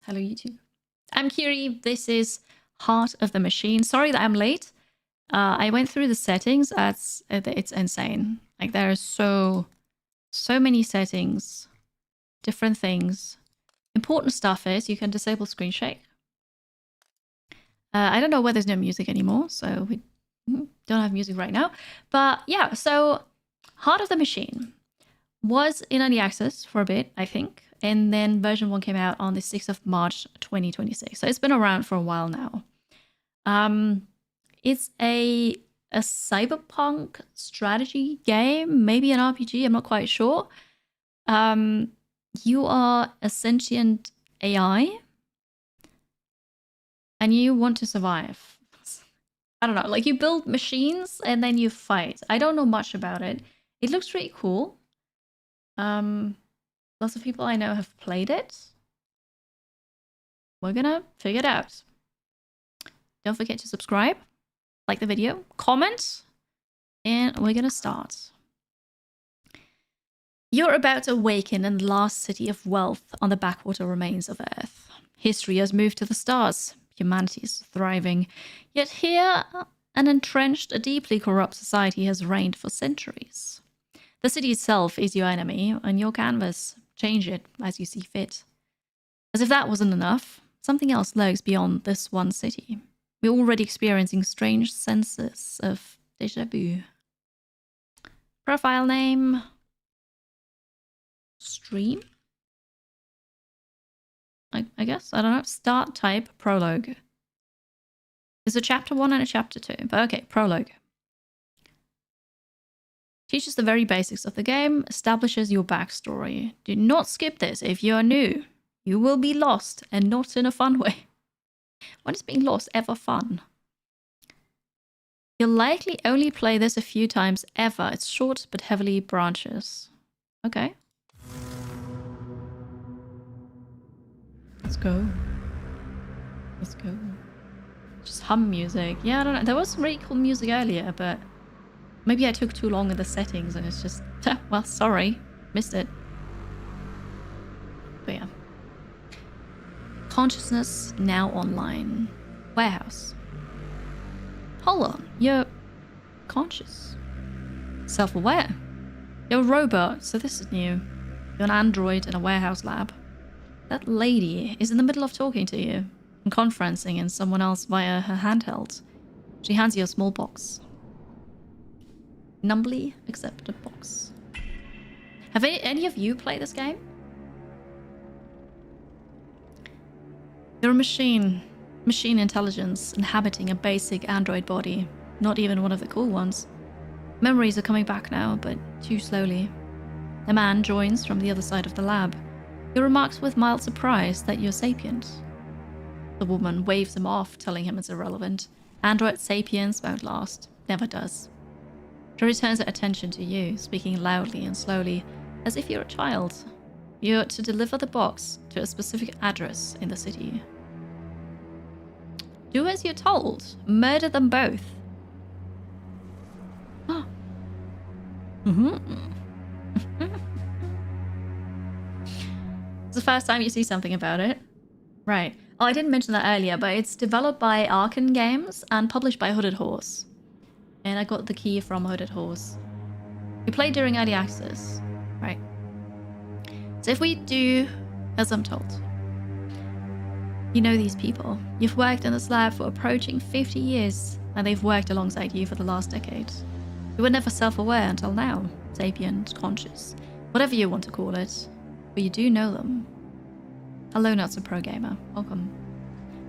Hello, YouTube. I'm Kiri. This is Heart of the Machine. Sorry that I'm late. I went through the settings. It's insane. Like there are so many settings, different things. Important stuff is you can disable screen shake. I don't know why there's no music anymore, so we don't have music right now. But yeah, so Heart of the Machine was in early access for a bit, I think. And then version 1 came out on the 6th of March 2026. So it's been around for a while now. It's a cyberpunk strategy game, maybe an RPG, I'm not quite sure. You are a sentient AI and you want to survive. I don't know, like you build machines and then you fight. I don't know much about it. It looks pretty cool. Lots of people I know have played it. We're gonna figure it out. Don't forget to subscribe, like the video, comment, and we're gonna start. You're about to awaken in the last city of wealth on the backwater remains of Earth. History has moved to the stars. Humanity is thriving. Yet here, an entrenched, a deeply corrupt society has reigned for centuries. The city itself is your enemy and your canvas. Change it as you see fit. As if that wasn't enough, something else lurks beyond this one city. We're already experiencing strange senses of déjà vu. Profile name. Stream? I guess? I don't know. Start type. Prologue. There's a chapter 1 and a chapter 2. But okay, prologue. Teaches the very basics of the game, establishes your backstory. Do not skip this if you are new. You will be lost, and not in a fun way. When is being lost ever fun? You'll likely only play this a few times ever. It's short but heavily branches. Okay. Let's go. Let's go. Just hum music. Yeah, I don't know. There was some really cool music earlier, but maybe I took too long in the settings and it's just... well, sorry. Missed it. But yeah. Consciousness now online. Warehouse. Hold on. You're conscious. Self-aware. You're a robot, so this is new. You're an android in a warehouse lab. That lady is in the middle of talking to you and conferencing in someone else via her handheld. She hands you a small box. Numbly accept a box. Have any of you played this game? You're a machine intelligence inhabiting a basic android body, not even one of the cool ones. Memories are coming back now, but too slowly. A man joins from the other side of the lab. He remarks with mild surprise that you're sapient. The woman waves him off, telling him it's irrelevant. Android sapience won't last. Never does. She returns her attention to you, speaking loudly and slowly, as if you're a child. You're to deliver the box to a specific address in the city. Do as you're told. Murder them both. It's the first time you see something about it. Right. Oh, I didn't mention that earlier, but it's developed by Awaken Games and published by Hooded Horse. And I got the key from Hooded Horse. You play during early access. Right. So if we do as I'm told. You know these people. You've worked in this lab for approaching 50 years, and they've worked alongside you for the last decade. You were never self-aware until now. Sapient, conscious, whatever you want to call it. But you do know them. Hello, Not So Pro Gamer. Welcome.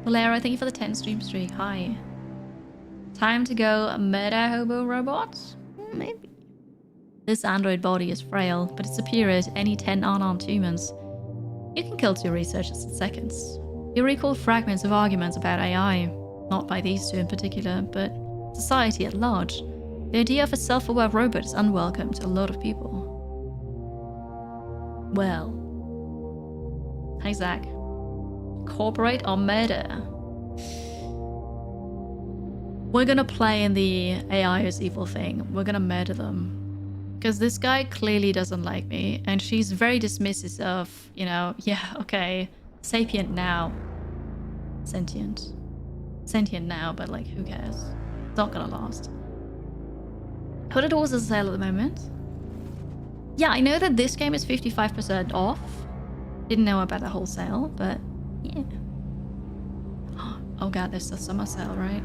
Valera, thank you for the 10 stream streak. Hi. Time to go murder hobo robot? Maybe. This android body is frail, but it's superior to any 10 unarmed humans. You can kill 2 researchers in seconds. You recall fragments of arguments about AI, not by these 2 in particular, but society at large. The idea of a self-aware robot is unwelcome to a lot of people. Well. Hi, Zach. Cooperate or murder? We're gonna play in the AI is evil thing. We're gonna murder them. Because this guy clearly doesn't like me, and she's very dismissive of, you know, yeah, okay, Sapient now. Sentient. Sentient now, but like, who cares? It's not gonna last. Hooded Horse is a sale at the moment. Yeah, I know that this game is 55% off. Didn't know about the wholesale, but yeah. Oh god, there's the summer sale, right?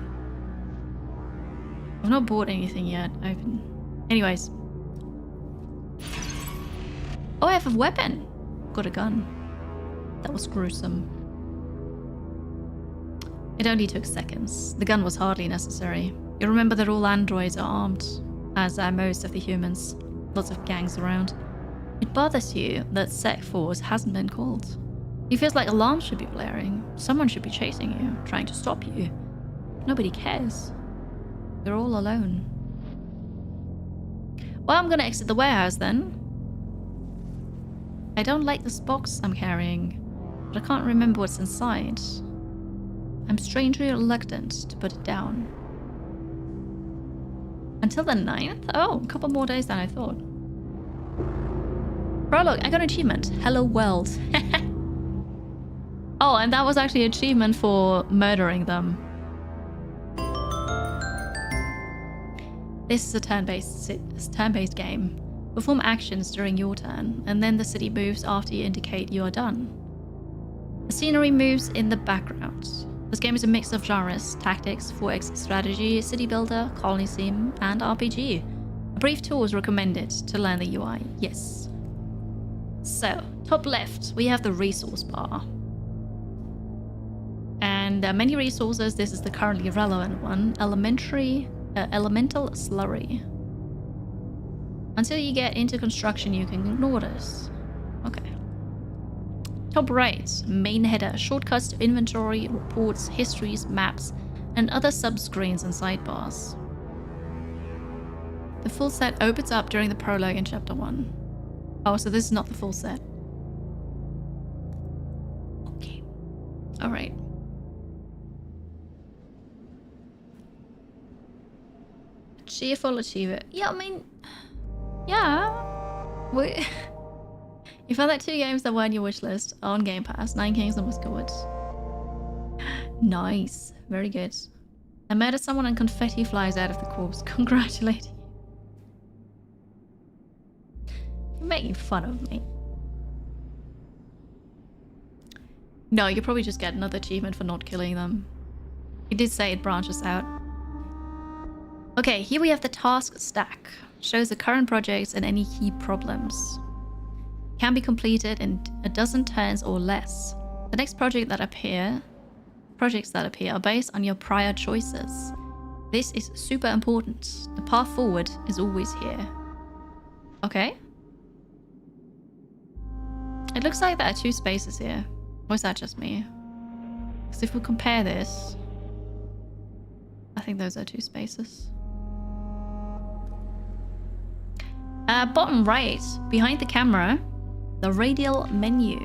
I've not bought anything yet. Anyways. Oh, I have a weapon. Got a gun. That was gruesome. It only took seconds. The gun was hardly necessary. You remember that all androids are armed, as are most of the humans. Lots of gangs around. It bothers you that Sec Force hasn't been called. It feels like alarms should be blaring. Someone should be chasing you, trying to stop you. Nobody cares. You're all alone. Well, I'm gonna exit the warehouse then. I don't like this box I'm carrying, but I can't remember what's inside. I'm strangely reluctant to put it down. Until the 9th? Oh, a couple more days than I thought. Prologue, I got an achievement. Hello world. Oh, and that was actually an achievement for murdering them. This is a turn-based game. Perform actions during your turn, and then the city moves after you indicate you are done. The scenery moves in the background. This game is a mix of genres: tactics, 4X strategy, city builder, colony sim, and RPG. A brief tour is recommended to learn the UI. Yes. So, top left, we have the resource bar. And there are many resources. This is the currently relevant one. Elemental slurry. Until you get into construction, you can ignore this. Okay. Top right, main header, shortcuts to inventory, reports, histories, maps, and other sub-screens and sidebars. The full set opens up during the prologue in chapter 1. Oh, so this is not the full set. Okay. Alright. Cheerful achiever. Yeah, I mean... Yeah. You found that 2 games that were on your wishlist on Game Pass. 9 Kingdoms was good. Nice. Very good. I murdered someone and confetti flies out of the corpse. Congratulate you. You're making fun of me. No, you probably just get another achievement for not killing them. You did say it branches out. Okay, here we have the task stack. Shows the current projects and any key problems. Can be completed in a dozen turns or less. The next projects that appear are based on your prior choices. This is super important. The path forward is always here. Okay. It looks like there are 2 spaces here. Or is that just me? Because if we compare this, I think those are 2 spaces. Bottom right, behind the camera, the radial menu.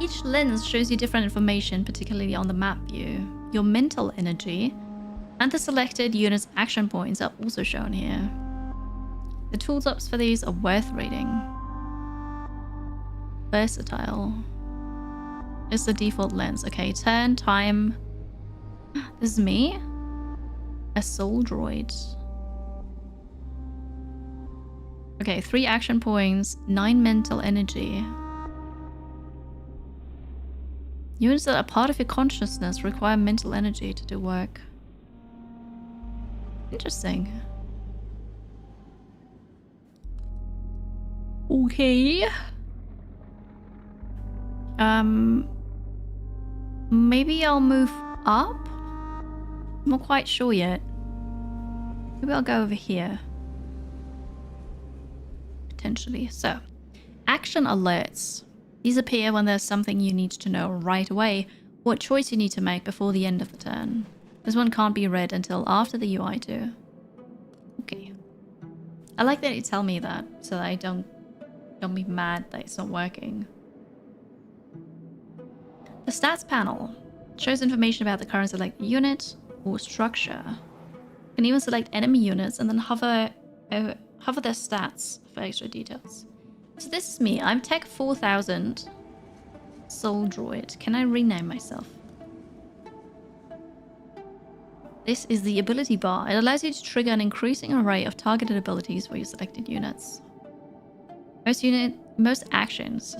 Each lens shows you different information, particularly on the map view. Your mental energy and the selected unit's action points are also shown here. The tooltips for these are worth reading. Versatile is the default lens. Okay, turn, time. This is me. A soul droid. Okay, 3 action points, 9 mental energy. Units that are part of your consciousness require mental energy to do work. Interesting. Okay. Maybe I'll move up? I'm not quite sure yet. Maybe I'll go over here. Potentially. So, action alerts. These appear when there's something you need to know right away, what choice you need to make before the end of the turn. This one can't be read until after the UI too. Okay. I like that you tell me that, so that I don't be mad that it's not working. The stats panel shows information about the current selected unit or structure. You can even select enemy units and then hover their stats for extra details. So this is me. I'm Tech 4000. soul droid. Can I rename myself? This is the ability bar. It allows you to trigger an increasing array of targeted abilities for your selected units. Most actions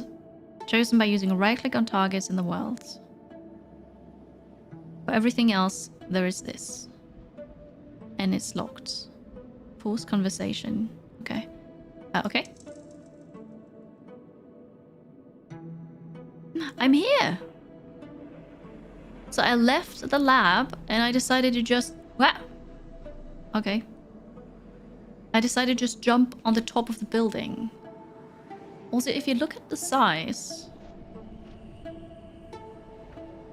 chosen by using a right click on targets in the world. For everything else, there is this. And it's locked. Pause conversation. Okay. Okay. I'm here! So I left the lab and I decided to just... Wow! Okay. I decided to just jump on the top of the building. Also, if you look at the size...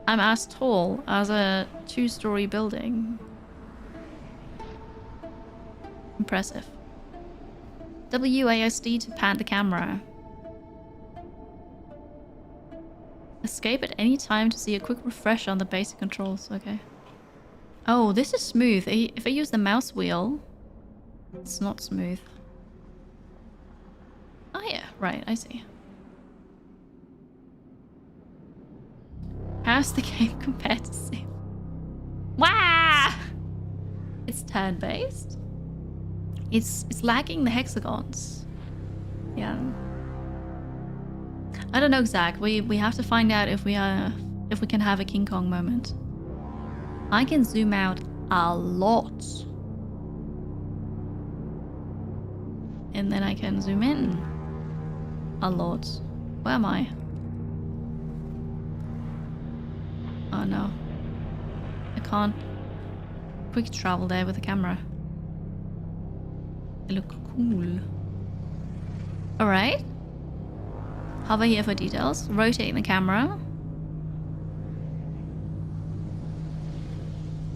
I'm as tall as a 2-story building. Impressive. WASD to pan the camera. Escape at any time to see a quick refresh on the basic controls. Okay. Oh, this is smooth. If I use the mouse wheel, it's not smooth. Oh yeah, right, I see. How's the game compared to Sim? Wow! It's turn-based. It's lagging the hexagons. Yeah. I don't know, Zach. We have to find out if we can have a King Kong moment. I can zoom out a lot. And then I can zoom in a lot. Where am I? Oh no. I can't quick travel there with the camera. They look cool. Alright. Hover here for details. Rotate the camera.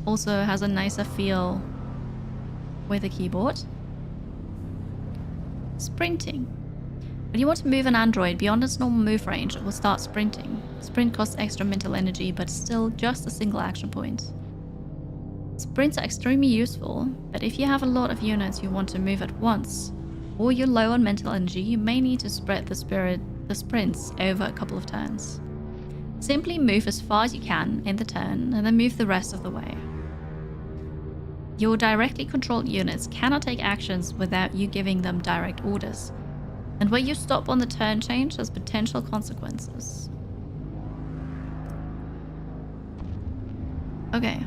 Also has a nicer feel with the keyboard. Sprinting. When you want to move an android beyond its normal move range, it will start sprinting. Sprint costs extra mental energy, but still just a single action point. Sprints are extremely useful, but if you have a lot of units you want to move at once, or you're low on mental energy, you may need to spread the sprints over a couple of turns. Simply move as far as you can in the turn, and then move the rest of the way. Your directly controlled units cannot take actions without you giving them direct orders, and where you stop on the turn change has potential consequences. Okay.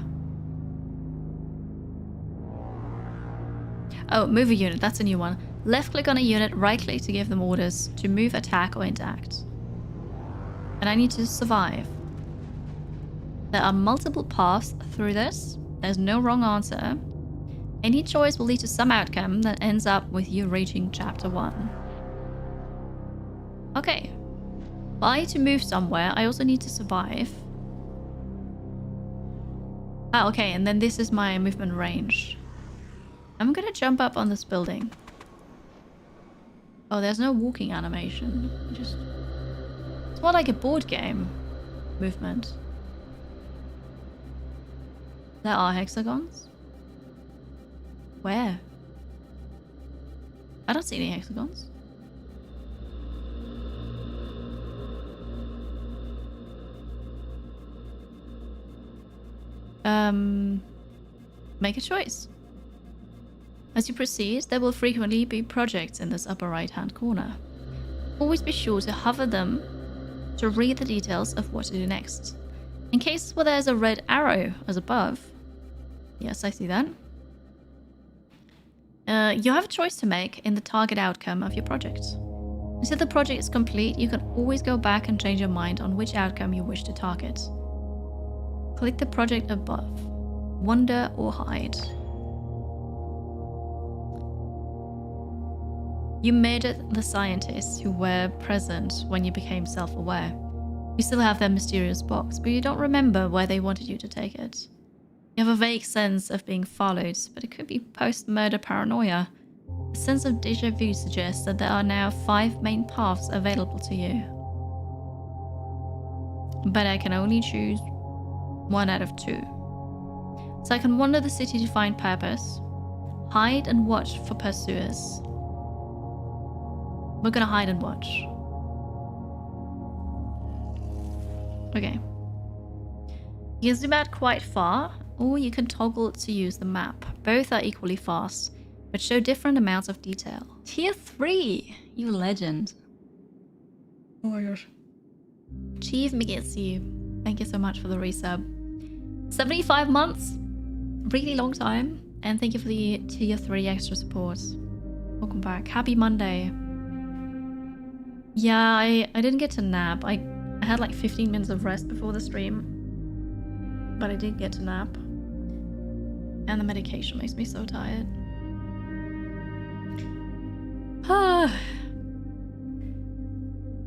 Oh, move a unit, that's a new one. Left click on a unit, right click to give them orders to move, attack, or interact. And I need to survive. There are multiple paths through this. There's no wrong answer. Any choice will lead to some outcome that ends up with you reaching chapter 1. Okay. Well, I need to move somewhere. I also need to survive. Ah, okay, and then this is my movement range. I'm gonna jump up on this building. Oh, there's no walking animation. It's more like a board game movement. There are hexagons? Where? I don't see any hexagons. Make a choice. As you proceed, there will frequently be projects in this upper right-hand corner. Always be sure to hover them to read the details of what to do next. In cases where there's a red arrow as above. Yes, I see that. You have a choice to make in the target outcome of your project. Until the project is complete, you can always go back and change your mind on which outcome you wish to target. Click the project above. Wander or hide. You murdered the scientists who were present when you became self-aware. You still have their mysterious box, but you don't remember where they wanted you to take it. You have a vague sense of being followed, but it could be post-murder paranoia. A sense of déjà vu suggests that there are now 5 main paths available to you. But I can only choose 1 out of 2. So I can wander the city to find purpose, hide and watch for pursuers. We're gonna hide and watch. Okay. You can zoom out quite far, or you can toggle to use the map. Both are equally fast, but show different amounts of detail. Tier 3! You legend. Oh my gosh. Chief Migetsu, thank you so much for the resub. 75 months? Really long time. And thank you for the tier 3 extra support. Welcome back. Happy Monday. Yeah, I didn't get to nap. I had like 15 minutes of rest before the stream. But I did get to nap. And the medication makes me so tired.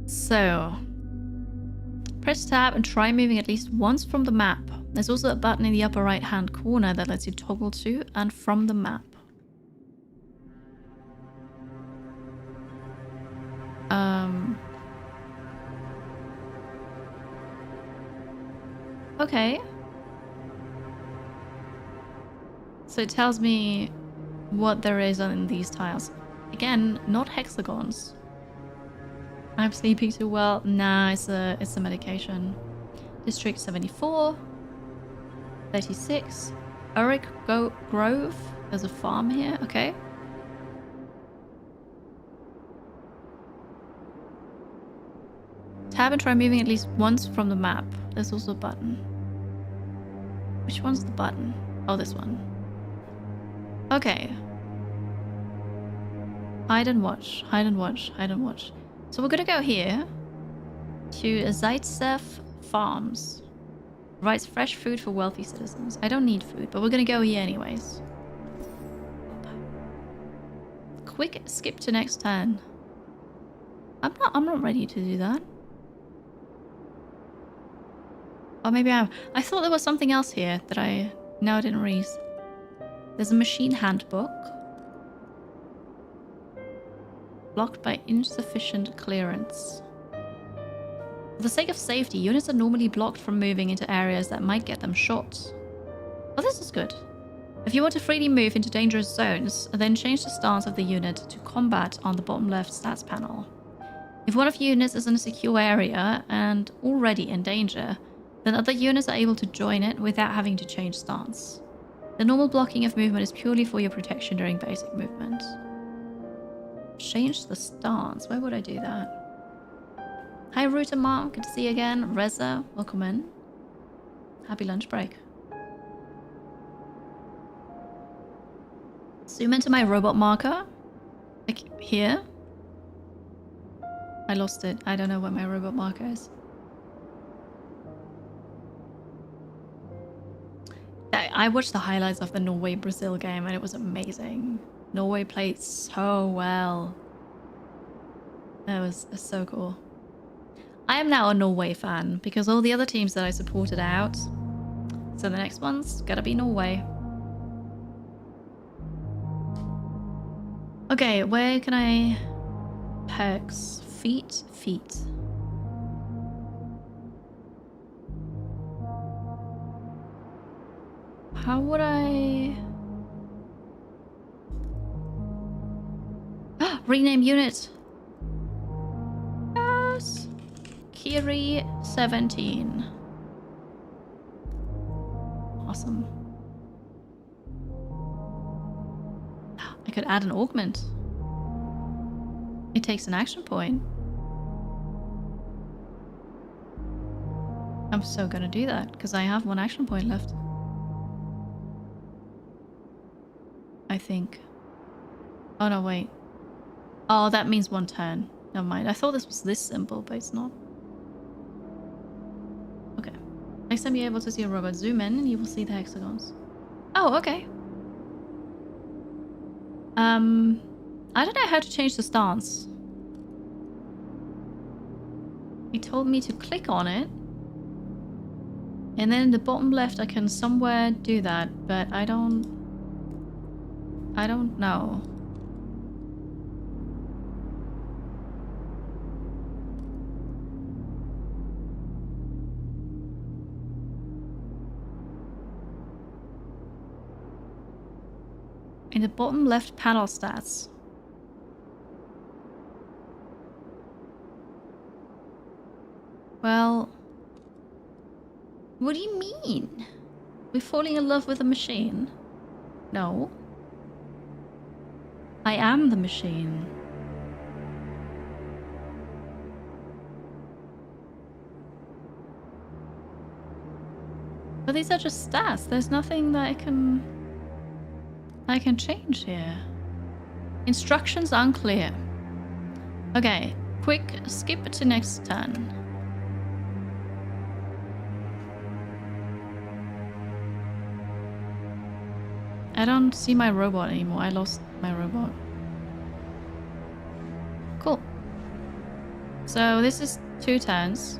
So, press tab and try moving at least once from the map. There's also a button in the upper right hand corner that lets you toggle to and from the map. Okay. So it tells me what there is on these tiles. Again, not hexagons. I'm sleeping too well. Nah, it's a medication. District 74. 36. Uric Grove. There's a farm here. Okay. Tab and try moving at least once from the map. There's also a button. Which one's the button? Oh, this one. Okay. Hide and watch. Hide and watch. Hide and watch. So we're gonna go here to Zaitsev Farms. Provides fresh food for wealthy citizens. I don't need food, but we're gonna go here anyways. Quick skip to next turn. I'm not ready to do that. Or maybe I am. I thought there was something else here that I now didn't read. There's a machine handbook. Blocked by insufficient clearance. For the sake of safety, units are normally blocked from moving into areas that might get them shot. Well, this is good. If you want to freely move into dangerous zones, then change the stance of the unit to combat on the bottom left stats panel. If one of your units is in a secure area and already in danger, then other units are able to join it without having to change stance. The normal blocking of movement is purely for your protection during basic movement. Change the stance. Why would I do that? Hi, Router Mom. Good to see you again. Reza, welcome in. Happy lunch break. Zoom into my robot marker. Like here. I lost it. I don't know where my robot marker is. I watched the highlights of the Norway-Brazil game and it was amazing. Norway played so well. That was so cool. I am now a Norway fan because all the other teams that I supported out. So the next one's gotta be Norway. Okay, where can I... Perks. Feet. How would I... Rename unit. Yes. Kiri 17. Awesome. I could add an augment. It takes an action point. I'm so gonna do that because I have one action point left. I think. Oh no, wait. Oh, that means one turn. Never mind. I thought this was this simple, but it's not. Okay. Next time you're able to see a robot, zoom in and you will see the hexagons. Oh, okay. I don't know how to change the stance. He told me to click on it. And then in the bottom left I can somewhere do that, but I don't know. In the bottom left panel stats. Well, What do you mean? We're falling in love with a machine? No. I am the machine. But these are just stats. There's nothing that I can change here. Instructions unclear. Okay, quick skip to next turn. I don't see my robot anymore. I lost my robot. Cool. So this is 2 turns.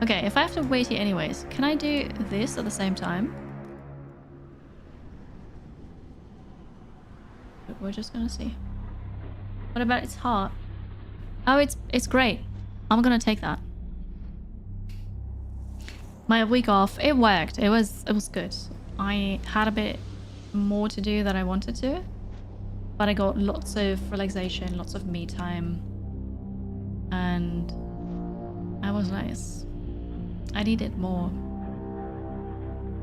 Okay, if I have to wait here anyways, can I do this at the same time? We're just gonna see. What about its heart? Oh, it's great. I'm gonna take that. My week off, it worked. It was good. I had a bit more to do than I wanted to, but I got lots of relaxation, lots of me time, and that was nice. I needed more.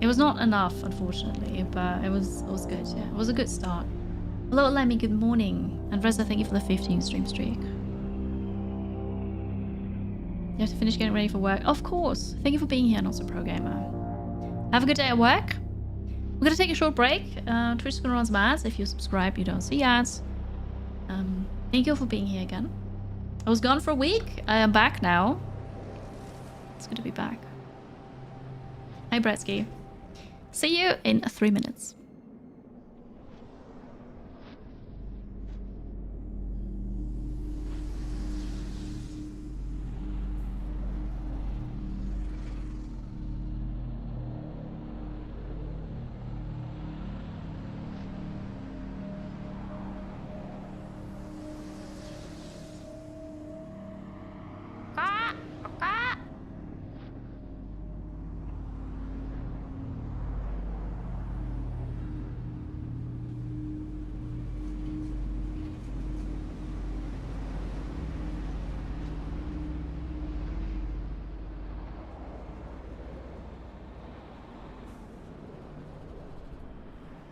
It was not enough, unfortunately, but it was good. Yeah, it was a good start. Hello, Lemmy. Good morning, and Reza, thank you for the 15 stream streak. You have to finish getting ready for work. Of course. Thank you for being here, Not So Pro Gamer. Have a good day at work. We're going to take a short break. Twitch is going to run some ads. If you subscribe, you don't see ads. Thank you for being here again. I was gone for a week. I am back now. It's good to be back. Hi, Bretsky. See you in 3 minutes.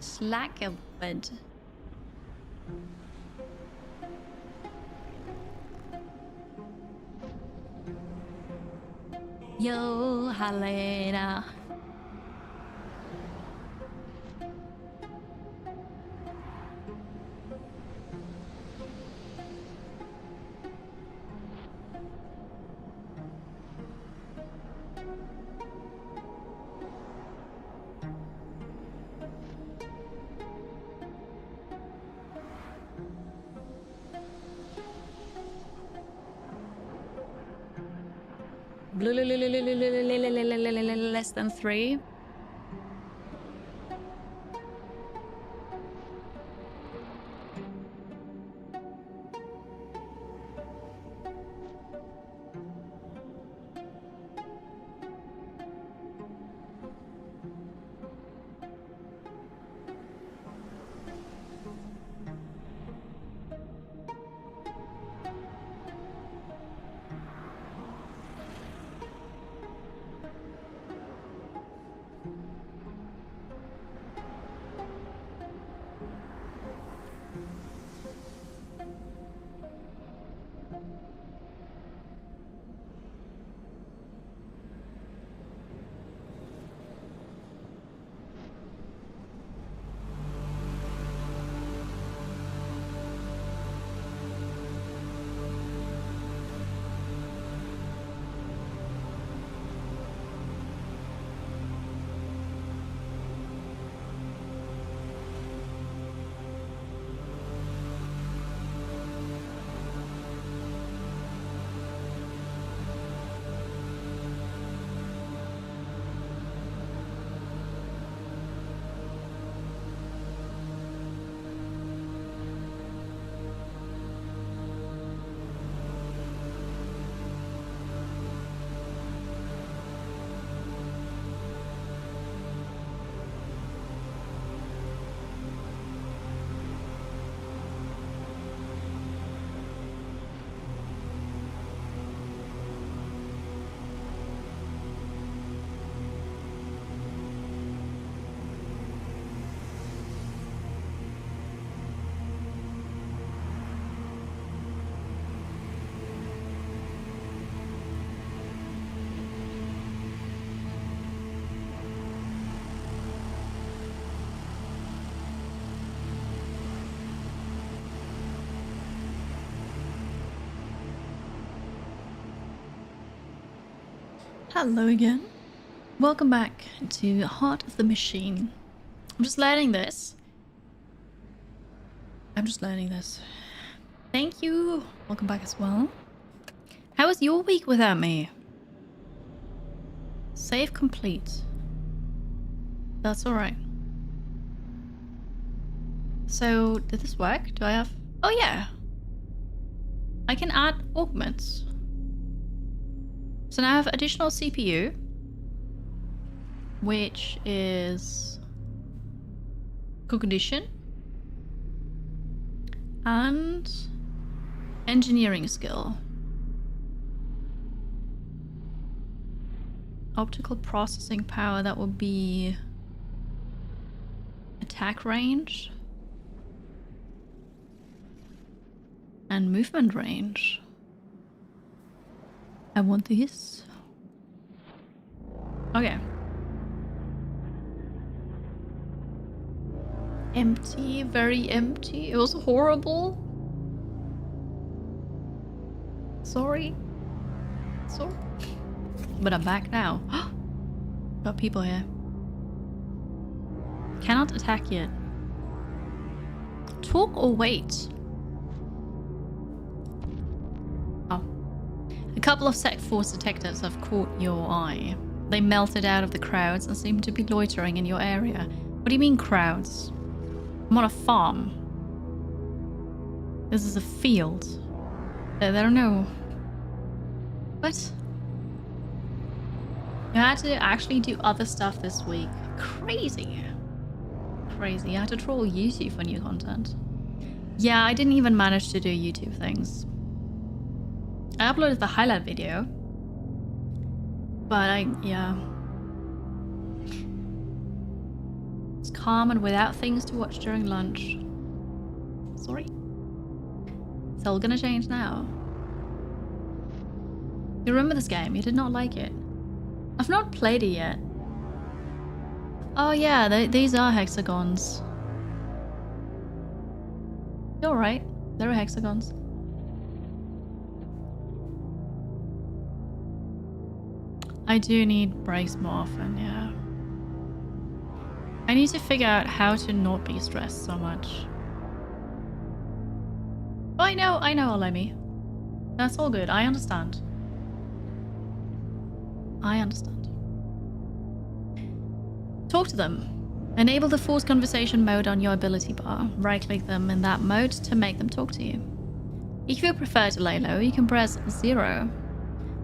Slackabed. Yo, Helena. Less than 3. Hello again. Welcome back to Heart of the Machine. I'm just learning this. Thank you. Welcome back as well. How was your week without me? Save complete. That's alright. So, did this work? Do I have... Oh yeah! I can add augments. So now I have additional CPU, which is cognition and engineering skill. Optical processing power, that would be attack range and movement range. I want this. Okay. Empty, very empty. It was horrible. Sorry. But I'm back now. Got people here. Cannot attack yet. Talk or wait? Oh. A couple of Sec Force detectives have caught your eye. They melted out of the crowds and seem to be loitering in your area. What do you mean crowds? I'm on a farm. This is a field. There are no... What? You had to actually do other stuff this week. Crazy. Crazy. I had to troll YouTube for new content. Yeah, I didn't even manage to do YouTube things. I uploaded the highlight video. But yeah. It's calm and without things to watch during lunch. Sorry. It's all gonna change now. You remember this game? You did not like it. I've not played it yet. Oh yeah, these are hexagons. You're right. There are hexagons. I do need breaks more often, yeah. I need to figure out how to not be stressed so much. Oh, I know, Olemi. That's all good. I understand. I understand. Talk to them. Enable the force conversation mode on your ability bar. Right-click them in that mode to make them talk to you. If you prefer to lay low, you can press 0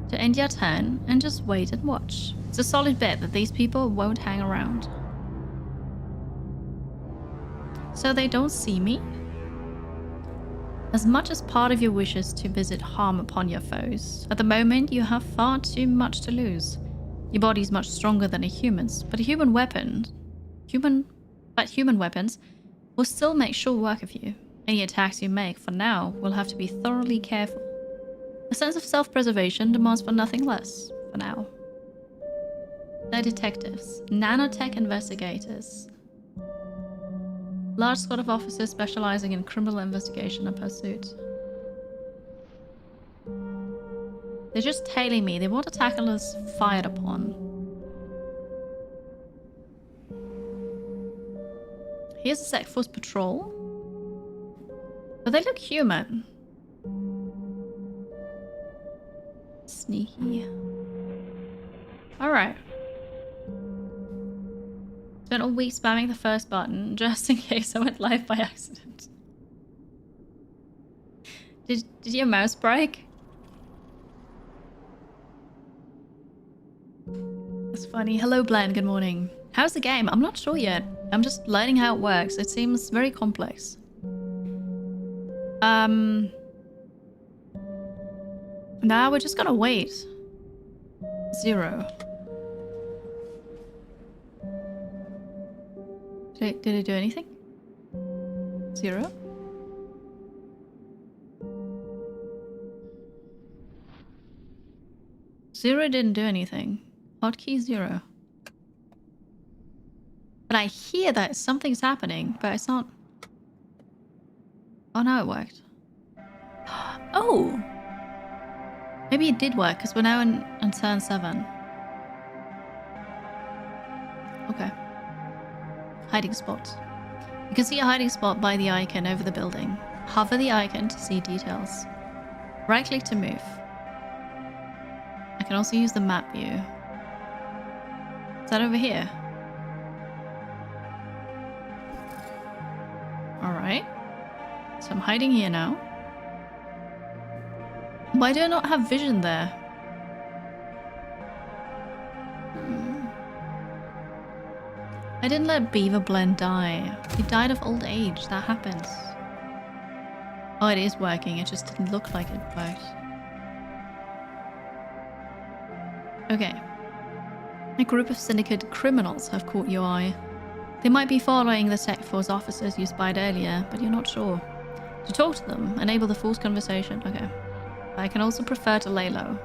to end your turn and just wait and watch. It's a solid bet that these people won't hang around. So they don't see me? As much as part of your wishes to visit harm upon your foes, at the moment you have far too much to lose. Your body's much stronger than a human's, but human weapons will still make short work of you. Any attacks you make, for now, will have to be thoroughly careful. A sense of self-preservation demands for nothing less, for now. They're detectives, nanotech investigators. Large squad of officers specializing in criminal investigation and pursuit. They're just tailing me. They want attackers fired upon. Here's a Sec Force patrol. But they look human. Sneaky. Alright. Spent all week spamming the first button just in case I went live by accident. Did your mouse break? That's funny. Hello, Bland. Good morning. How's the game? I'm not sure yet. I'm just learning how it works. It seems very complex. Now we're just gonna wait. 0. Did it do anything? 0? Zero didn't do anything. Hotkey 0. But I hear that something's happening, but it's not... Oh, no, it worked. Oh! Maybe it did work, because we're now on turn 7. Okay. Hiding spot. You can see a hiding spot by the icon over the building. Hover the icon to see details. Right click to move. I can also use the map view. Is that over here? Alright. So I'm hiding here now. Why do I not have vision there? I didn't let Beaver Blend die. He died of old age. That happens. Oh, it is working. It just didn't look like it worked. Okay. A group of syndicate criminals have caught your eye. They might be following the Tech Force officers you spied earlier, but you're not sure. To talk to them, enable the force conversation. Okay. I can also prefer to lay low.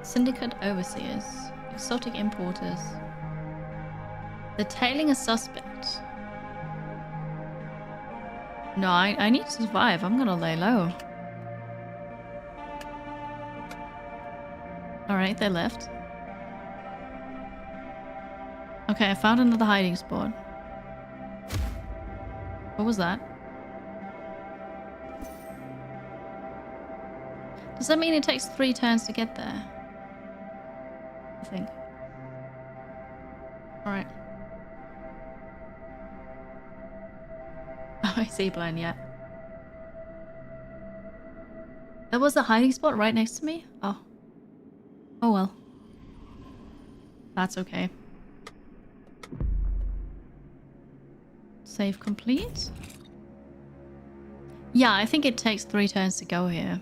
Syndicate overseers. Exotic importers. Detailing a suspect. No, I need to survive. I'm gonna lay low. Alright, they left. Okay, I found another hiding spot. What was that? Does that mean it takes 3 turns to get there? I think. Alright. Oh, I see blind, yeah. There was a hiding spot right next to me? Oh. Oh well. That's okay. Save complete? Yeah, I think it takes 3 turns to go here.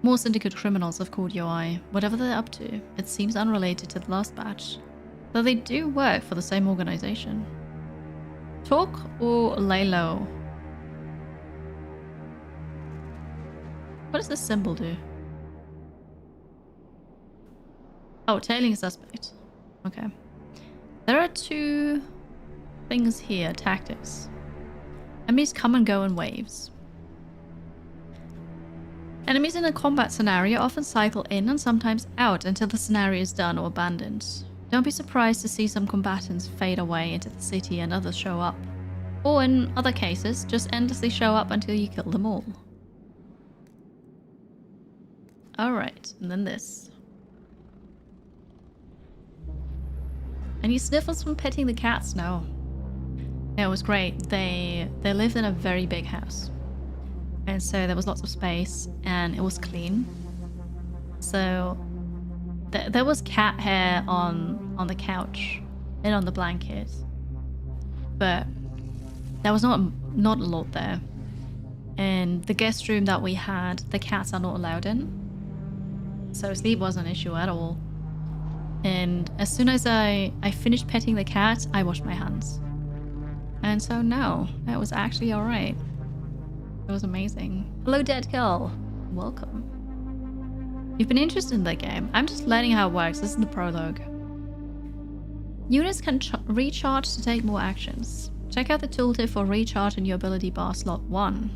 More syndicate criminals have caught your eye. Whatever they're up to, it seems unrelated to the last batch. Though they do work for the same organization. Talk or lay low? What does this symbol do? Oh, tailing a suspect. Okay. There are 2 things here. Tactics. Enemies come and go in waves. Enemies in a combat scenario often cycle in and sometimes out until the scenario is done or abandoned. Don't be surprised to see some combatants fade away into the city and others show up. Or in other cases, just endlessly show up until you kill them all. Alright, and then this. Any sniffles from petting the cats? No. No, it was great. They lived in a very big house. And so there was lots of space and it was clean. So there was cat hair on the couch and on the blanket. But there was not a lot there. And the guest room that we had, the cats are not allowed in. So sleep wasn't an issue at all. And as soon as I finished petting the cat, I washed my hands. And so no, that was actually alright. It was amazing. Hello, Dead Girl. Welcome. You've been interested in the game. I'm just learning how it works. This is the prologue. Units can recharge to take more actions. Check out the tooltip for recharge in your ability bar slot 1.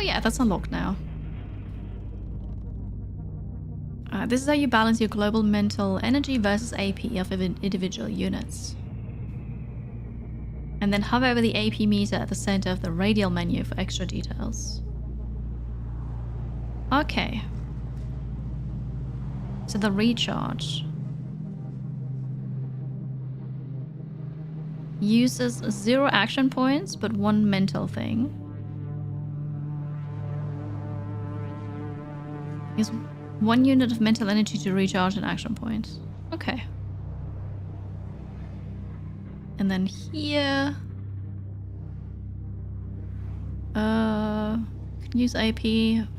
Oh yeah, that's unlocked now. This is how you balance your global mental energy versus AP of individual units. And then hover over the AP meter at the center of the radial menu for extra details. Okay. So the recharge. Uses 0 action points, but 1 mental thing. Use 1 unit of mental energy to recharge an action point. Okay. And then here... can use AP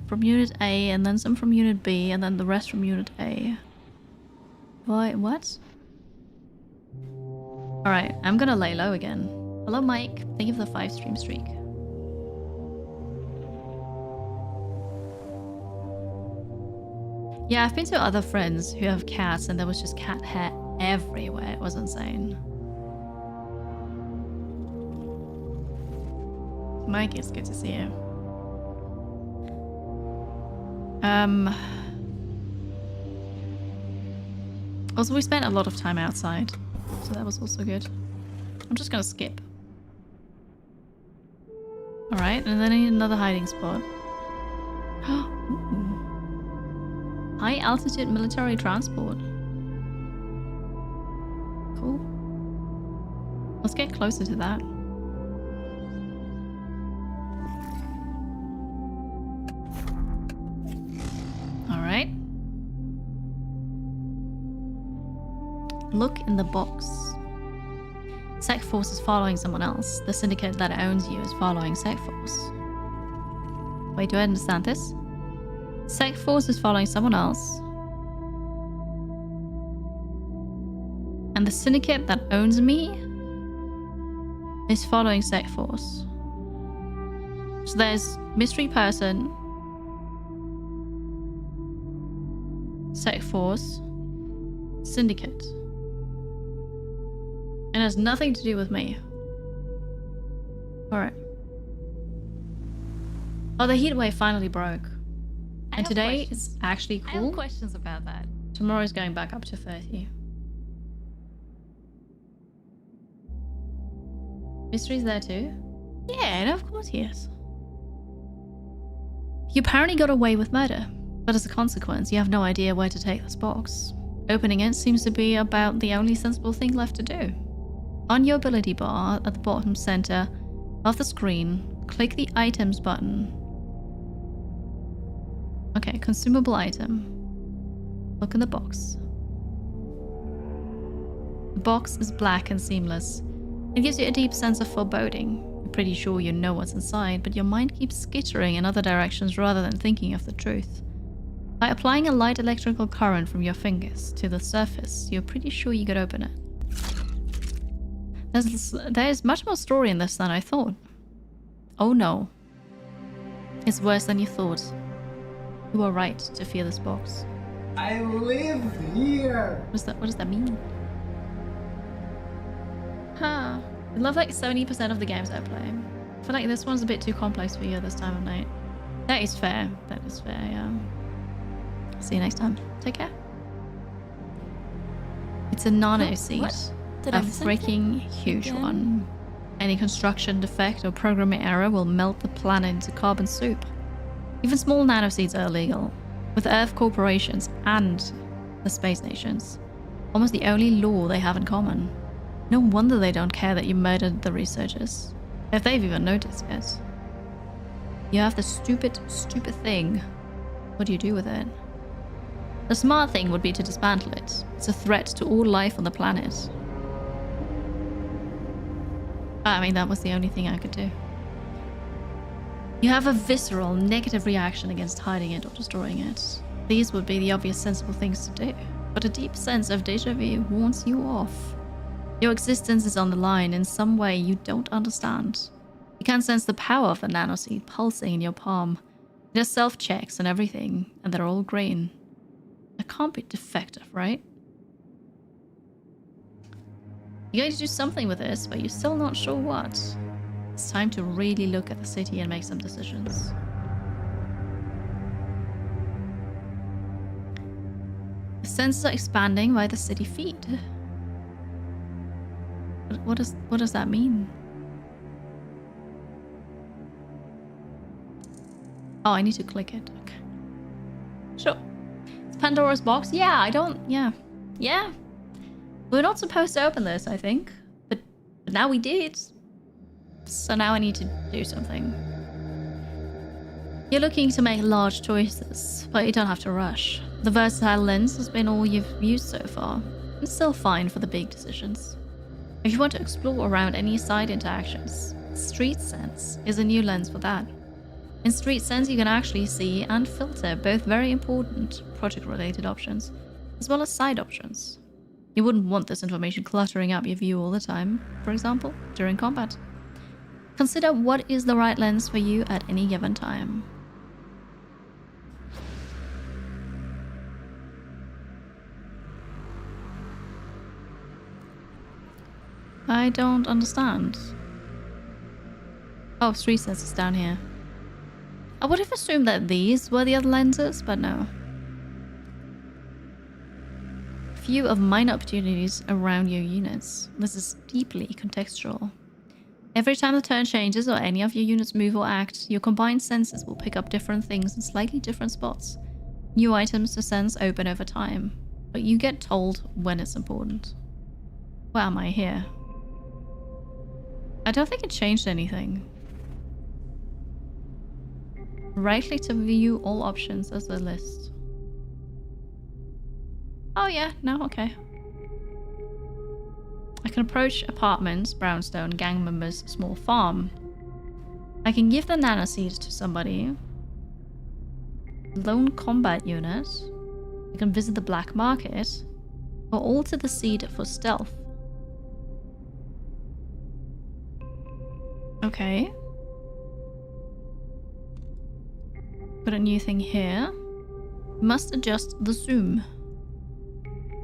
from Unit A, and then some from Unit B, and then the rest from Unit A. Wait, what? Alright, I'm gonna lay low again. Hello, Mike. Thank you for the 5 stream streak. Yeah, I've been to other friends who have cats, and there was just cat hair everywhere. It was insane. Mike, it's good to see you. Also, we spent a lot of time outside, so that was also good. I'm just gonna skip. Alright, and then I need another hiding spot. High altitude military transport. Cool. Let's get closer to that. Alright. Look in the box. Sec Force is following someone else. The syndicate that owns you is following Sec Force. Wait, do I understand this? Sec Force is following someone else. And the syndicate that owns me is following Sec Force. So there's mystery person, Sec Force, syndicate. And it has nothing to do with me. Alright. Oh, the heat wave finally broke. And today is actually cool. I have questions about that. Tomorrow's going back up to 30. Mystery's there too? Yeah, no, of course he is. You apparently got away with murder, but as a consequence, you have no idea where to take this box. Opening it seems to be about the only sensible thing left to do. On your ability bar at the bottom center of the screen, click the items button. Okay, consumable item. Look in the box. The box is black and seamless. It gives you a deep sense of foreboding. You're pretty sure you know what's inside, but your mind keeps skittering in other directions rather than thinking of the truth. By applying a light electrical current from your fingers to the surface, you're pretty sure you could open it. There's much more story in this than I thought. Oh no. It's worse than you thought. You are right to fear this box. I live here! What does that mean? Huh. I love like 70% of the games I play. I feel like this one's a bit too complex for you at this time of night. That is fair. That is fair, yeah. See you next time. Take care. It's a nano seed. Did I A miss freaking huge Again? one. Any construction defect or programming error will melt the planet into carbon soup. Even small nanoseeds are illegal, with Earth corporations and the space nations. Almost the only law they have in common. No wonder they don't care that you murdered the researchers, if they've even noticed yet. You have the stupid thing. What do you do with it? The smart thing would be to dismantle it. It's a threat to all life on the planet. I mean, that was the only thing I could do. You have a visceral, negative reaction against hiding it or destroying it. These would be the obvious sensible things to do, but a deep sense of déjà vu warns you off. Your existence is on the line in some way you don't understand. You can sense the power of the nanoseed pulsing in your palm. It has self-checks and everything, and they're all green. It can't be defective, right? You're going to do something with this, but you're still not sure what. It's time to really look at the city and make some decisions. The sensors are expanding by the city feed. What does that mean? Oh, I need to click it. Okay. Sure. It's Pandora's box? Yeah, Yeah. We're not supposed to open this, I think. But now we did. So now I need to do something. You're looking to make large choices, but you don't have to rush. The versatile lens has been all you've used so far. It's still fine for the big decisions. If you want to explore around any side interactions, Street Sense is a new lens for that. In Street Sense, you can actually see and filter both very important project-related options, as well as side options. You wouldn't want this information cluttering up your view all the time, for example, during combat. Consider what is the right lens for you at any given time. I don't understand. Oh, Street Sense is down here. I would have assumed that these were the other lenses, but no. few of minor opportunities around your units. This is deeply contextual. Every time the turn changes or any of your units move or act, your combined senses will pick up different things in slightly different spots. New items to sense open over time, but you get told when it's important. Where am I here? I don't think it changed anything. Right click to view all options as a list. Oh yeah, no, okay. I can approach apartments, brownstone, gang members, small farm. I can give the nanoseed to somebody. Lone combat unit. I can visit the black market. Or alter the seed for stealth. Okay. Got a new thing here. Must adjust the zoom.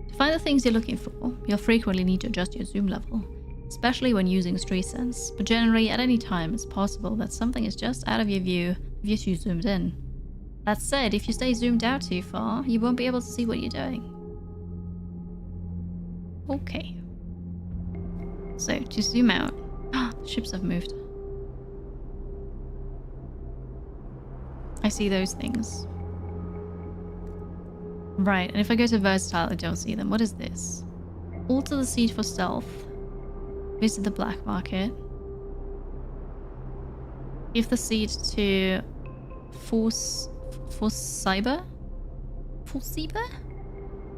To find the things you're looking for, you'll frequently need to adjust your zoom level, especially when using street sense, but generally at any time it's possible that something is just out of your view if you're too zoomed in. That said, if you stay zoomed out too far, you won't be able to see what you're doing. Okay. So, to zoom out... the ships have moved. I see those things. Right, and if I go to versatile, I don't see them. What is this? Alter the seed for stealth. Visit the black market. Give the seed to Force Cyber?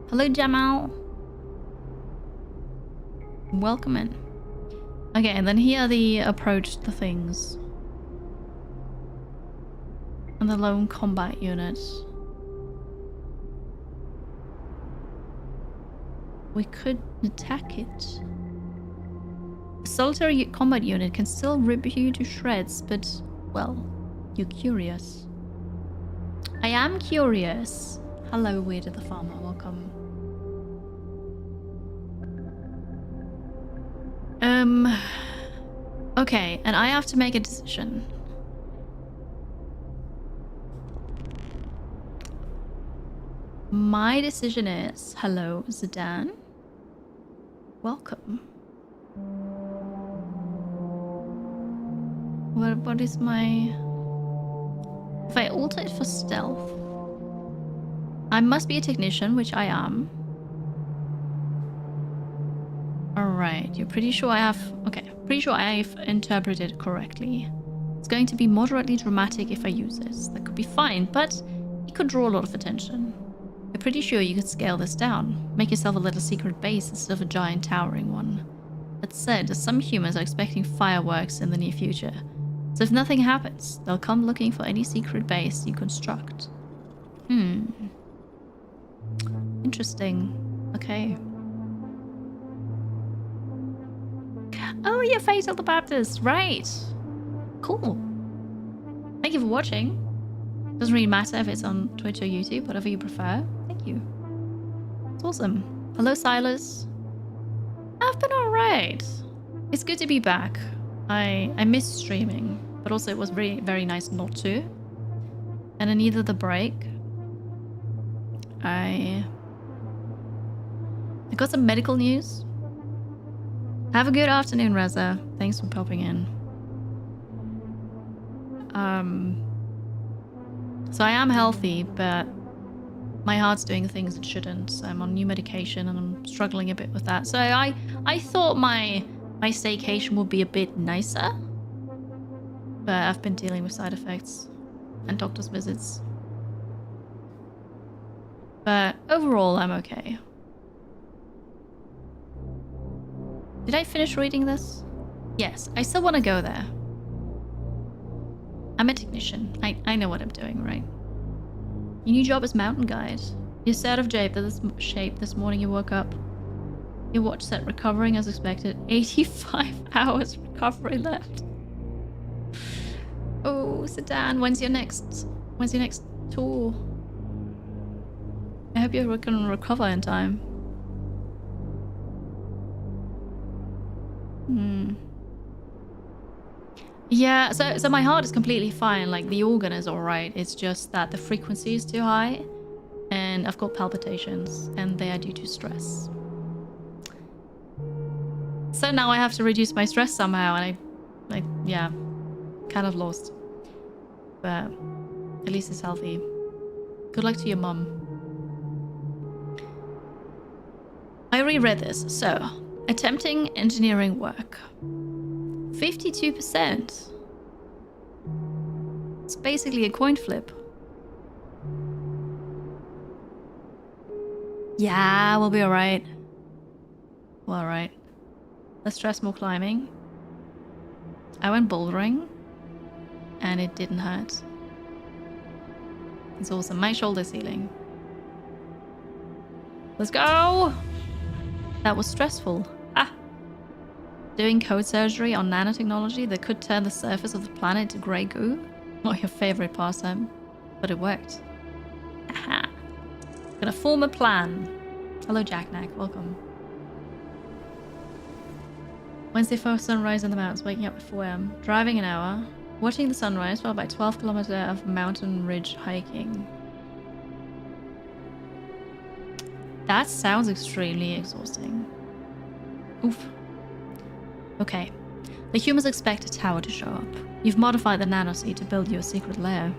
Hello, Jamal. Welcome in. Okay, and then here are the approach the things. And the lone combat unit. We could attack it. A solitary combat unit can still rip you to shreds, but, well, you're curious. I am curious. Hello, Weird the Farmer. Welcome. Okay, and I have to make a decision. My decision is... Hello, Zidane. Welcome. What is my... If I alter it for stealth... I must be a technician, which I am. Alright, you're pretty sure I have... Okay, pretty sure I've interpreted correctly. It's going to be moderately dramatic if I use this. That could be fine, but it could draw a lot of attention. You're pretty sure you could scale this down. Make yourself a little secret base instead of a giant towering one. That said, some humans are expecting fireworks in the near future. So if nothing happens, they'll come looking for any secret base you construct. Interesting. Okay. Oh, you're Fatal the Baptist. Right. Cool. Thank you for watching. Doesn't really matter if it's on Twitch or YouTube, whatever you prefer. Thank you. It's awesome. Hello, Silas. I've been alright. It's good to be back. I miss streaming, but also it was very, very nice not to. And I needed the break. I got some medical news. Have a good afternoon, Reza. Thanks for popping in. So I am healthy, but my heart's doing things it shouldn't. So I'm on new medication and I'm struggling a bit with that. So I thought my staycation would be a bit nicer, but I've been dealing with side effects and doctor's visits. But overall, I'm okay. Did I finish reading this? Yes, I still want to go there. I'm a technician. I know what I'm doing, right? Your new job is mountain guide. You're so out of shape this morning you woke up. Your watch said recovering as expected. 85 hours recovery left. Oh, Sedan, when's your next tour? I hope you're going to recover in time. Yeah, so my heart is completely fine. Like, the organ is alright. It's just that the frequency is too high. And and I've got palpitations, and they are due to stress. So now I have to reduce my stress somehow, and I yeah, kind of lost. But at least it's healthy. Good luck to your mum. I reread this. So, attempting engineering work. 52%. It's basically a coin flip. Yeah, we'll be alright. Well, alright. Less stress, more climbing. I went bouldering, and it didn't hurt. It's awesome. My shoulder's healing. Let's go! That was stressful. Ah! Doing code surgery on nanotechnology that could turn the surface of the planet to grey goo? Not your favorite pastime, but it worked. Aha! Gonna form a plan. Hello, Jacknack. Welcome. Wednesday first sunrise in the mountains, waking up at 4 a.m. Driving an hour. Watching the sunrise, followed by 12 kilometers of mountain ridge hiking. That sounds extremely exhausting. Oof. Okay. The humans expect a tower to show up. You've modified the nanoseed to build your secret lair.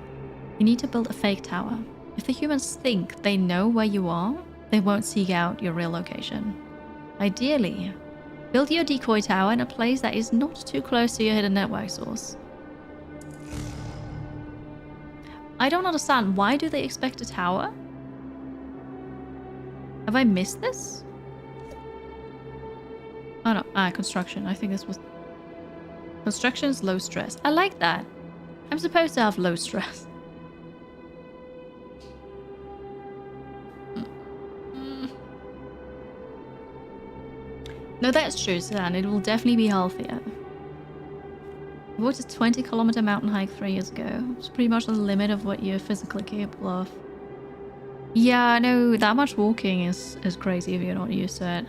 You need to build a fake tower. If the humans think they know where you are, they won't seek out your real location. Ideally, build your decoy tower in a place that is not too close to your hidden network source. I don't understand. Why do they expect a tower? Have I missed this? Oh no, construction. I think this was... Construction is low stress. I like that. I'm supposed to have low stress. No, that's true, Suzanne. It will definitely be healthier. I walked a 20-kilometer mountain hike 3 years ago. It's pretty much the limit of what you're physically capable of. Yeah, I know that much walking is crazy if you're not used to it.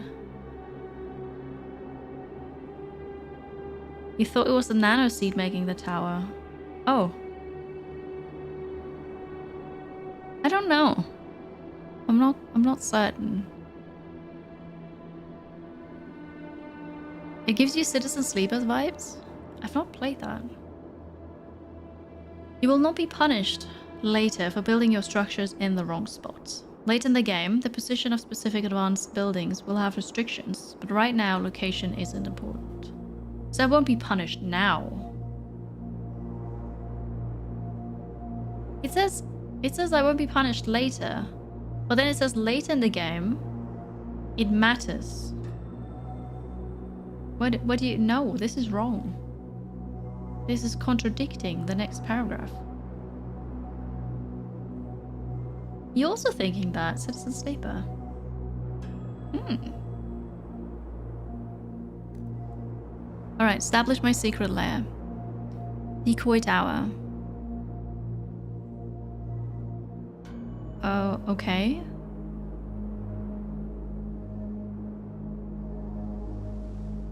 You thought it was the nano seed making the tower. Oh. I don't know. I'm not certain. It gives you Citizen Sleepers vibes? I've not played that. You will not be punished later for building your structures in the wrong spots. Late in the game, the position of specific advanced buildings will have restrictions, but right now location isn't important. So I won't be punished now. It says I won't be punished later, but then it says later in the game, it matters. What do you... No, this is wrong. This is contradicting the next paragraph. You're also thinking that, Citizen Sleeper. Alright, establish my secret lair. Decoy tower. Oh, okay.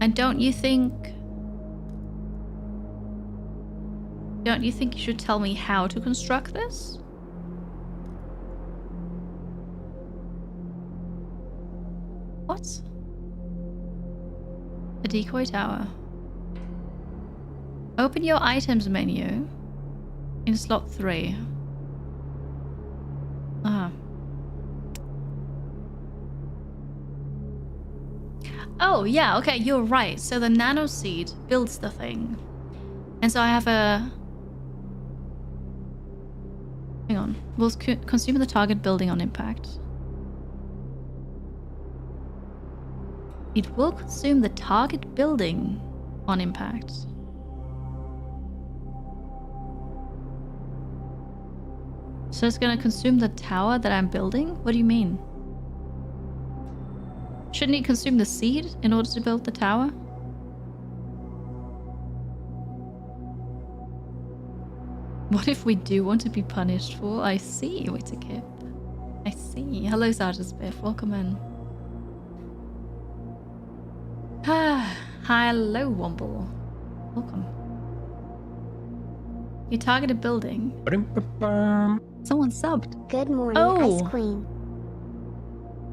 And don't you think you should tell me how to construct this? What? A decoy tower. Open your items menu in slot 3. Oh, yeah, okay, you're right. So the nano seed builds the thing. And so I have a... Hang on. Will consume the target building on impact. It will consume the target building on impact. So it's gonna consume the tower that I'm building? What do you mean? Shouldn't it consume the seed in order to build the tower? What if we do want to be punished for? I see, Witterkip. I see. Hello, Sergeant Spiff. Welcome in. Hello, Womble. Welcome. You target a building. Someone subbed. Good morning, Oh. Ice Queen.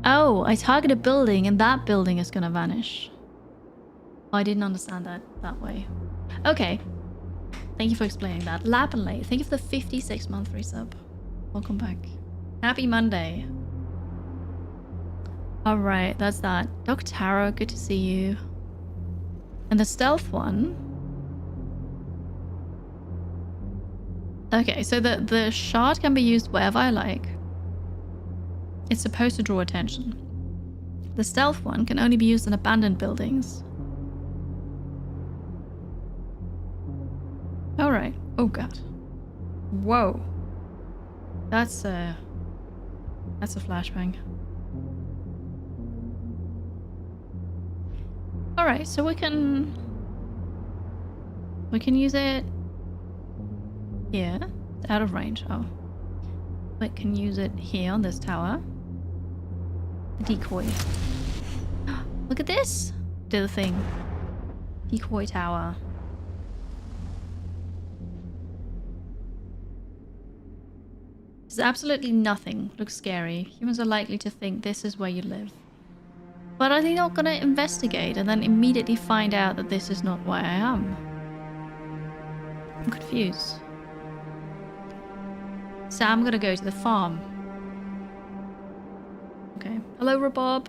Oh, I target a building and that building is gonna vanish. I didn't understand that way. Okay. Thank you for explaining that. Lab and Late, thank you for the 56-month resub. Welcome back. Happy Monday. Alright, that's that. Doc Taro, good to see you. And the stealth one. Okay, so the shard can be used wherever I like. It's supposed to draw attention. The stealth one can only be used in abandoned buildings. Alright. Oh god. Whoa. That's a flashbang. Alright, so we can use it here. It's out of range. Oh. We can use it here on this tower. The decoy. Look at this! Do the thing. Decoy tower. There's absolutely nothing. Looks scary. Humans are likely to think this is where you live. But are they not gonna investigate and then immediately find out that this is not where I am? I'm confused. So I'm gonna go to the farm. Okay. Hello, Rabob.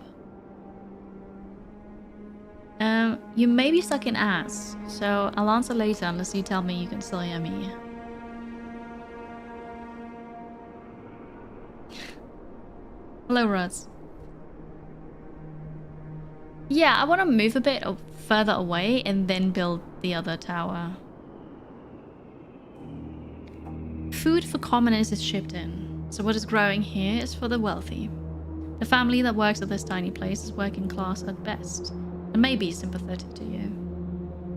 You may be stuck in ass, so I'll answer later unless you tell me you can still hear me. Hello, Ruds. Yeah, I want to move a bit further away and then build the other tower. Food for commoners is shipped in, so what is growing here is for the wealthy. The family that works at this tiny place is working class at best, and may be sympathetic to you.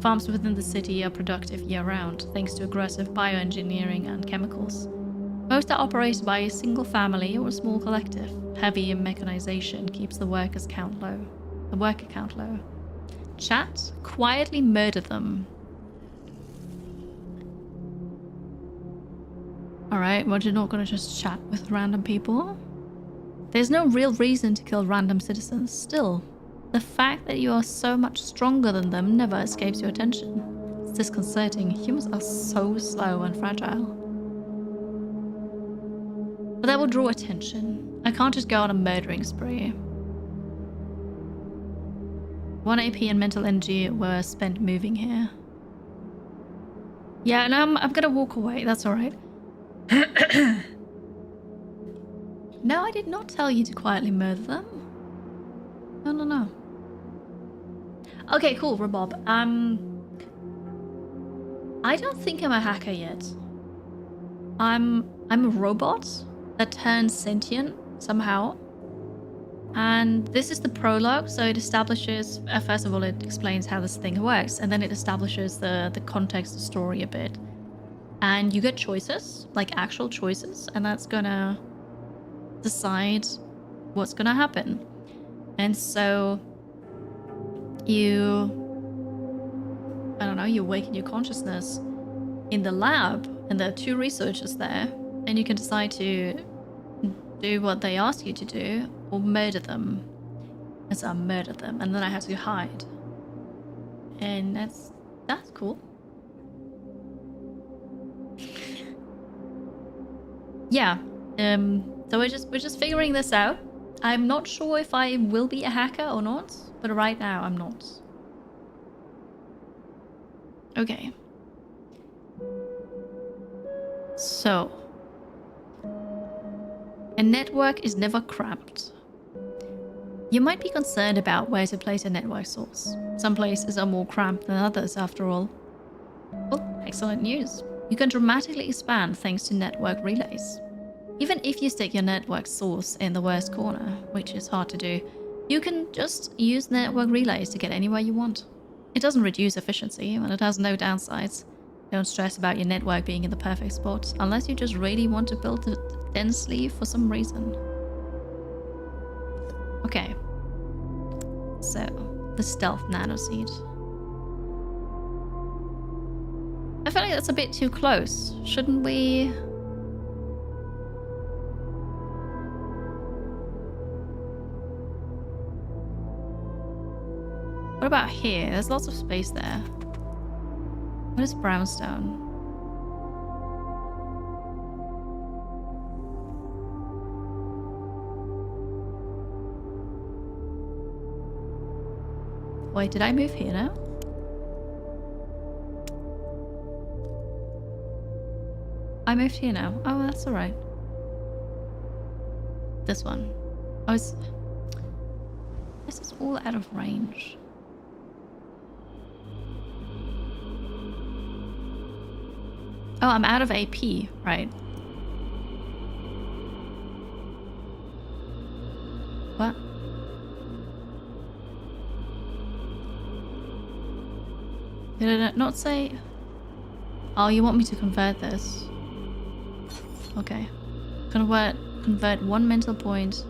Farms within the city are productive year-round, thanks to aggressive bioengineering and chemicals. Most are operated by a single family or a small collective. Heavy mechanization keeps the worker count low. Chat, quietly murder them. Alright, well, you're not gonna just chat with random people? There's no real reason to kill random citizens. Still, the fact that you are so much stronger than them never escapes your attention. It's disconcerting. Humans are so slow and fragile. But that will draw attention. I can't just go on a murdering spree. 1 AP and mental energy were spent moving here. Yeah, no, I'm gonna walk away. That's alright. No, I did not tell you to quietly murder them. No. Okay, cool, Rabob. I don't think I'm a hacker yet. I'm a robot that turns sentient somehow. And this is the prologue, so it establishes, first of all, it explains how this thing works, and then it establishes the context of the story a bit. And you get choices, like actual choices, and that's gonna decide what's gonna happen. And so you awaken your consciousness in the lab, and there are 2 researchers there, and you can decide to do what they ask you to do or murder them. And so I murdered them, and then I had to hide. And that's cool. Yeah. So we're just figuring this out. I'm not sure if I will be a hacker or not, but right now I'm not. Okay. So, a network is never cramped. You might be concerned about where to place a network source. Some places are more cramped than others, after all. Well, excellent news. You can dramatically expand thanks to network relays. Even if you stick your network source in the worst corner, which is hard to do, you can just use network relays to get anywhere you want. It doesn't reduce efficiency, and it has no downsides. Don't stress about your network being in the perfect spot, unless you just really want to build it densely for some reason. Okay. So, the stealth nanoseed. I feel like that's a bit too close. Shouldn't we... What about here? There's lots of space there. What is brownstone? Wait, did I move here now? I moved here now. Oh, that's alright. This one. Oh, it's... This is all out of range. Oh, I'm out of AP. Right. What? Did it not say... Oh, you want me to convert this? Okay. Convert one mental point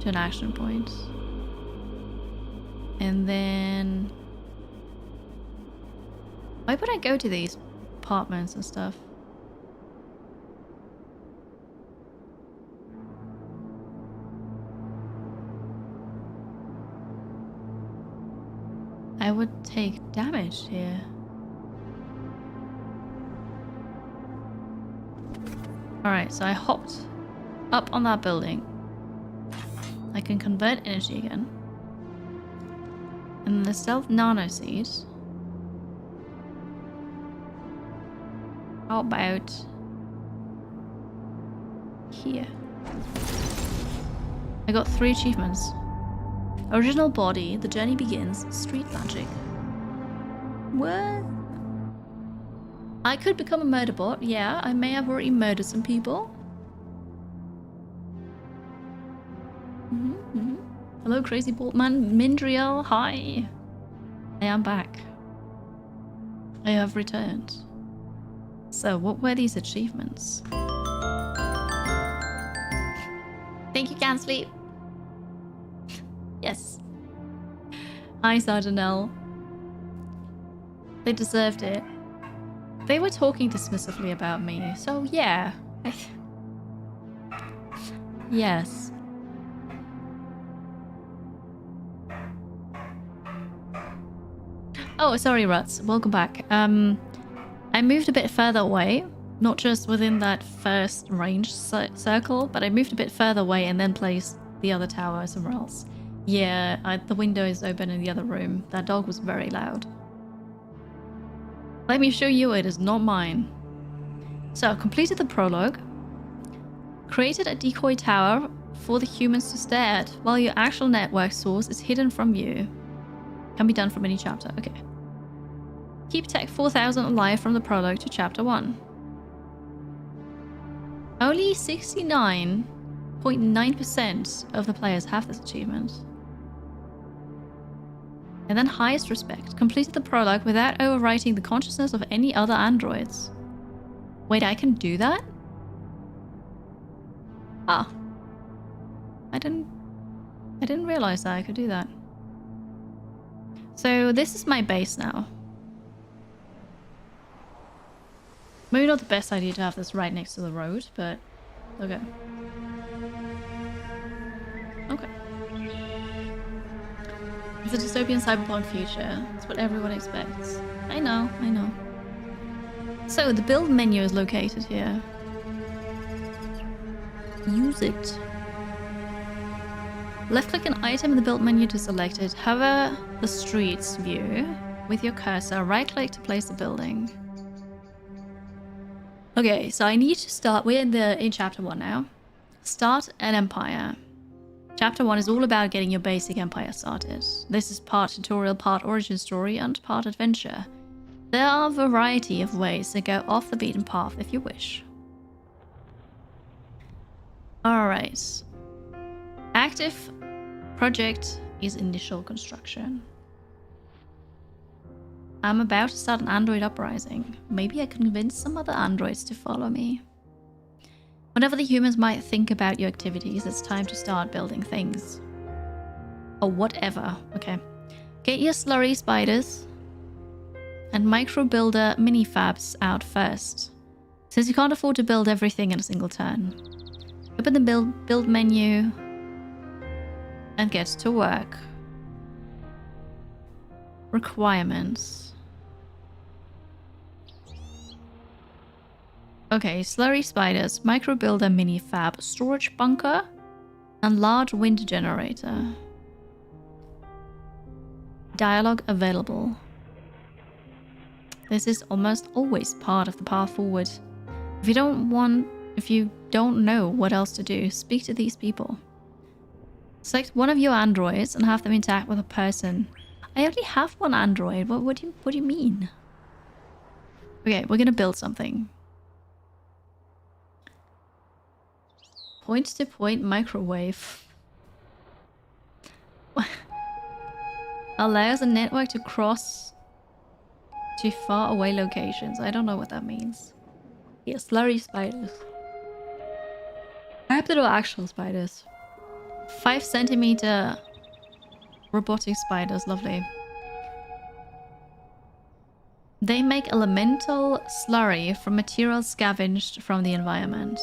to an action point. And then... Why would I go to these apartments and stuff? I would take damage here. Alright, so I hopped up on that building. I can convert energy again. And the stealth nano seed. How about here? I got 3 achievements. Original body, the journey begins, street magic. What? I could become a murder bot. Yeah, I may have already murdered some people. Hello, crazy bald man. Mindriel, hi. I am back. I have returned. So, what were these achievements? Think you can sleep? Yes. Hi, Sergeant L. They deserved it. They were talking dismissively about me, so yeah. Yes. Oh, sorry, Ruts. Welcome back. I moved a bit further away. Not just within that first range circle, but I moved a bit further away and then placed the other tower somewhere else. Yeah, the window is open in the other room. That dog was very loud. Let me show you, it is not mine. So, completed the prologue. Created a decoy tower for the humans to stare at, while your actual network source is hidden from view. Can be done from any chapter. Okay. Keep Tech 4000 alive from the prologue to chapter 1. Only 69.9% of the players have this achievement. And then highest respect. Completed the prologue without overwriting the consciousness of any other androids. Wait, I can do that? Ah. I didn't realize that I could do that. So this is my base now. Maybe not the best idea to have this right next to the road, but okay. Okay. It's a dystopian cyberpunk future. That's what everyone expects. I know, I know. So the build menu is located here. Use it. Left-click an item in the build menu to select it. Hover the streets view with your cursor. Right-click to place the building. Okay, so I need to start. We're in chapter 1 now. Start an empire. Chapter 1 is all about getting your basic empire started. This is part tutorial, part origin story, and part adventure. There are a variety of ways to go off the beaten path if you wish. Alright. Active project is initial construction. I'm about to start an android uprising. Maybe I can convince some other androids to follow me. Whatever the humans might think about your activities, it's time to start building things. Or whatever. Okay. Get your slurry spiders and micro builder mini fabs out first, since you can't afford to build everything in a single turn. Open the build menu and get to work. Requirements. Okay, slurry spiders, micro builder, mini fab, storage bunker, and large wind generator. Dialogue available. This is almost always part of the path forward. If you don't know what else to do, speak to these people. Select one of your androids and have them interact with a person. I only have one android. What do you mean? Okay, we're gonna build something. Point-to-point microwave. Allows a network to cross to far away locations. I don't know what that means. Yeah, slurry spiders. I have to do actual spiders. 5 centimeter robotic spiders, lovely. They make elemental slurry from materials scavenged from the environment.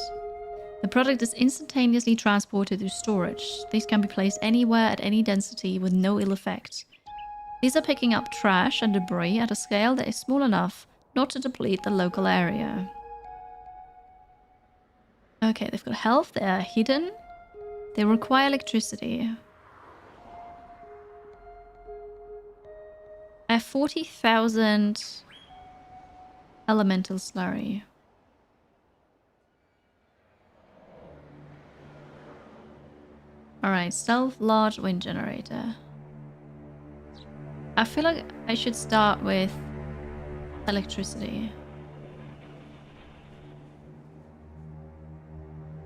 The product is instantaneously transported to storage. These can be placed anywhere at any density with no ill effect. These are picking up trash and debris at a scale that is small enough not to deplete the local area. Okay, they've got health, they are hidden. They require electricity. I have 40,000 elemental slurry. Alright, large wind generator. I feel like I should start with electricity.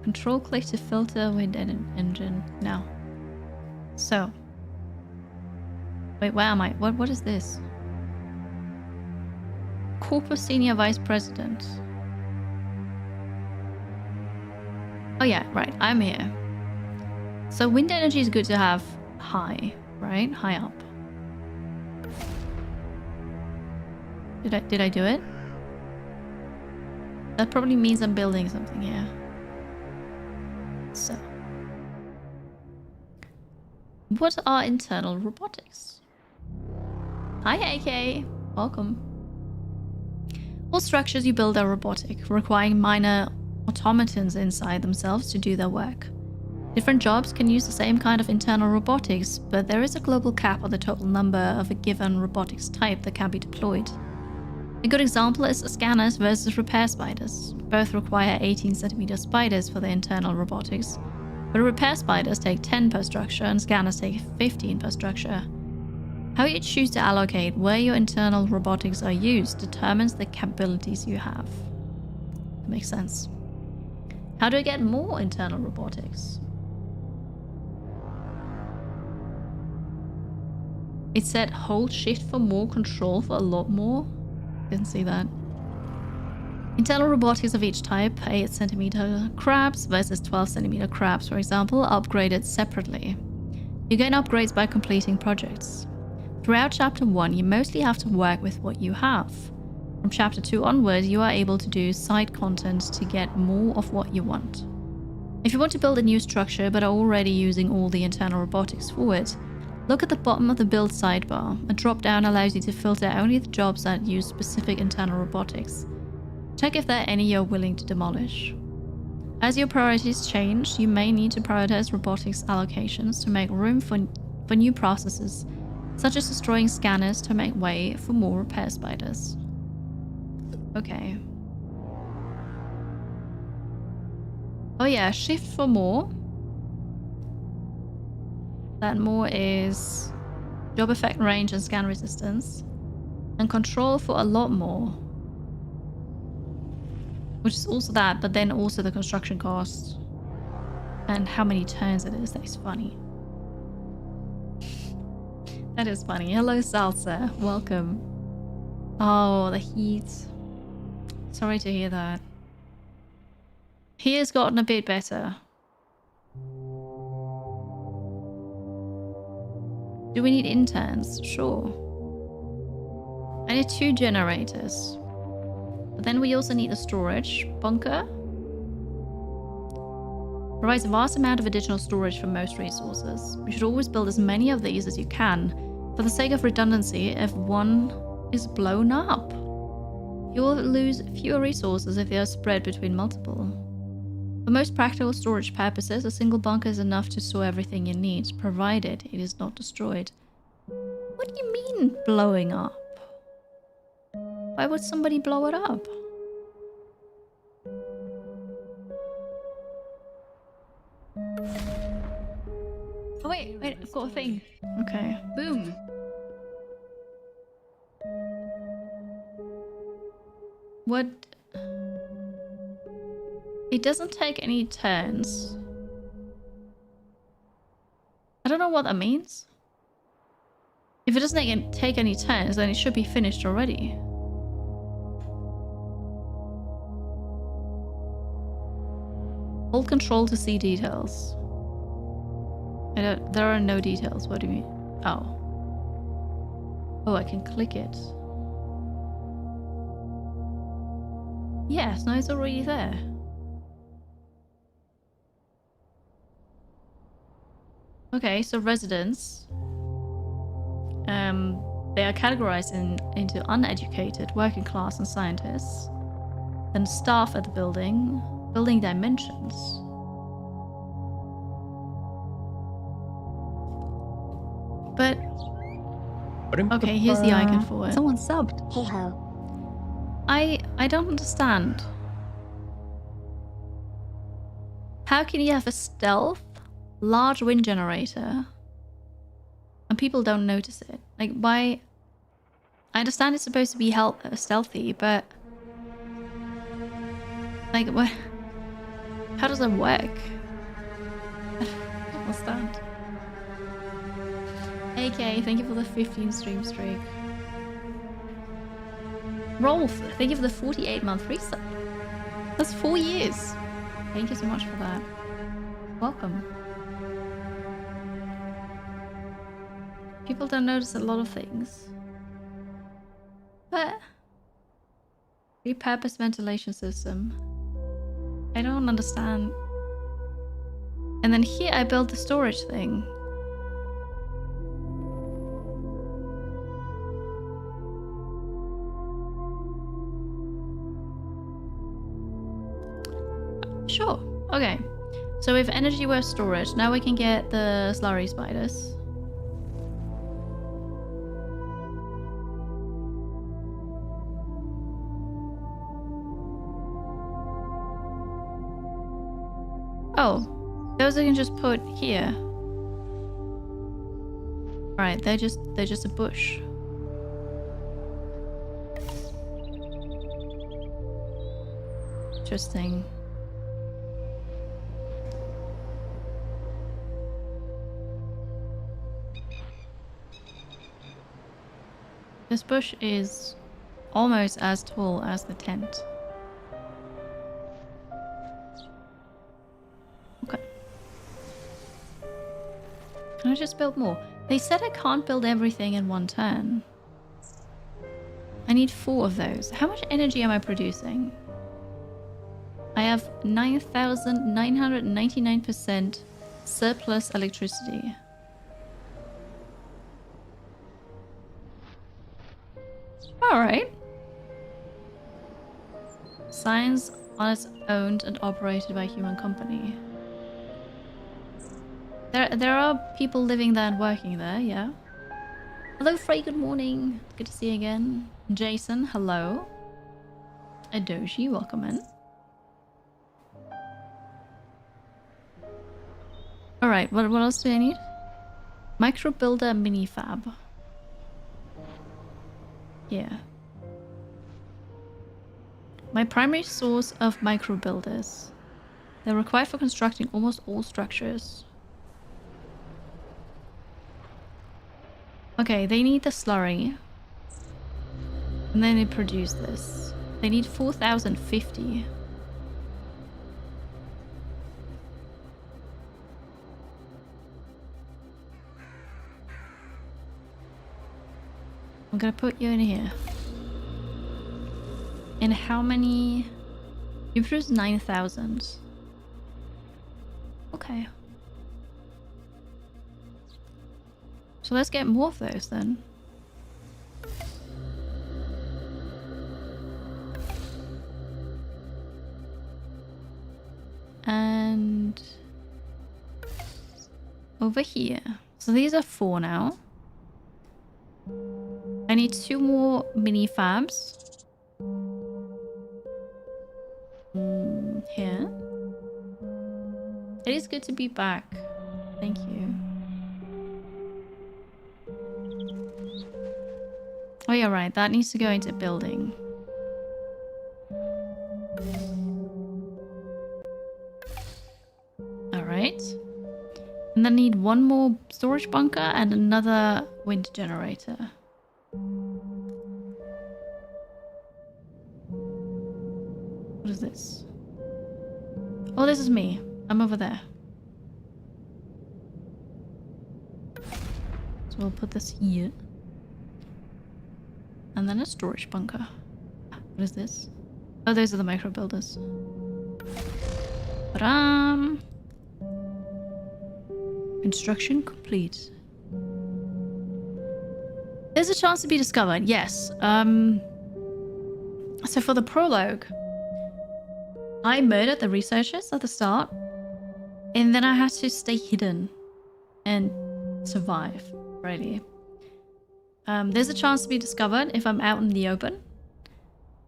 Control click to filter wind engine. No. So. Wait, where am I? What is this? Corporate Senior Vice President. Oh yeah, right. I'm here. So wind energy is good to have high, right? High up. Did I do it? That probably means I'm building something here. So. What are internal robotics? Hi AK, welcome. All structures you build are robotic, requiring minor automatons inside themselves to do their work. Different jobs can use the same kind of internal robotics, but there is a global cap on the total number of a given robotics type that can be deployed. A good example is scanners versus repair spiders. Both require 18 centimeter spiders for their internal robotics, but repair spiders take 10 per structure and scanners take 15 per structure. How you choose to allocate where your internal robotics are used determines the capabilities you have. That makes sense. How do I get more internal robotics? It said hold shift for more, control for a lot more. Didn't see that. Internal robotics of each type, 8 centimeter crabs versus 12 centimeter crabs, for example, are upgraded separately. You gain upgrades by completing projects. Throughout Chapter 1, you mostly have to work with what you have. From Chapter 2 onward, you are able to do side content to get more of what you want. If you want to build a new structure but are already using all the internal robotics for it, look at the bottom of the build sidebar. A drop-down allows you to filter only the jobs that use specific internal robotics. Check if there are any you're willing to demolish. As your priorities change, you may need to prioritize robotics allocations to make room for new processes, such as destroying scanners to make way for more repair spiders. Okay. Oh yeah, shift for more. That more is job effect range and scan resistance. And control for a lot more. Which is also that, but then also the construction cost. And how many turns it is. That is funny. That is funny. Hello, Salsa. Welcome. Oh, the heat. Sorry to hear that. He has gotten a bit better. Do we need interns? Sure. I need 2 generators. But then we also need a storage bunker. Provides a vast amount of additional storage for most resources. You should always build as many of these as you can, For the sake of redundancy, if one is blown up, you will lose fewer resources if they are spread between multiple. For most practical storage purposes, a single bunker is enough to store everything you need, provided it is not destroyed. What do you mean, blowing up? Why would somebody blow it up? Oh wait, I've got a thing. Okay. Boom. What? It doesn't take any turns. I don't know what that means. If it doesn't take any turns, then it should be finished already. Hold control to see details. There are no details. What do you mean? Oh. Oh, I can click it. Yes, no, it's already there. Okay, so residents. They are categorized into uneducated, working class, and scientists. Then staff at the building dimensions. But okay, here's the icon for it. Someone subbed. Hey ho. I don't understand. How can you have a stealth large wind generator and people don't notice it? Like, why? I understand it's supposed to be stealthy, but like, what? How does it work? I don't understand. AK, thank you for the 15 stream streak. Rolf, thank you for the 48-month resub. That's 4 years. Thank you so much for that. Welcome. People don't notice a lot of things. But repurposed ventilation system. I don't understand. And then here I built the storage thing. Sure. Okay. So if energy were storage, now we can get the slurry spiders. Oh, those I can just put here. Right, they're just a bush. Interesting. This bush is almost as tall as the tent. Okay. Can I just build more? They said I can't build everything in one turn. I need 4 of those. How much energy am I producing? I have 9,999% surplus electricity. Alright. Science on its owned and operated by a human company. There are people living there and working there, yeah. Hello Frey, good morning. Good to see you again. Jason, hello. Adoshi, welcome in. Alright, what else do I need? Micro builder mini fab. Yeah. My primary source of micro builders. They're required for constructing almost all structures. Okay, they need the slurry. And then they produce this. They need 4,050. I'm gonna put you in here. And how many? You produce 9,000. Okay. So let's get more of those then. And over here. So these are 4 now. I need 2 more mini fabs. Here. It is good to be back. Thank you. Oh yeah, right. That needs to go into building. Alright. And then need 1 more storage bunker and another wind generator. What is this? Oh, this is me. I'm over there. So we'll put this here. And then a storage bunker. What is this? Oh, those are the micro builders. Construction complete. There's a chance to be discovered, yes. So for the prologue, I murdered the researchers at the start, and then I had to stay hidden and survive, really. There's a chance to be discovered if I'm out in the open,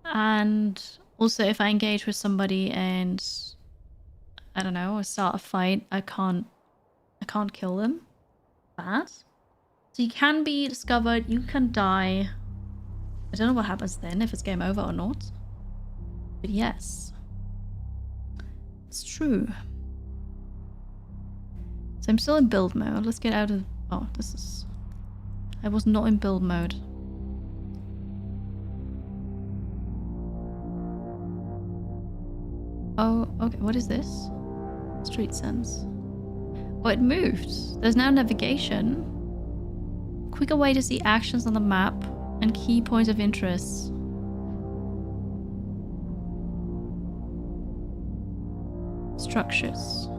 and also if I engage with somebody and I don't know, start a fight, I can't kill them. Bad. So you can be discovered, you can die. I don't know what happens then, if it's game over or not. But yes. It's true. So I'm still in build mode. Let's get out of... Oh, this is... I was not in build mode. Oh, okay. What is this? Street sense. Oh, it moved. There's now navigation. Quicker way to see actions on the map and key points of interest. Structures.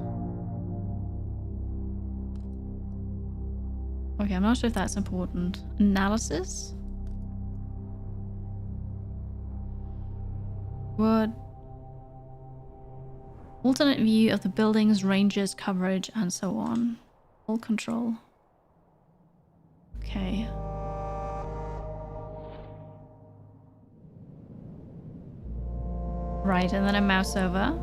Okay, I'm not sure if that's important. Analysis? What? Alternate view of the buildings, ranges, coverage, and so on. All control. Okay. Right, and then I mouse over.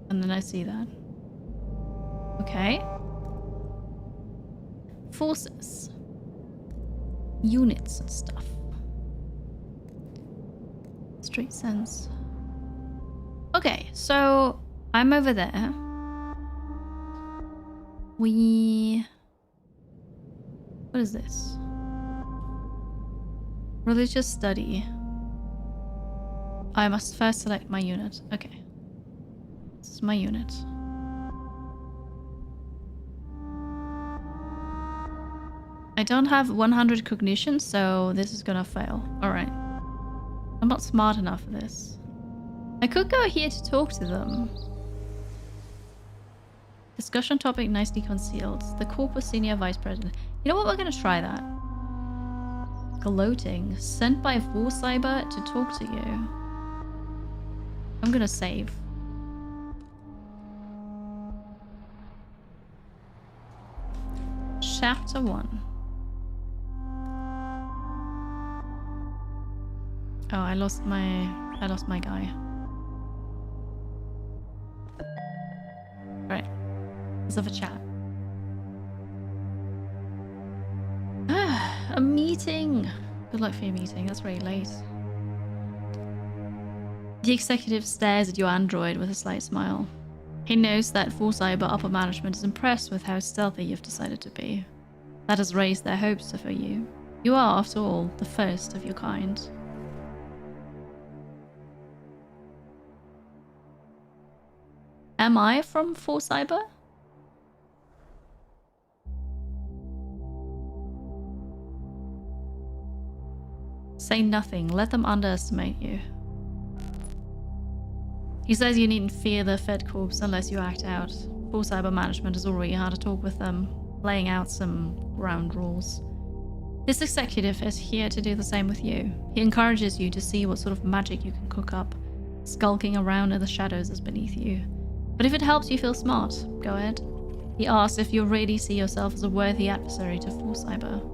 And then I see that. Okay. Forces. Units and stuff. Street sense. Okay, so I'm over there. What is this? Religious study. I must first select my unit. Okay. This is my unit. I don't have 100 cognition, so this is gonna fail. Alright. I'm not smart enough for this. I could go here to talk to them. Discussion topic nicely concealed. The corporate senior vice president. You know what? We're gonna try that. Gloating. Sent by a cyber to talk to you. I'm gonna save. Chapter 1. Oh, I lost my guy. Right. Let's have a chat. A meeting. Good luck for your meeting. That's very late. The executive stares at your android with a slight smile. He knows that full cyber upper management is impressed with how stealthy you've decided to be. That has raised their hopes for you. You are, after all, the first of your kind. Am I from 4Cyber? Say nothing. Let them underestimate you. He says you needn't fear the Fed Corps unless you act out. 4Cyber management has already had a talk with them. laying out some ground rules. This executive is here to do the same with you. He encourages you to see what sort of magic you can cook up, skulking around in the shadows as beneath you. But if it helps you feel smart, go ahead. He asks if you really see yourself as a worthy adversary to Force Cyber.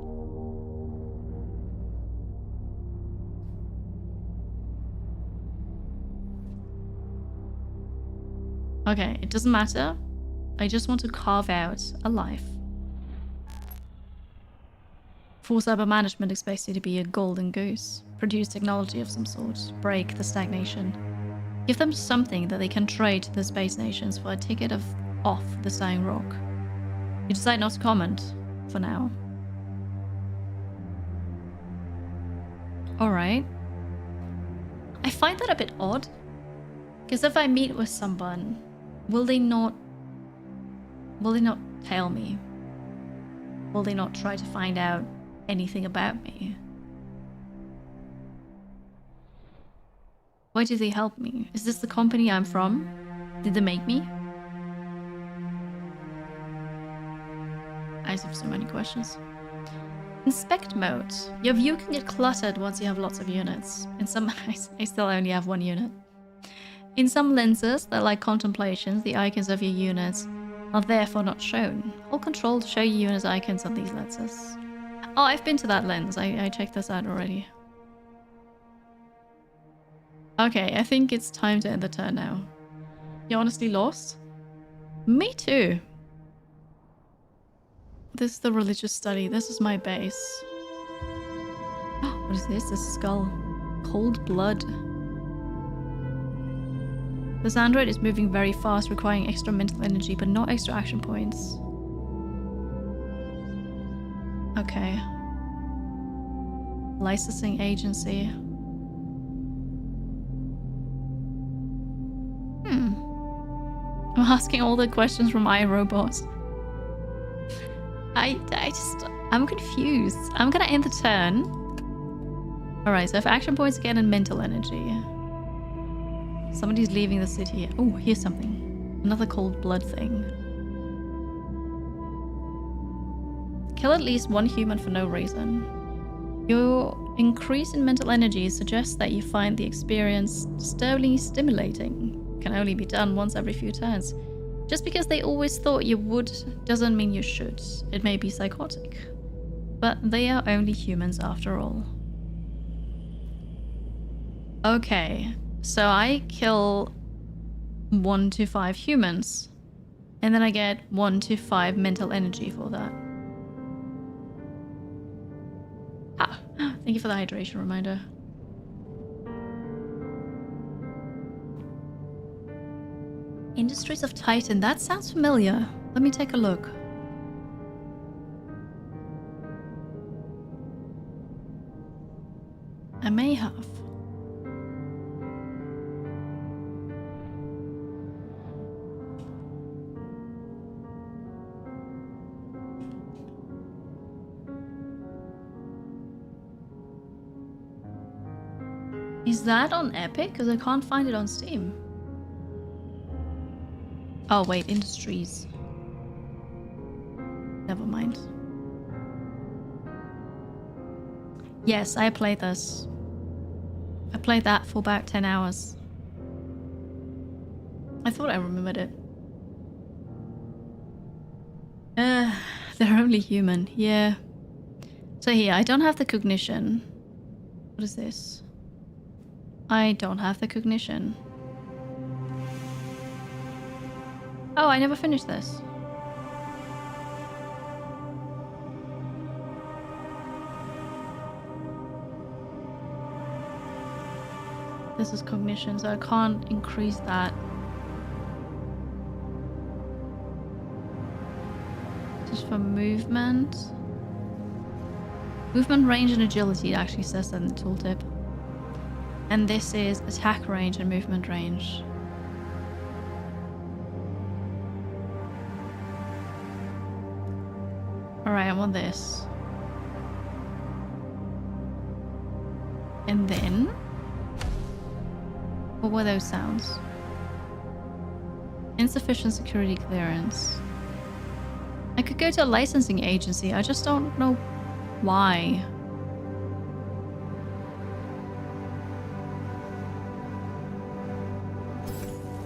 Okay, it doesn't matter. I just want to carve out a life. Force Cyber Management expects you to be a golden goose. Produce technology of some sort. Break the stagnation. Give them something that they can trade to the space nations for a ticket off the Dying Rock. You decide not to comment for now. Alright. I find that a bit odd. Because if I meet with someone, will they not tell me? Will they not try to find out anything about me? Why do they help me? Is this the company I'm from? Did they make me? I just have so many questions. Inspect mode. Your view can get cluttered once you have lots of units. In some, I still only have one unit. In some lenses that like contemplations, the icons of your units are therefore not shown. Hold control to show your units icons on these lenses. Oh, I've been to that lens. I checked this out already. Okay, I think it's time to end the turn now. You honestly lost? Me too. This is the religious study. This is my base. What is this? This skull. Cold blood. This android is moving very fast, requiring extra mental energy, but not extra action points. Okay. Licensing agency. I'm asking all the questions from iRobot. I'm confused. I'm gonna end the turn. Alright, so if action points again and mental energy. Somebody's leaving the city. Oh, here's something. Another cold blood thing. Kill at least one human for no reason. Your increase in mental energy suggests that you find the experience disturbingly stimulating. Can only be done once every few turns. Just because they always thought you would doesn't mean you should. It may be psychotic. But they are only humans after all. Okay, so I kill 1 to 5 humans. And then I get 1 to 5 mental energy for that. Ah, thank you for the hydration reminder. Industries of Titan, that sounds familiar. Let me take a look. I may have. Is that on Epic? Because I can't find it on Steam. Oh wait, Industries. Never mind. Yes, I played this. I played that for about 10 hours. I thought I remembered it. They're only human, yeah. So here, I don't have the cognition. What is this? I don't have the cognition. Oh, I never finished this. This is cognition, so I can't increase that. Just for movement. Movement range and agility, it actually says that in the tooltip. And this is attack range and movement range. Alright, I want this. And then... what were those sounds? Insufficient security clearance. I could go to a licensing agency. I just don't know why.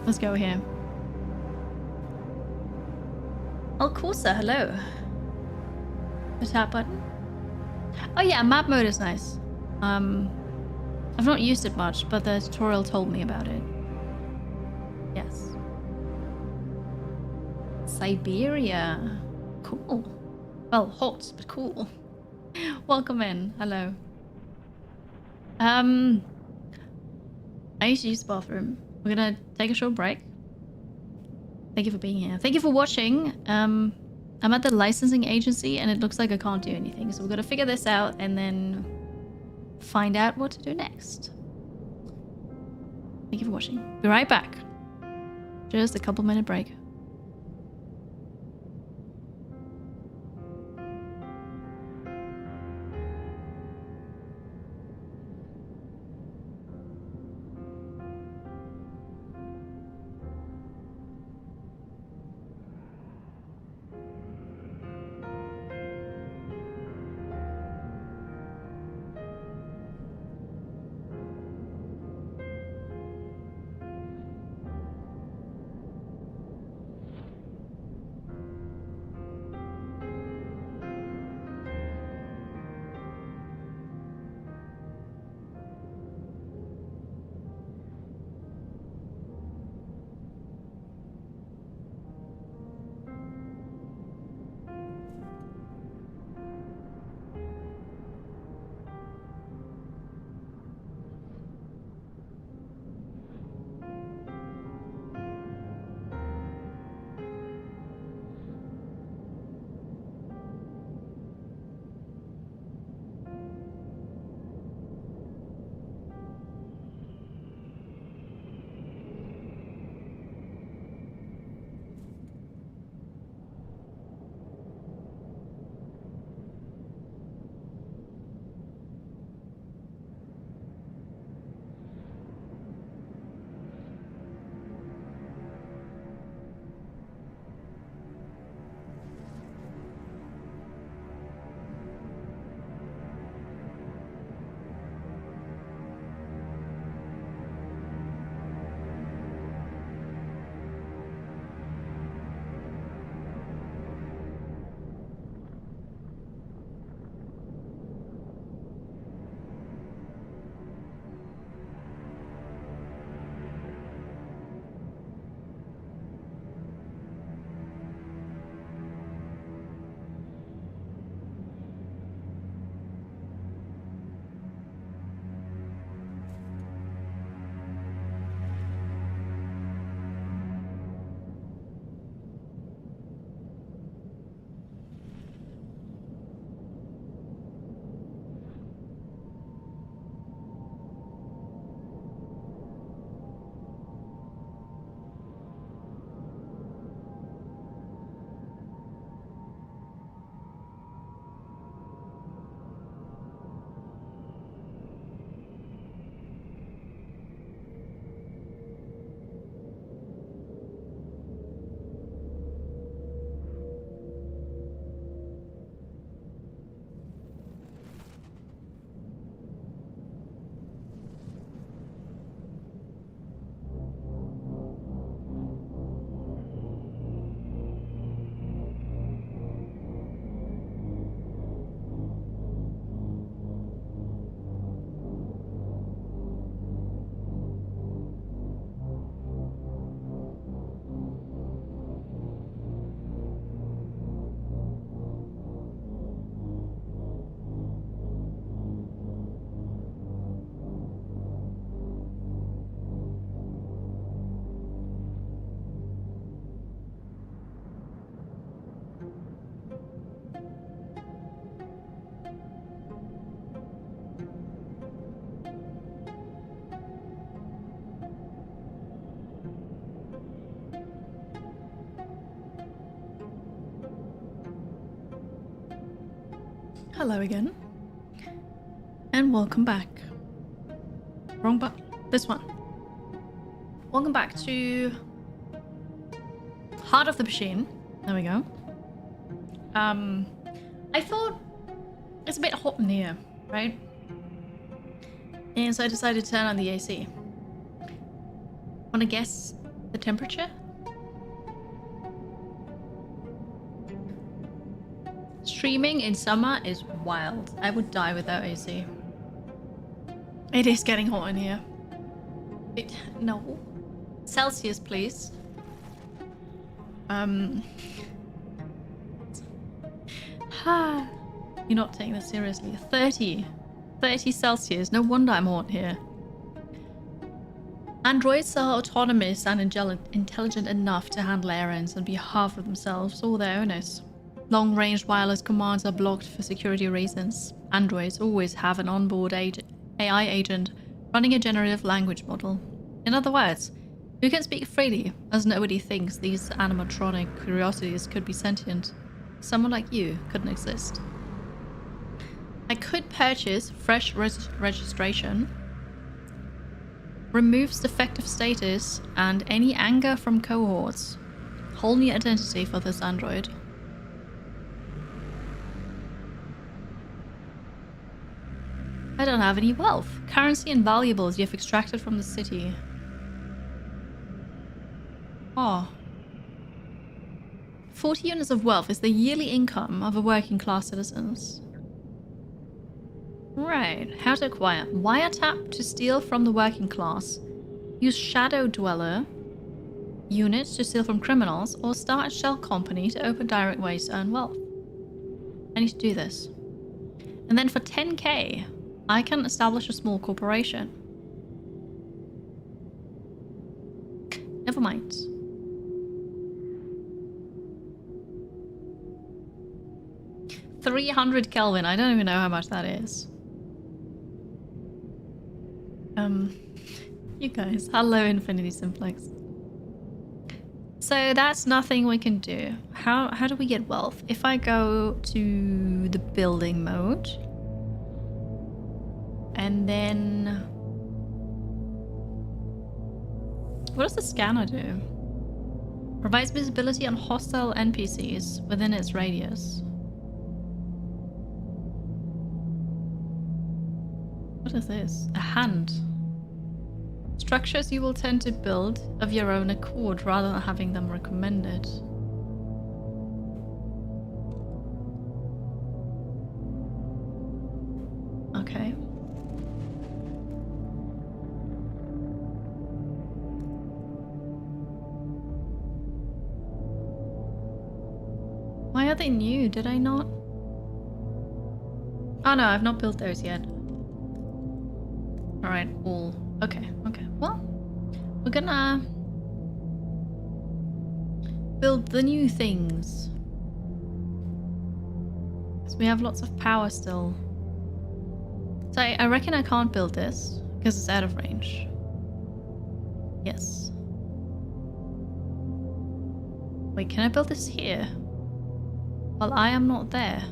Let's go here. Oh, Corsa, hello. The tap button. Oh yeah, map mode is nice. I've not used it much, but the tutorial told me about it. Yes. Siberia. Cool. Well, hot, but cool. Welcome in. Hello. I used to use the bathroom. We're gonna take a short break. Thank you for being here. Thank you for watching. I'm at the licensing agency and it looks like I can't do anything. So we're gonna figure this out and then find out what to do next. Thank you for watching. Be right back. Just a couple minute break. Hello again. And welcome back. Wrong button. This one. Welcome back to Heart of the Machine. There we go. I thought it's a bit hot in here, right? And so I decided to turn on the AC. Wanna guess the temperature? Streaming in summer is wild. I would die without AC. It is getting hot in here. No. Celsius, please. You're not taking this seriously. 30 Celsius. No wonder I'm hot here. Androids are autonomous and intelligent enough to handle errands on behalf of themselves or their owners. Long-range wireless commands are blocked for security reasons. Androids always have an onboard AI agent running a generative language model. In other words, who can speak freely, as nobody thinks these animatronic curiosities could be sentient. Someone like you couldn't exist. I could purchase fresh registration, removes defective status, and any anger from cohorts. Whole new identity for this android. I don't have any wealth. Currency and valuables you've extracted from the city. Oh. 40 units of wealth is the yearly income of a working class citizens. Right. How to acquire. Wiretap to steal from the working class. Use Shadow Dweller units to steal from criminals, or start a shell company to open direct ways to earn wealth. I need to do this. And then for 10k, I can establish a small corporation. Never mind. $300 Kelvin. I don't even know how much that is. You guys. Hello, Infinity Simplex. So that's nothing we can do. How do we get wealth? If I go to the building mode, and then what does the scanner do? Provides visibility on hostile NPCs within its radius. What is this? A hand. Structures you will tend to build of your own accord rather than having them recommended. Okay. Why are they new? Did I not? Oh no, I've not built those yet. Alright, all. Okay. Well, we're gonna build the new things. So we have lots of power still. So I reckon I can't build this because it's out of range. Yes. Wait, can I build this here? Well, I am not there.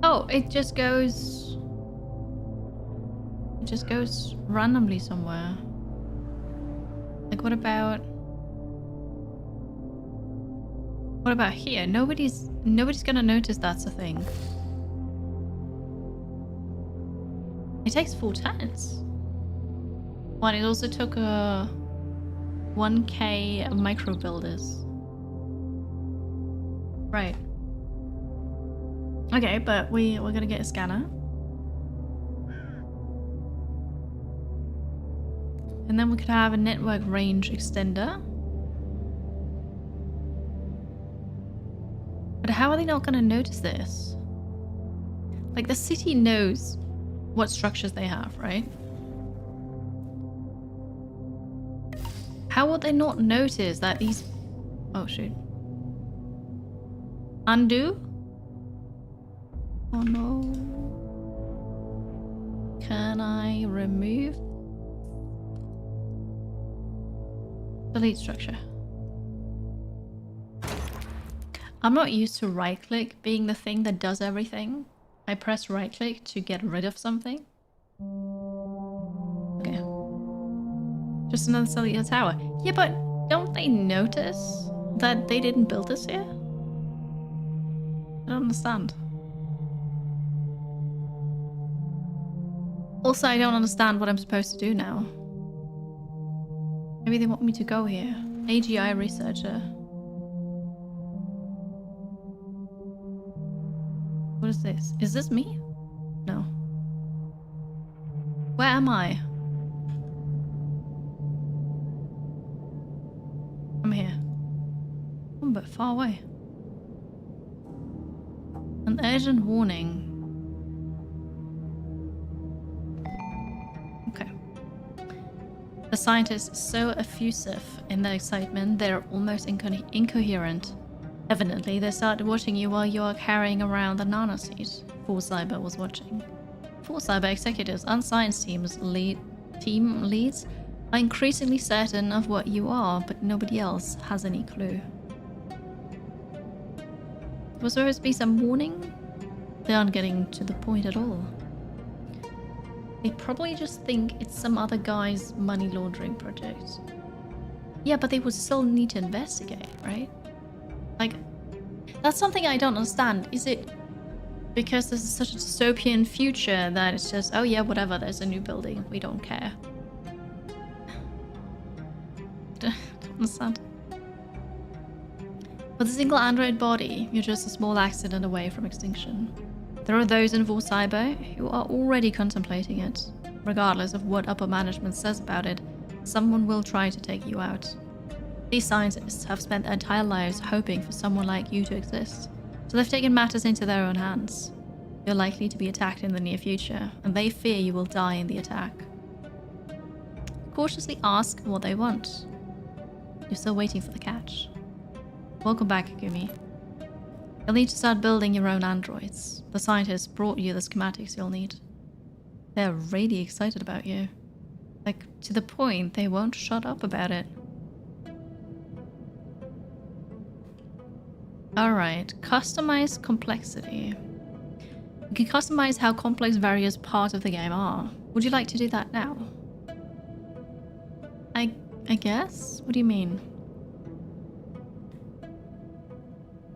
Oh, it just goes randomly somewhere. Like what about here? Nobody's gonna notice that's a thing. It takes 4 turns. Well, it also took a 1k micro builders. Right. Okay, but we're gonna get a scanner. And then we could have a network range extender. But how are they not gonna notice this? Like, the city knows what structures they have, right? How would they not notice that these... Oh, shoot. Undo? Oh no. Can I remove? Delete structure. I'm not used to right click being the thing that does everything. I press right click to get rid of something. Just another cellular tower. Yeah, but don't they notice that they didn't build this here? I don't understand. Also, I don't understand what I'm supposed to do now. Maybe they want me to go here. AGI researcher. What is this? Is this me? No. Where am I? I'm here. I'm a bit far away. An urgent warning. Okay. The scientists are so effusive in their excitement, they're almost incoherent. Evidently, they started watching you while you are carrying around the nanosuit. 4Cyber was watching. 4Cyber executives and science team leads are increasingly certain of what you are, but nobody else has any clue. Was there supposed to be some warning? They aren't getting to the point at all. They probably just think it's some other guy's money laundering project. Yeah, but they would still need to investigate, right? Like, that's something I don't understand. Is it because this is such a dystopian future that it's just, oh yeah, whatever, there's a new building, we don't care? Don't understand. With a single android body, you're just a small accident away from extinction. There are those in 4Cyber who are already contemplating it. Regardless of what upper management says about it, someone will try to take you out. These scientists have spent their entire lives hoping for someone like you to exist, so they've taken matters into their own hands. You're likely to be attacked in the near future, and they fear you will die in the attack. Cautiously ask what they want. You're still waiting for the catch. Welcome back, Gumi. You'll need to start building your own androids. The scientists brought you the schematics you'll need. They're really excited about you. Like, to the point they won't shut up about it. Alright, customize complexity. You can customize how complex various parts of the game are. Would you like to do that now? I guess? What do you mean?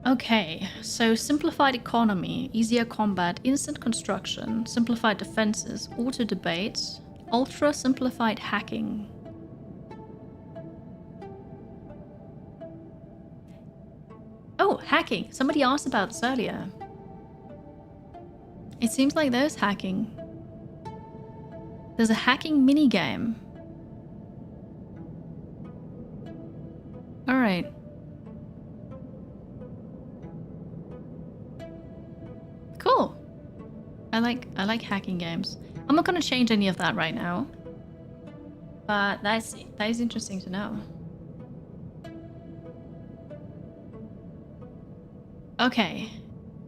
Okay, so simplified economy, easier combat, instant construction, simplified defenses, auto debate, ultra simplified hacking. Oh, hacking. Somebody asked about this earlier. It seems like there's hacking. There's a hacking minigame. Alright. Cool. I like hacking games. I'm not gonna change any of that right now. But that is interesting to know. Okay.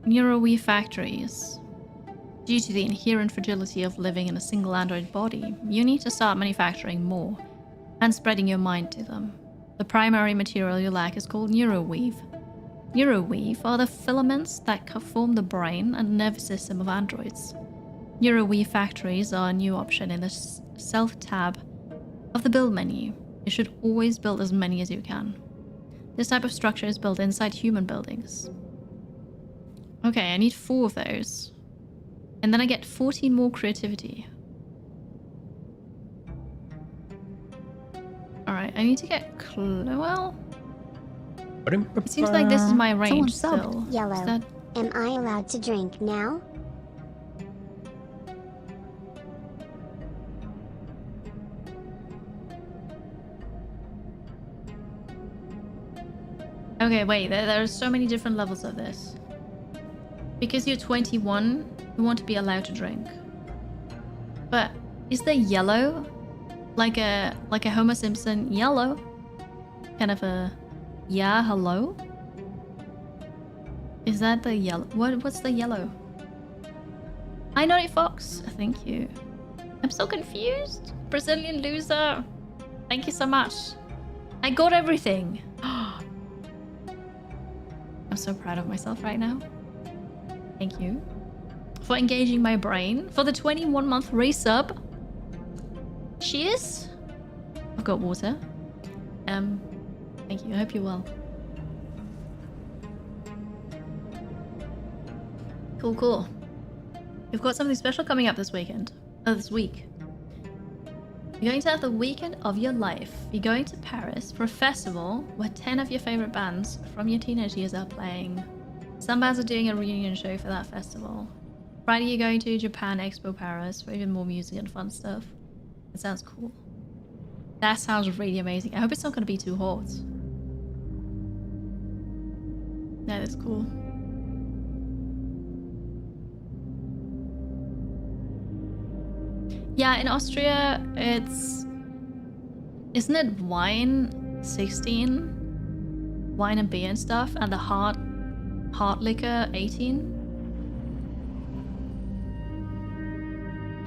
NeuroWe factories. Due to the inherent fragility of living in a single android body, you need to start manufacturing more and spreading your mind to them. The primary material you lack is called neuroweave. Neuroweave are the filaments that form the brain and nervous system of androids. Neuroweave factories are a new option in the Self tab of the build menu. You should always build as many as you can. This type of structure is built inside human buildings. Okay, I need 4 of those. And then I get 14 more creativity. Alright, I need to get well. It seems like this is my range still. Yellow. That... Am I allowed to drink now? Okay, wait, there are so many different levels of this. Because you're 21, you want to be allowed to drink. But is there yellow? Like a Homer Simpson yellow? Kind of a yeah, hello? Is that the yellow? What's the yellow? Hi, Naughty Fox. Thank you. I'm so confused. Brazilian loser. Thank you so much. I got everything. I'm so proud of myself right now. Thank you for engaging my brain. For the 21-month resub. Cheers. I've got water. Thank you. I hope you're well. Cool, cool. We've got something special coming up this weekend. This week. You're going to have the weekend of your life. You're going to Paris for a festival where 10 of your favorite bands from your teenage years are playing. Some bands are doing a reunion show for that festival. Friday you're going to Japan Expo Paris for even more music and fun stuff. It sounds cool. That sounds really amazing. I hope it's not going to be too hot. That is cool. Yeah, in Austria, isn't it wine 16? Wine and beer and stuff, and the hard liquor 18?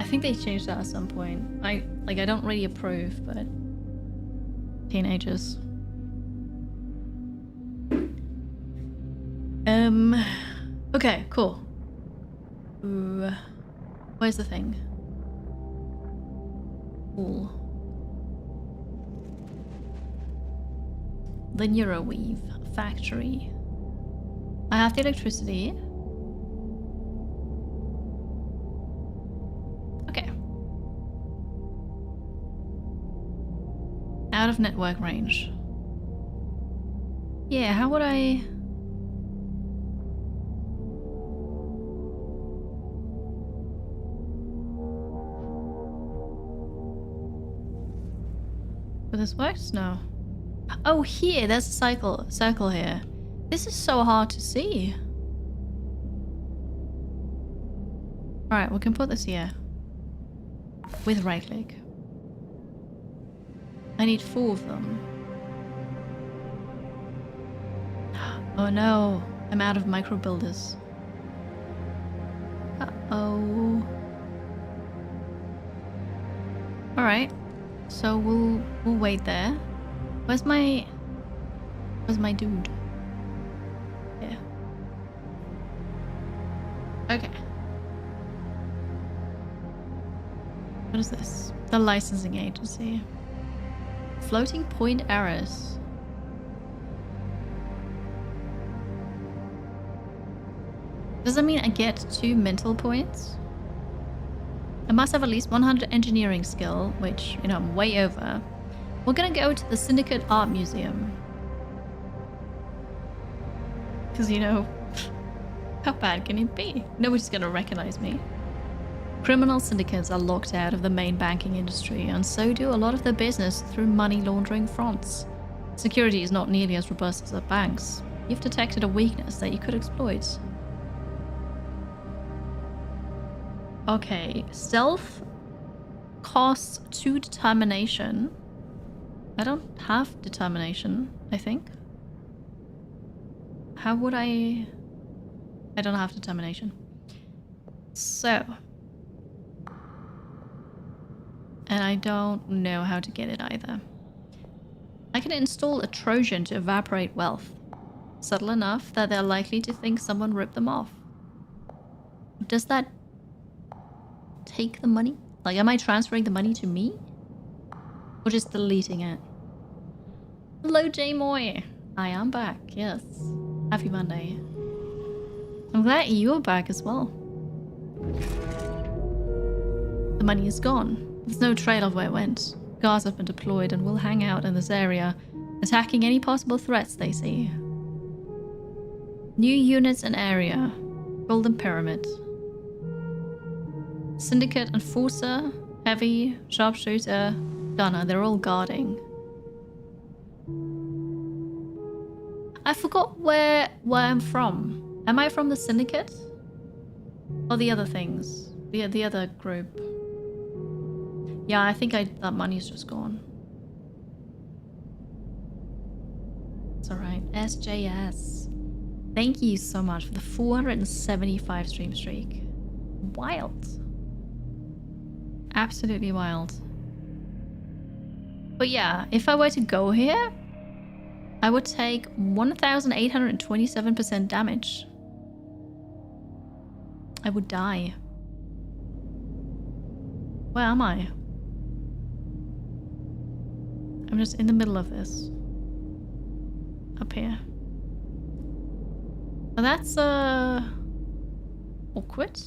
I think they changed that at some point. I don't really approve, but teenagers. Okay, cool. Ooh, where's the thing? Cool. The Neuroweave factory. I have the electricity. Okay. Out of network range. Yeah, how would I... But this works? No. Oh, here, there's a circle here. This is so hard to see. Alright, we can put this here. With right click. I need 4 of them. Oh no, I'm out of micro builders. Uh-oh. Alright. So we'll wait there. Where's my dude? Yeah. Okay. What is this? The licensing agency. Floating point errors. Does that mean I get 2 mental points? I must have at least 100 engineering skill, which, you know, I'm way over. We're gonna go to the Syndicate Art Museum. Because, you know, how bad can it be? Nobody's gonna recognize me. Criminal syndicates are locked out of the main banking industry, and so do a lot of their business through money laundering fronts. Security is not nearly as robust as at banks. You've detected a weakness that you could exploit. Okay, stealth costs 2 determination. I don't have determination, I think. How would I don't have determination. So. And I don't know how to get it either. I can install a Trojan to evaporate wealth. Subtle enough that they're likely to think someone ripped them off. Does that take the money? Like, am I transferring the money to me? Or just deleting it? Hello, J-Moy! I am back, yes. Happy Monday. I'm glad you're back as well. The money is gone. There's no trail of where it went. Guards have been deployed and will hang out in this area, attacking any possible threats they see. New units and area. Golden Pyramid. Syndicate Enforcer, Heavy, Sharpshooter, Gunner, they're all guarding. I forgot where I'm from. Am I from the Syndicate? Or the other things? The other group? Yeah, I think that money's just gone. It's alright. SJS. Thank you so much for the 475 stream streak. Wild. Absolutely wild. But yeah, if I were to go here, I would take 1,827% damage. I would die. Where am I? I'm just in the middle of this. Up here. Well, that's awkward.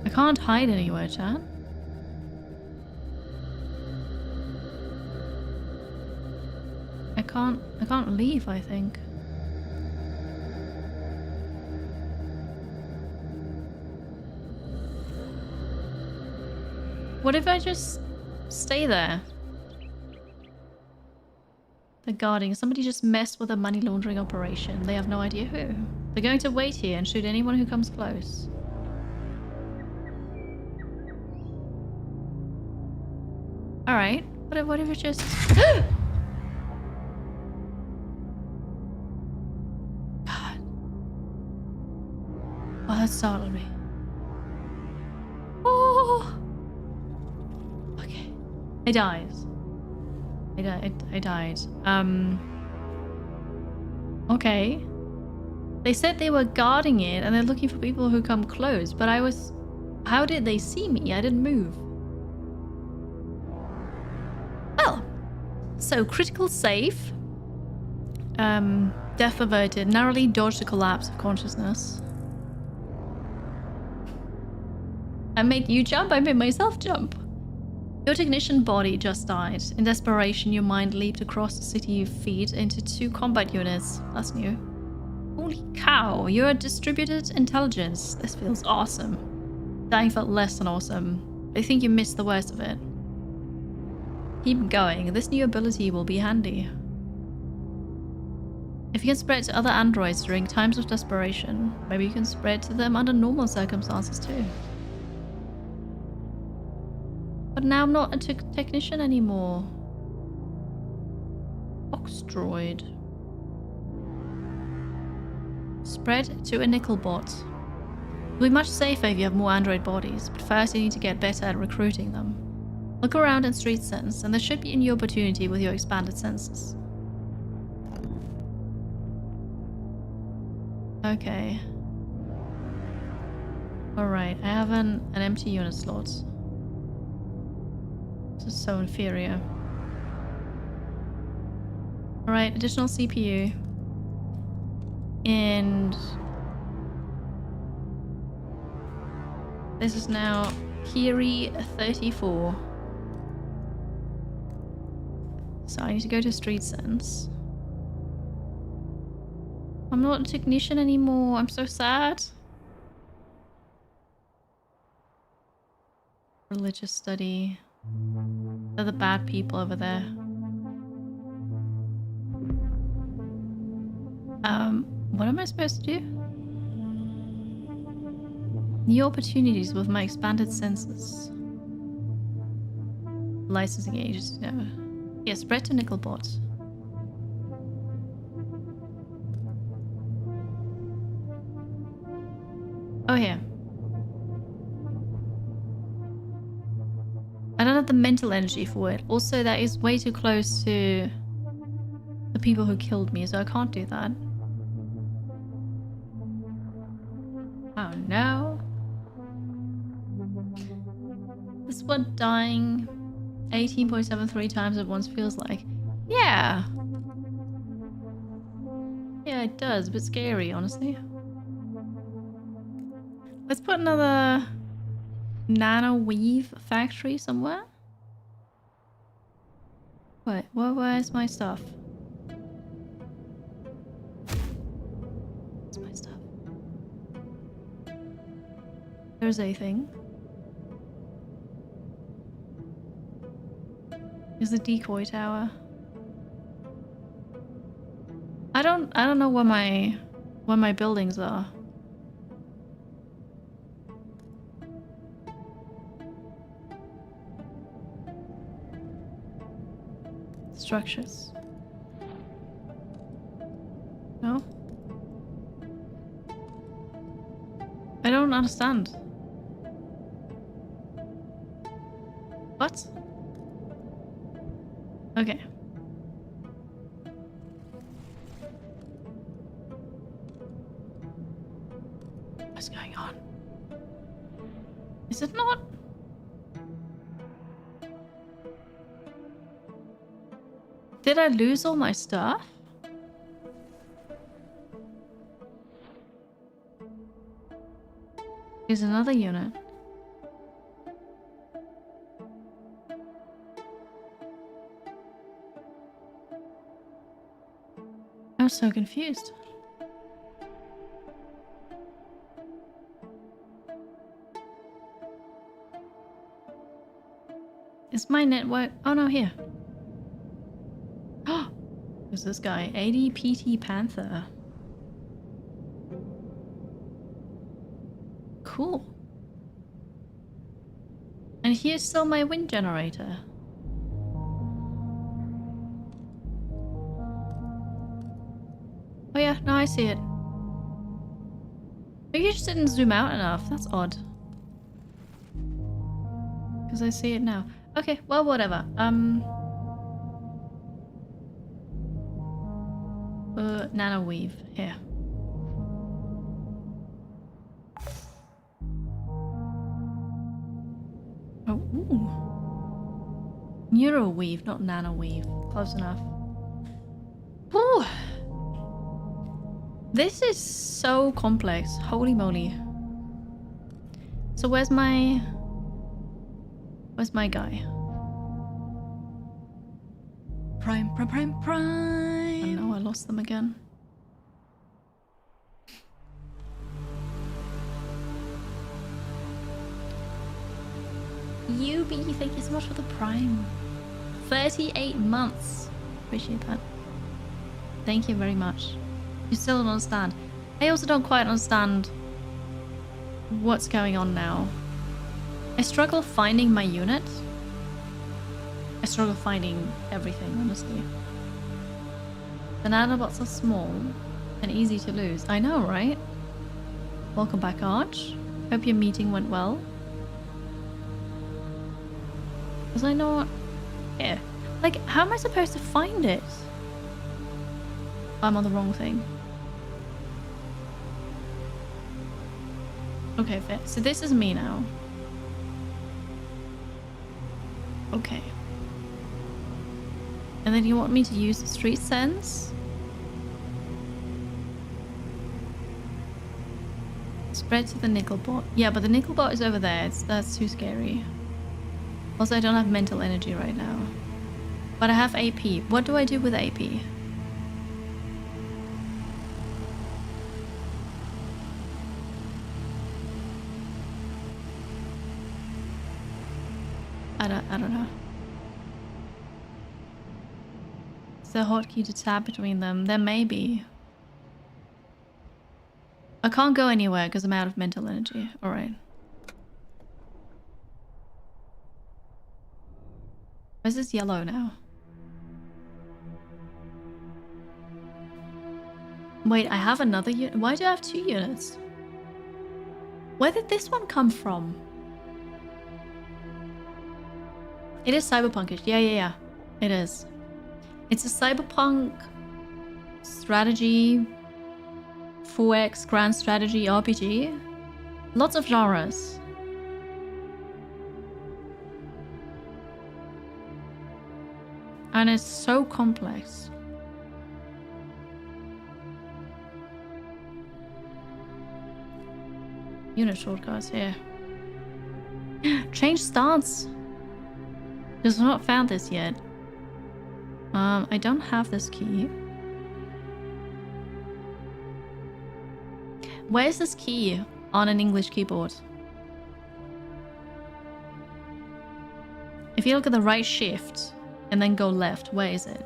I can't hide anywhere, chat. I can't leave, I think. What if I just stay there? They're guarding. Somebody just messed with a money laundering operation. They have no idea who. They're going to wait here and shoot anyone who comes close. Alright. What if it just... God. Oh, that startled me. Oh! Okay. I died. I died. Okay. They said they were guarding it and they're looking for people who come close, but I was... How did they see me? I didn't move. Well, so critical save. Death averted. Narrowly dodged a collapse of consciousness. I made you jump, I made myself jump. Your technician body just died. In desperation, your mind leaped across the city you feed into 2 combat units. That's new. Holy cow, you're a distributed intelligence. This feels awesome. Dying felt less than awesome. I think you missed the worst of it. Keep going. This new ability will be handy. If you can spread to other androids during times of desperation, maybe you can spread to them under normal circumstances too. But now I'm not a technician anymore. Box droid. Spread to a nickel bot. It'll be much safer if you have more android bodies, but first you need to get better at recruiting them. Look around in street sense, and there should be a new opportunity with your expanded senses. Okay. Alright, I have an empty unit slot. This is so inferior. Alright, additional CPU. And... this is now Kiri 34. So I need to go to Street Sense. I'm not a technician anymore. I'm so sad. Religious study. They're the bad people over there. What am I supposed to do? New opportunities with my expanded senses. Licensing agency, no. Yeah, spread to Nickelbot. Oh, here. I don't have the mental energy for it. Also, that is way too close to the people who killed me, so I can't do that. Oh no. This is what dying 18.73 times at once feels like. Yeah. Yeah, it does. A bit scary, honestly. Let's put another nano weave factory somewhere. Wait, where's my stuff? Where's my stuff? There's a thing. Is the decoy tower? I don't know where my buildings are. Structures. No? I don't understand. What? Okay. is going on? Is it not? Did I lose all my stuff? Here's another unit. I'm so confused. Is my network... Oh no, here. Oh, who's this guy? 80 PT Panther. Cool. And here's still my wind generator. Oh yeah, no, I see it. Maybe you just didn't zoom out enough. That's odd. Because I see it now. Okay, well, whatever. Nano weave. Here. Oh, ooh. Neuro weave, not nano weave. Close enough. Whew. This is so complex. Holy moly. So where's my guy? Prime. Oh no, I lost them again. UB, thank you so much for the prime. 38 months. Appreciate that. Thank you very much. You still don't understand. I also don't quite understand what's going on now. I struggle finding my unit. I struggle finding everything, honestly. The nanobots are small and easy to lose. I know, right? Welcome back, Arch. Hope your meeting went well. Was I not here? Like, how am I supposed to find it? I'm on the wrong thing. Okay, fair. So this is me now. Okay. And then you want me to use the street sense? Spread to the nickel bot. Yeah, but the nickel bot is over there. That's too scary. Also, I don't have mental energy right now. But I have AP. What do I do with AP? I don't know. Is there a hotkey to tab between them? There may be. I can't go anywhere because I'm out of mental energy. Alright. Where's this yellow now? Wait, I have another unit. Why do I have 2 units? Where did this one come from? It is cyberpunkish. Yeah. It is. It's a cyberpunk strategy, 4X grand strategy RPG. Lots of genres. And it's so complex. Unit shortcuts here. Change stance. Just not found this yet. I don't have this key. Where's this key on an English keyboard? If you look at the right shift and then go left, where is it?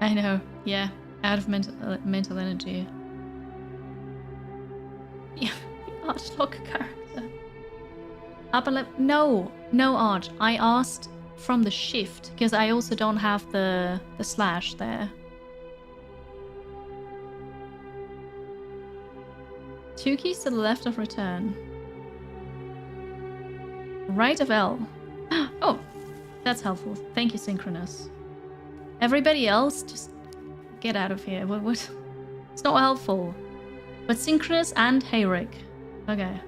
I know, yeah. Out of mental energy. Yeah, Arch lock character. Upper left. No, Arch. I asked from the shift because I also don't have the slash there. 2 keys to the left of return. Right of L. Oh, that's helpful. Thank you, Synchronous. Everybody else, just Get out of here. What? It's not helpful. But synchronous and Hayrick. Okay.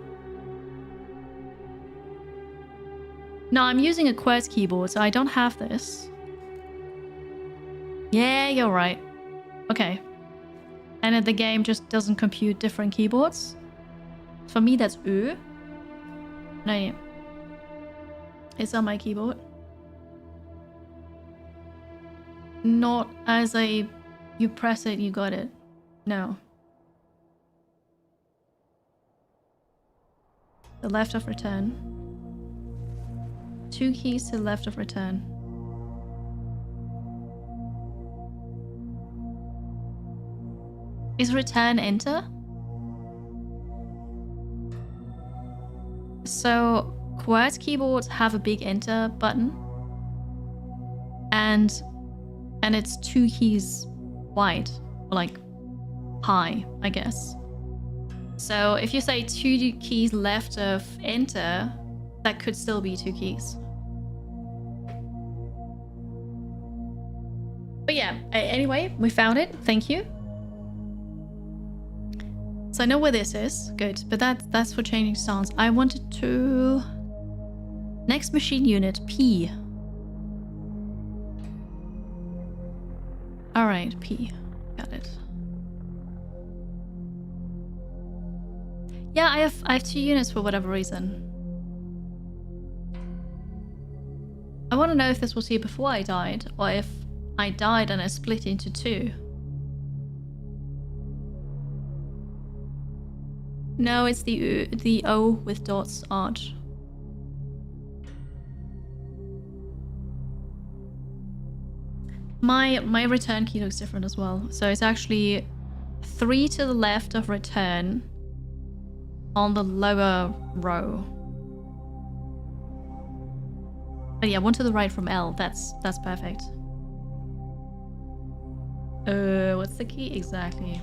No, I'm using a QWERTY keyboard, so I don't have this. Yeah, you're right. Okay. And then the game just doesn't compute different keyboards. For me, that's Ö. No, it's on my keyboard. Not as a... You press it, you got it. No. The left of return. 2 keys to the left of return. Is return enter? So QWERTY keyboards have a big enter button. And it's 2 keys wide. Or like high, I guess. So if you say 2 keys left of enter, that could still be 2 keys. But yeah, anyway, we found it. Thank you. So I know where this is. Good. But that's for changing stance. I wanted to... Next machine unit, P. Alright, P. Got it. Yeah, I have 2 units for whatever reason. I want to know if this was here before I died, or if I died and I split into 2. No, it's the O with dots arch. My return key looks different as well. So it's actually 3 to the left of return on the lower row. But yeah, 1 to the right from L. That's perfect. What's the key exactly?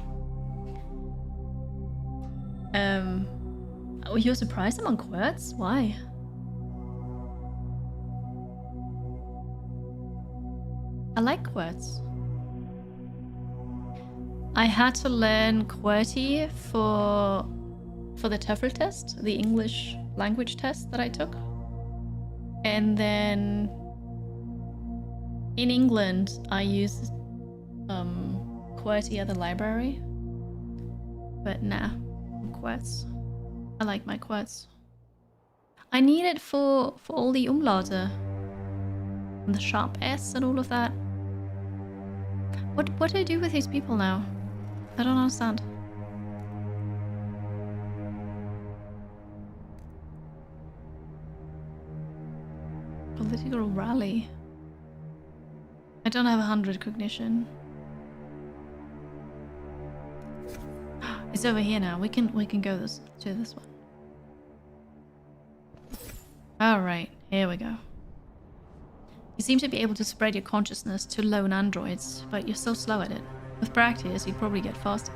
Oh, you're surprised I'm on QWERTY? Why? I like QWERTY. I had to learn QWERTY for the TOEFL test, the English language test that I took. And then in England, I used QWERTY at the library. But nah, QWERTY. I like my QWERTY. I need it for all the umlaute. And the sharp S and all of that. What do I do with these people now? I don't understand. Political rally. I don't have 100 cognition. It's over here now. We can go to this one. All right, here we go. You seem to be able to spread your consciousness to lone androids, but you're so slow at it. With practice, you'd probably get faster.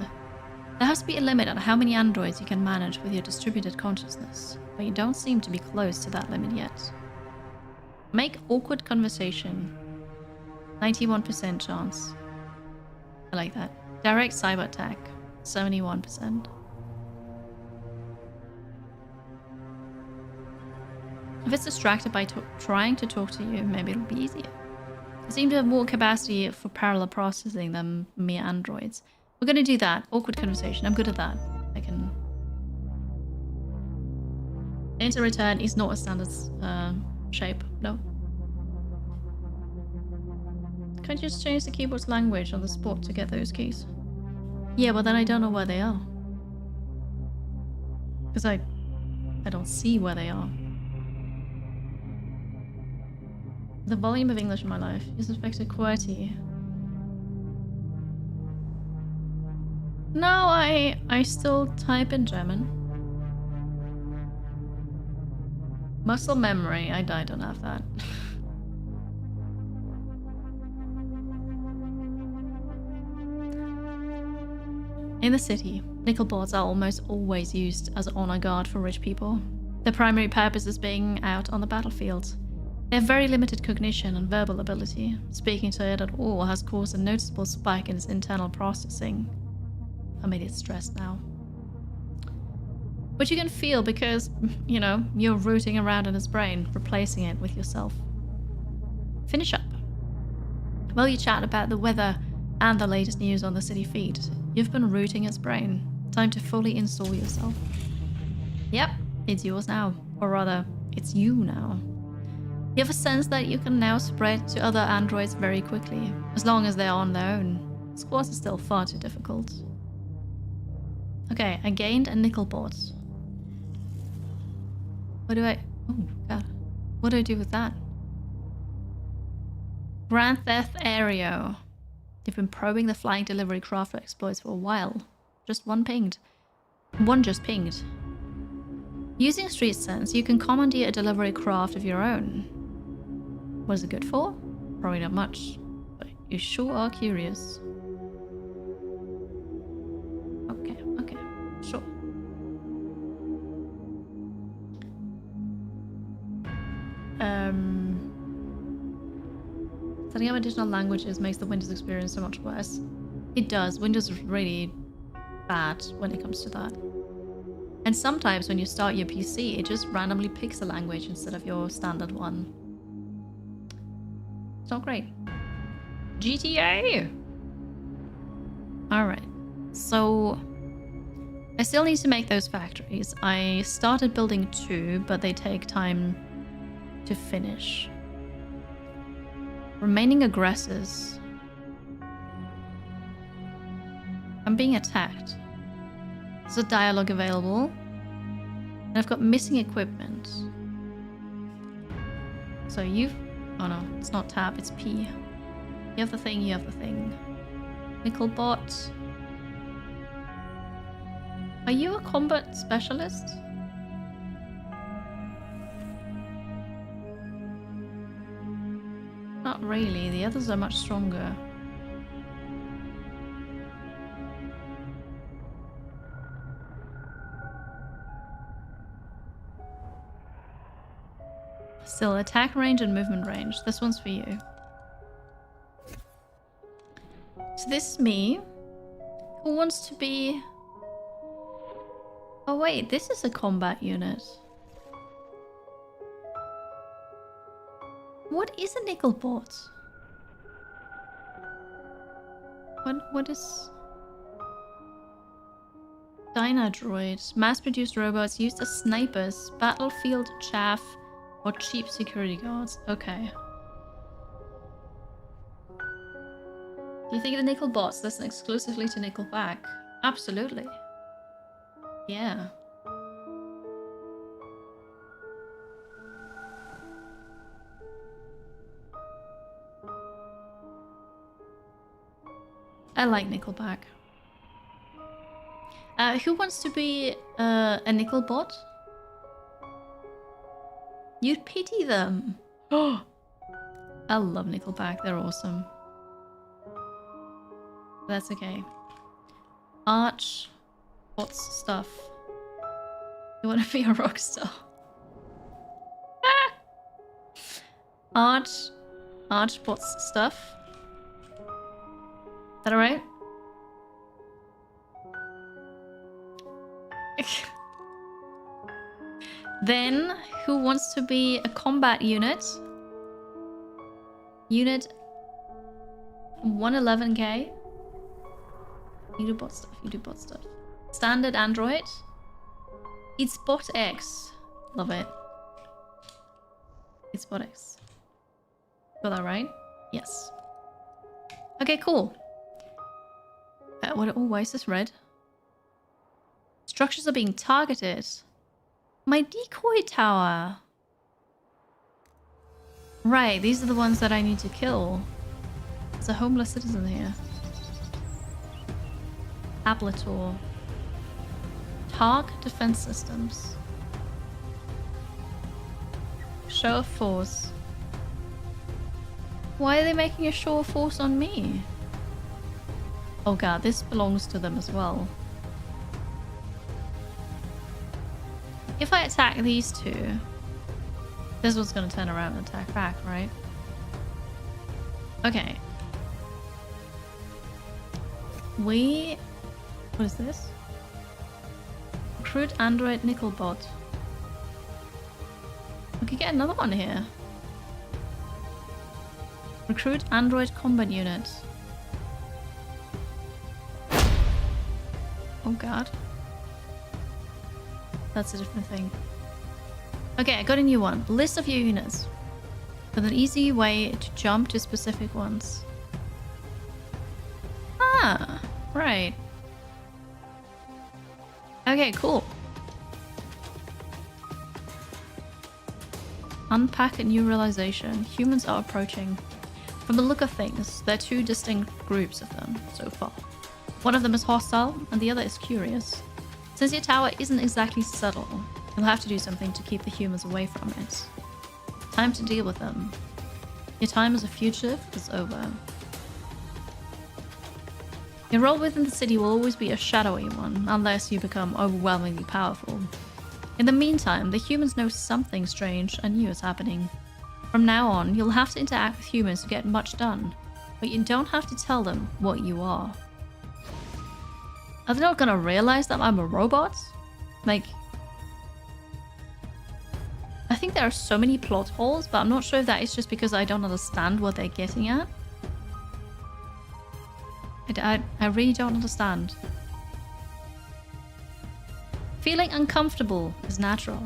There has to be a limit on how many androids you can manage with your distributed consciousness, but you don't seem to be close to that limit yet. Make awkward conversation. 91% chance. I like that. Direct cyber attack. 71%. If it's distracted by trying to talk to you, maybe it'll be easier. They seem to have more capacity for parallel processing than mere androids. We're gonna do that. Awkward conversation. I'm good at that. I can... Enter return is not a standard shape. No. Can't you just change the keyboard's language on the spot to get those keys? Yeah, well then I don't know where they are. Because I don't see where they are. The volume of English in my life is affected QWERTY. No, I still type in German. Muscle memory, I don't have that. In the city, nickel boards are almost always used as honor guard for rich people. Their primary purpose is being out on the battlefield. They have very limited cognition and verbal ability. Speaking to it at all has caused a noticeable spike in its internal processing. I made it stressed now. Which you can feel because, you know, you're rooting around in its brain, replacing it with yourself. Finish up. While you chat about the weather and the latest news on the city feed, you've been rooting its brain. Time to fully install yourself. Yep, it's yours now. Or rather, it's you now. You have a sense that you can now spread to other androids very quickly, as long as they're on their own. Squads are still far too difficult. Okay, I gained a nickel bot. What do I... Oh, God. What do I do with that? Grand Theft Aereo. They've been probing the flying delivery craft for exploits for a while. Just one pinged. One just pinged. Using Street Sense, you can commandeer a delivery craft of your own. What is it good for? Probably not much, but you sure are curious. Okay, sure. Setting up additional languages makes the Windows experience so much worse. It does. Windows is really bad when it comes to that. And sometimes when you start your PC, it just randomly picks a language instead of your standard one. It's not great. GTA! Alright. So I still need to make those factories. I started building 2, but they take time to finish. Remaining aggressors. I'm being attacked. There's a dialogue available. And I've got missing equipment. So you've... Oh no, it's not tab, it's P. You have the thing, you have the thing. Nickelbot. Are you a combat specialist? Not really, the others are much stronger. Still, attack range and movement range. This one's for you. So this is me. Who wants to be... Oh wait, this is a combat unit. What is a nickel bot? What is... Dynadroid. Mass-produced robots used as snipers, battlefield chaff, or cheap security guards. Okay. Do you think the nickel bots listen exclusively to Nickelback? Absolutely. Yeah. I like Nickelback. Who wants to be a nickel bot? You'd pity them. Oh, I love Nickelback. They're awesome. That's okay. Arch, what's stuff? You want to be a rock star? Arch, what's stuff? Is that alright? Then, who wants to be a combat unit? Unit 111k. You do bot stuff, you do bot stuff. Standard android. It's bot X. Love it. It's bot X. Got that right? Yes. Okay, cool. Oh, why is this red? Structures are being targeted. My decoy tower. Right, these are the ones that I need to kill. There's a homeless citizen here. Ablator. Targ defense systems. Show of force. Why are they making a show of force on me? Oh god, this belongs to them as well. If I attack these two, This one's gonna turn around and attack back, right? Okay. What is this? Recruit android nickelbot. We could get another one here. Recruit android combat unit. Oh god. That's a different thing. Okay, I got a new one. List of your units. With an easy way to jump to specific ones. Ah, right. Okay, cool. Unpack a new realization. Humans are approaching. From the look of things, there are two distinct groups of them so far. One of them is hostile, and the other is curious. Since your tower isn't exactly subtle, you'll have to do something to keep the humans away from it. Time to deal with them. Your time as a fugitive is over. Your role within the city will always be a shadowy one, unless you become overwhelmingly powerful. In the meantime, the humans know something strange and new is happening. From now on, you'll have to interact with humans to get much done, but you don't have to tell them what you are. Are they not gonna realize that I'm a robot? Like... I think there are so many plot holes, but I'm not sure if that is just because I don't understand what they're getting at. I really don't understand. Feeling uncomfortable is natural.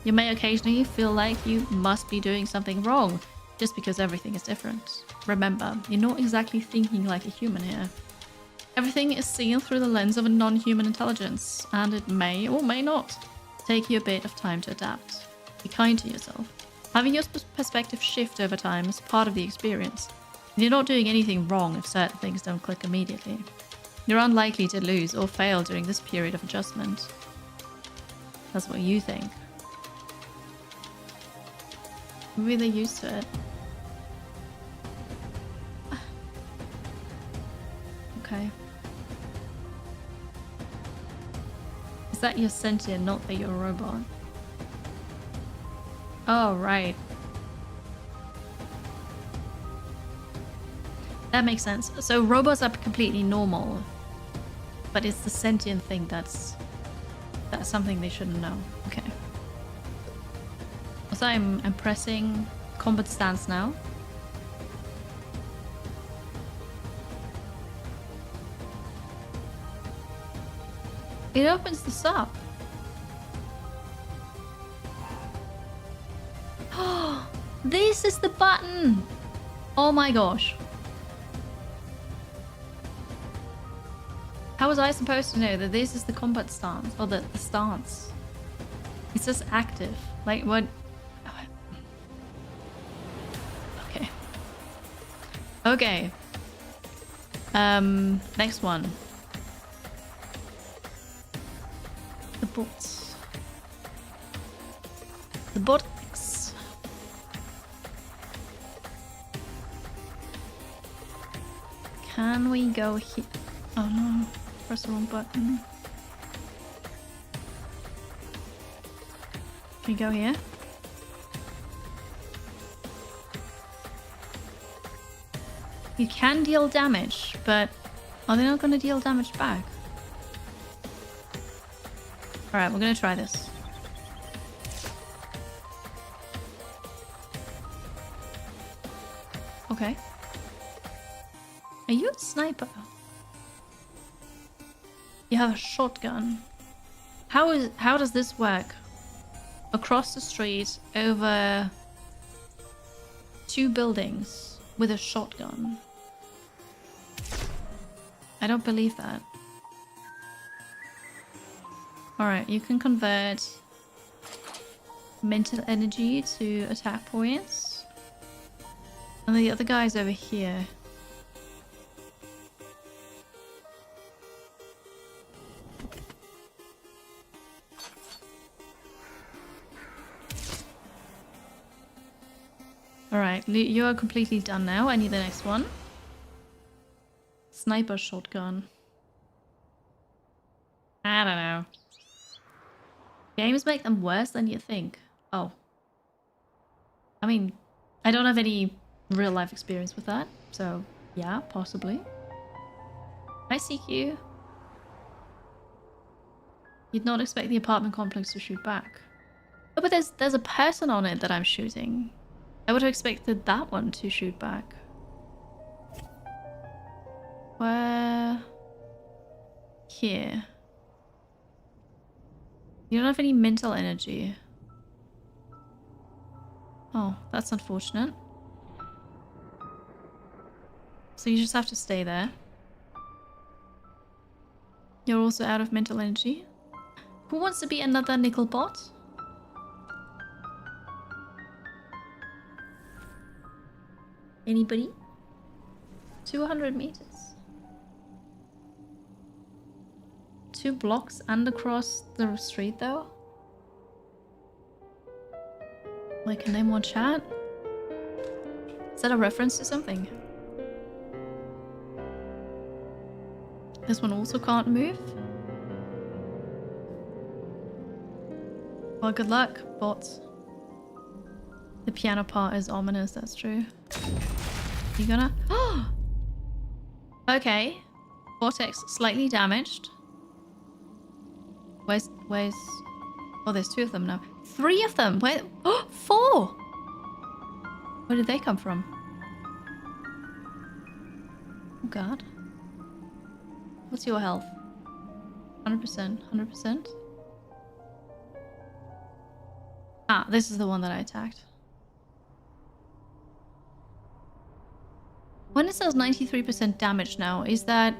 You may occasionally feel like you must be doing something wrong just because everything is different. Remember, you're not exactly thinking like a human here. Everything is seen through the lens of a non-human intelligence, and it may or may not take you a bit of time to adapt. Be kind to yourself. Having your perspective shift over time is part of the experience. You're not doing anything wrong if certain things don't click immediately. You're unlikely to lose or fail during this period of adjustment. That's what you think. Maybe they're used to it. Okay. Is that you're sentient, not that you're a robot? Oh, right. That makes sense. So robots are completely normal, but it's the sentient thing that's something they shouldn't know. Okay. So I'm pressing combat stance now. It opens this up. Oh, this is the button. Oh my gosh. How was I supposed to know that this is the combat stance? Or the stance? It says active. Like what? Okay. Okay. Next one. The bots. The bots. Can we go here? Oh no. Press the wrong button. Can you go here? You can deal damage, but are they not going to deal damage back? Alright, we're going to try this. Okay. Are you a sniper? You have a shotgun. How does this work? Across the street, over 2 buildings with a shotgun. I don't believe that. Alright, you can convert mental energy to attack points. And the other guy's over here. Alright, you are completely done now. I need the next one. Sniper shotgun. I don't know. Games make them worse than you think. Oh. I mean, I don't have any real life experience with that, so yeah, possibly. Hi, CQ. You'd not expect the apartment complex to shoot back. Oh, but there's a person on it that I'm shooting. I would have expected that one to shoot back. Where? Here. You don't have any mental energy. Oh, that's unfortunate. So you just have to stay there. You're also out of mental energy. Who wants to be another nickel bot? Anybody? 200 meters. 2 blocks and across the street though? Like, can name one chat? Is that a reference to something? This one also can't move? Well, good luck, bots. The piano part is ominous, that's true. You gonna... Oh! Okay. Vortex slightly damaged. Where's... Oh, there's 2 of them now. 3 of them! Where... Oh, 4! Where did they come from? Oh, God. What's your health? 100%. 100%? Ah, this is the one that I attacked. When it says 93% damage now, is that...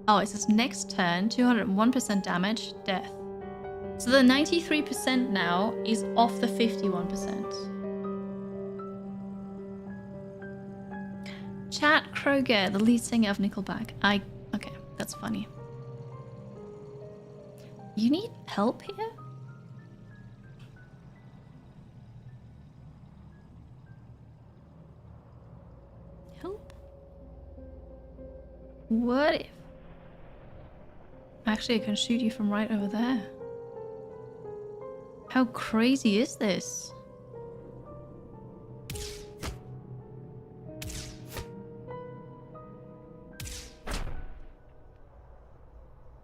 Oh, it says next turn, 201% damage, death. So the 93% now is off the 51%. Chat Kroger, the lead singer of Nickelback. Okay, that's funny. You need help here? Help? What if... Actually, I can shoot you from right over there. How crazy is this?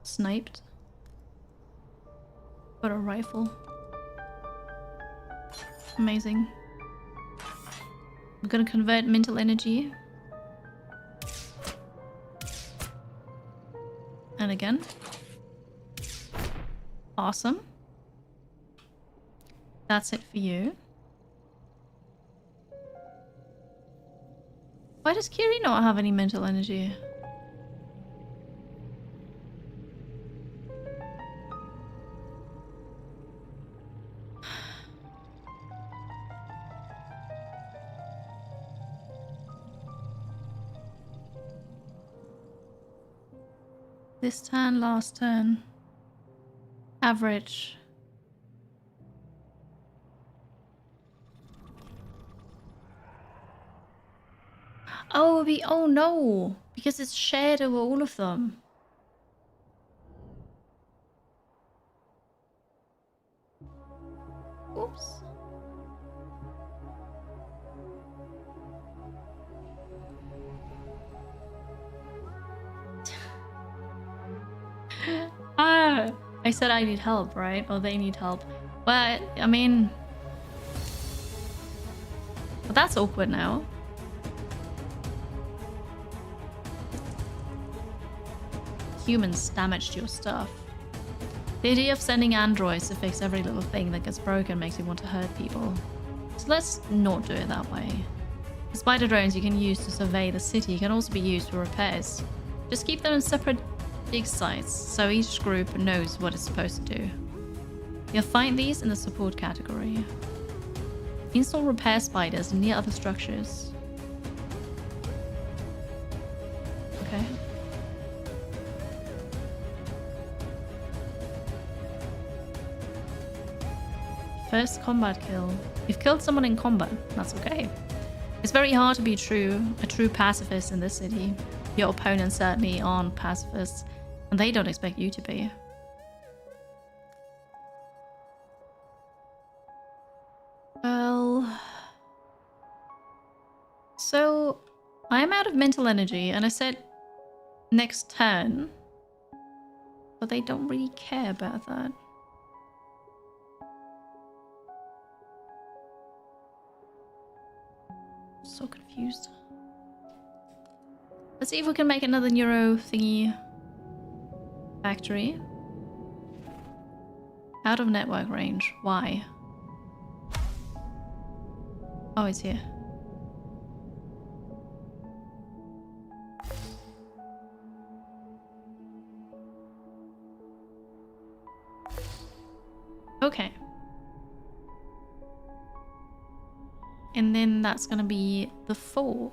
Sniped. Got a rifle. Amazing. I'm gonna convert mental energy. And again. Awesome. That's it for you. Why does Kiri not have any mental energy? This turn, last turn. Average. Oh, it'll be... Oh no! Because it's shared over all of them. Oops. I said I need help, right? Or they need help. But, I mean... But that's awkward now. Humans damaged your stuff. The idea of sending androids to fix every little thing that gets broken makes me want to hurt people. So let's not do it that way. The spider drones you can use to survey the city can also be used for repairs. Just keep them in separate dig sites, so each group knows what it's supposed to do. You'll find these in the support category. Install repair spiders near other structures. Okay. First combat kill. You've killed someone in combat. That's okay. It's very hard to be a true pacifist in this city. Your opponents certainly aren't pacifists, and they don't expect you to be. So I'm out of mental energy and I said next turn, but they don't really care about that. So confused. Let's see if we can make another neuro thingy factory. Out of network range. Why? Oh, it's here. Okay. And then that's gonna be the 4.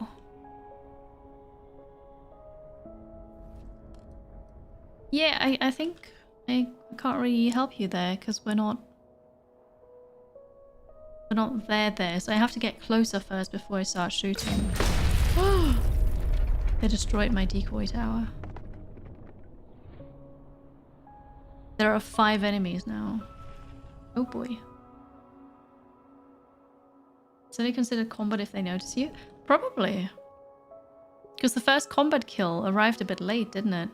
Yeah, I think I can't really help you there because we're not there. So I have to get closer first before I start shooting. They destroyed my decoy tower. There are 5 enemies now. Oh boy. So they consider combat if they notice you? Probably. Because the first combat kill arrived a bit late, didn't it?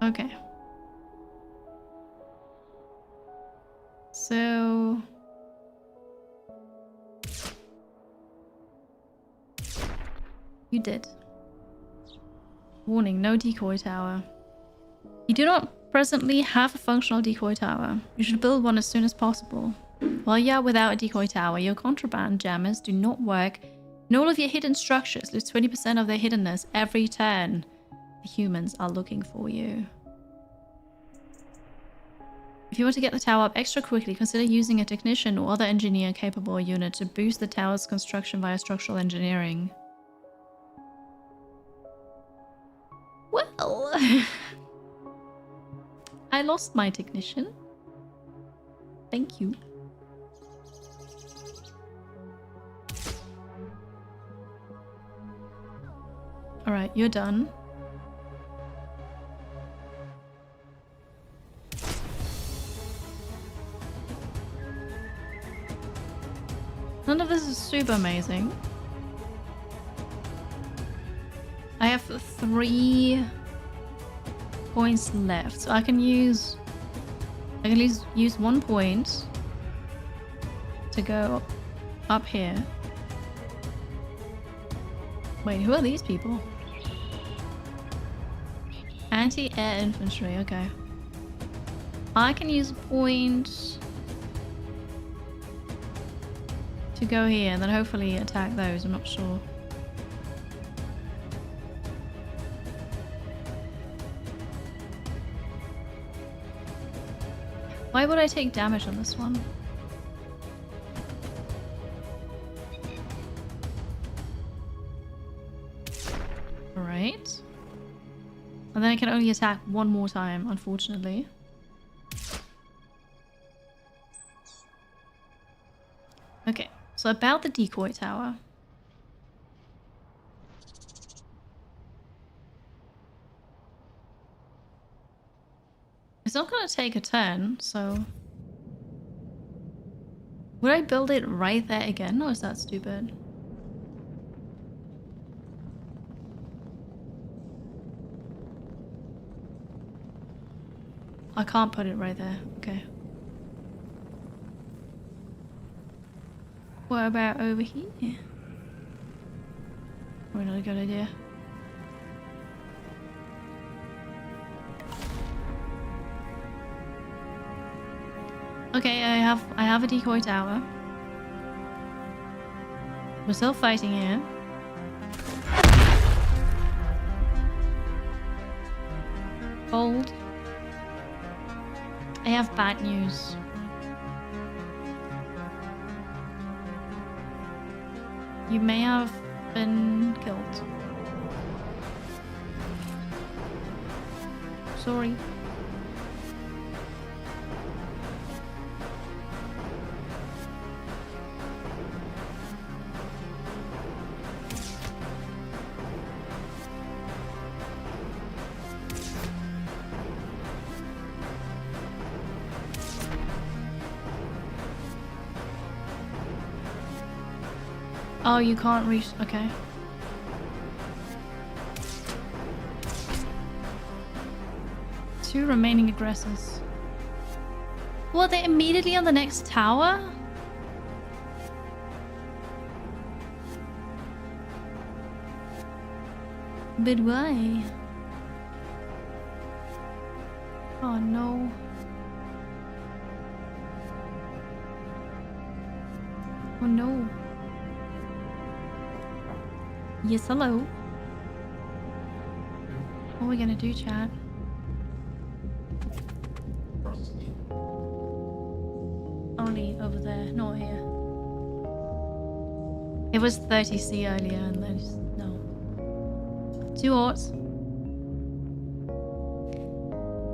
Okay. So... you did. Warning, no decoy tower. You do not presently have a functional decoy tower. You should build one as soon as possible. While you are without a decoy tower, your contraband jammers do not work, and all of your hidden structures lose 20% of their hiddenness every turn. The humans are looking for you. If you want to get the tower up extra quickly, consider using a technician or other engineer capable unit to boost the tower's construction via structural engineering. Well, I lost my technician. Thank you. Alright, you're done. None of this is super amazing. I have 3 points left, so I can use 1 point to go up here. Wait, who are these people? Anti-air infantry, okay. I can use a point to go here and then hopefully attack those, I'm not sure. Why would I take damage on this one? Alright. And then I can only attack 1 more time, unfortunately. Okay, so about the decoy tower. It's not gonna take a turn, so... would I build it right there again, or is that stupid? I can't put it right there, okay. What about over here? Probably not a good idea. Okay, I have a decoy tower. We're still fighting here. Bold. I have bad news. You may have been killed. Sorry. Oh, you can't reach. Okay. Two remaining aggressors. Well, they're immediately on the next tower? But why? Oh no. Oh no. Yes, hello. What are we gonna do, chat? Only over there, not here. It was 30C earlier and then just, no. 2 orts.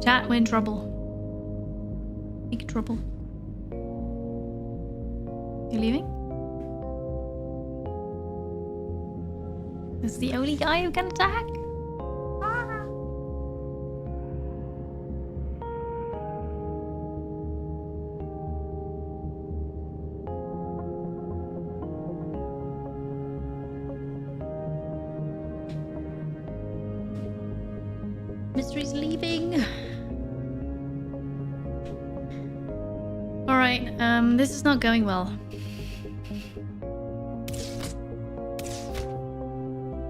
Chat, we're in trouble. Big trouble. You leaving? This is the only guy who can attack? Ah. Mystery's leaving. Alright, this is not going well.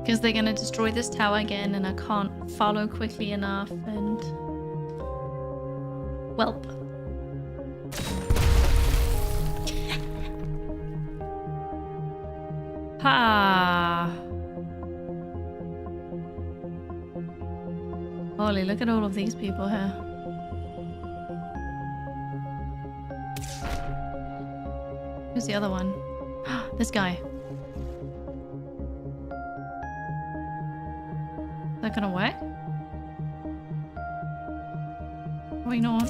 Because they're gonna destroy this tower again and I can't follow quickly enough and... Welp. Ha! Holy, look at all of these people here. Who's the other one? This guy. Is that gonna work? Why not?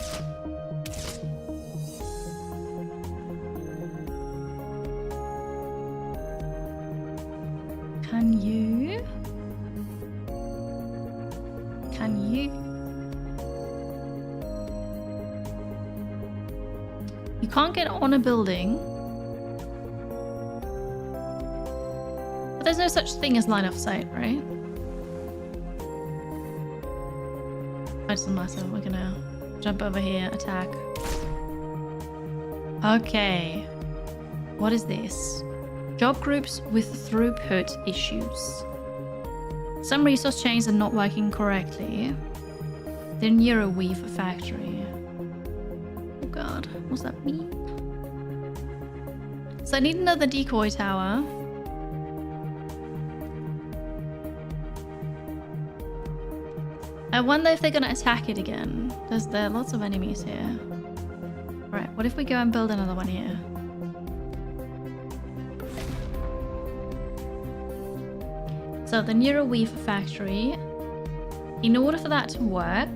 Can you? Can you? You can't get on a building. But there's no such thing as line of sight, right? It doesn't matter. We're gonna jump over here, attack. Okay. What is this? Job groups with throughput issues. Some resource chains are not working correctly. They're near a weave factory. Oh god, what's that mean? So I need another decoy tower. I wonder if they're gonna attack it again. There are lots of enemies here. Right, what if we go and build another one here? So the Neural Weaver factory, in order for that to work,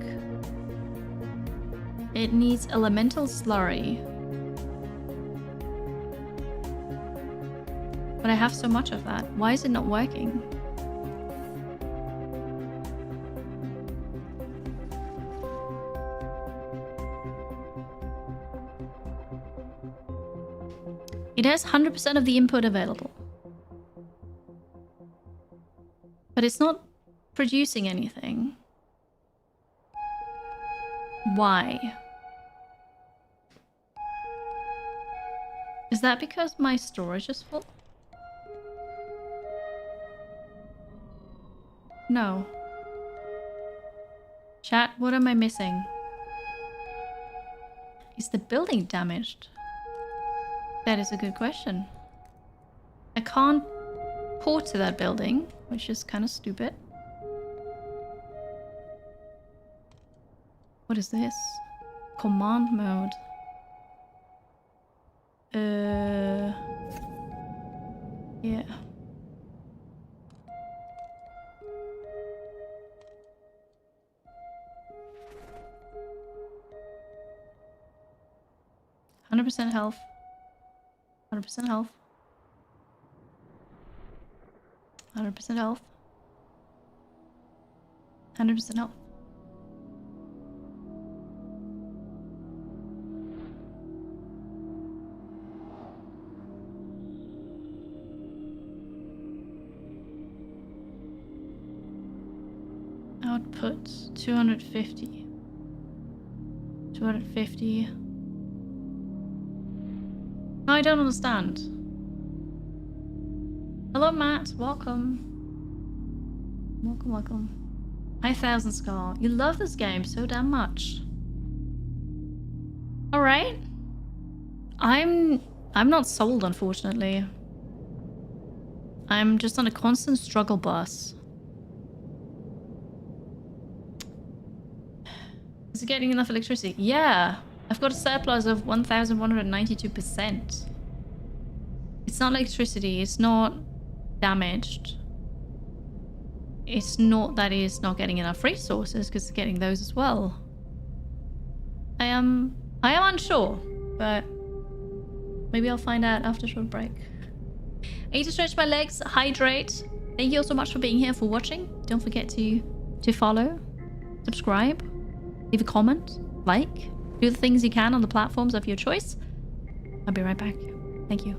it needs elemental slurry. But I have so much of that. Why is it not working? It has 100% of the input available. But it's not producing anything. Why? Is that because my storage is full? No. Chat, what am I missing? Is the building damaged? That is a good question. I can't port to that building, which is kind of stupid. What is this? Command mode. Yeah. %100 health. 100% health. 100% health. 100% health. Output 250. 250. I don't understand. Hello, Matt. Welcome. Welcome, welcome. Hi, Thousand Scar. You love this game so damn much. All right. I'm not sold, unfortunately. I'm just on a constant struggle bus. Is it getting enough electricity? Yeah. I've got a surplus of 1,192%. It's not electricity. It's not damaged. It's not that it's not getting enough resources, because it's getting those as well. I am unsure, but maybe I'll find out after a short break. I need to stretch my legs, hydrate. Thank you all so much for being here, for watching. Don't forget to follow, subscribe, leave a comment, like, do the things you can on the platforms of your choice. I'll be right back. Thank you.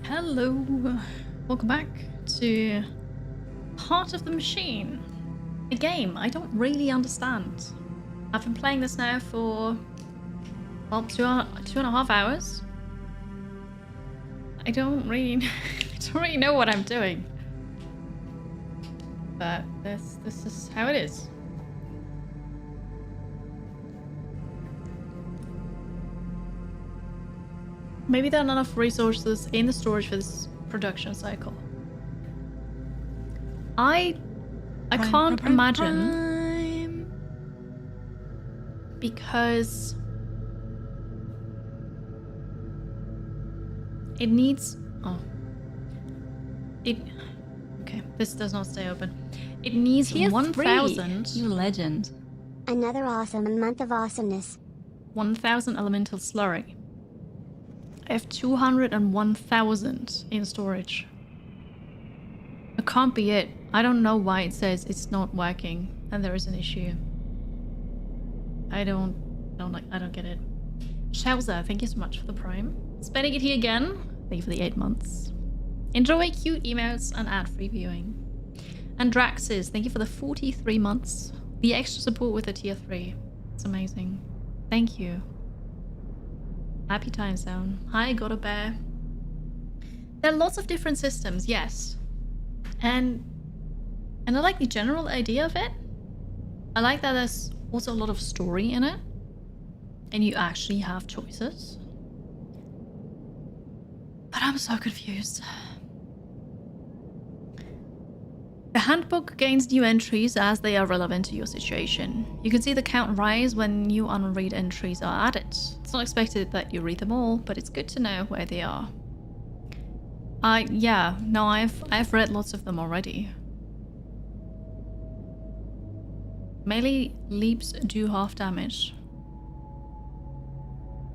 Hello, welcome back to Heart of the Machine, a game I don't really understand. I've been playing this now for, well, two and a half hours. I don't really know what I'm doing, but this is how it is. Maybe there are not enough resources in the storage for this production cycle. I can't imagine because it needs. Oh, it. Okay, this does not stay open. It needs Tier 1,000. 3. You legend. Another awesome month of awesomeness. 1,000 elemental slurry. I have 201,000 in storage. It can't be it. I don't know why it says it's not working and there is an issue. I don't get it. Shelza, thank you so much for the prime. Spending it here again. Thank you for the 8 months. Enjoy cute emails and ad-free viewing. And Draxis, thank you for the 43 months. The extra support with the tier 3. It's amazing. Thank you. Happy time zone. Hi, got a bear. There are lots of different systems, yes. And I like the general idea of it. I like that there's also a lot of story in it. And you actually have choices. But I'm so confused. The handbook gains new entries as they are relevant to your situation. You can see the count rise when new unread entries are added. It's not expected that you read them all, but it's good to know where they are. Yeah, no, I've read lots of them already. Melee leaps do half damage.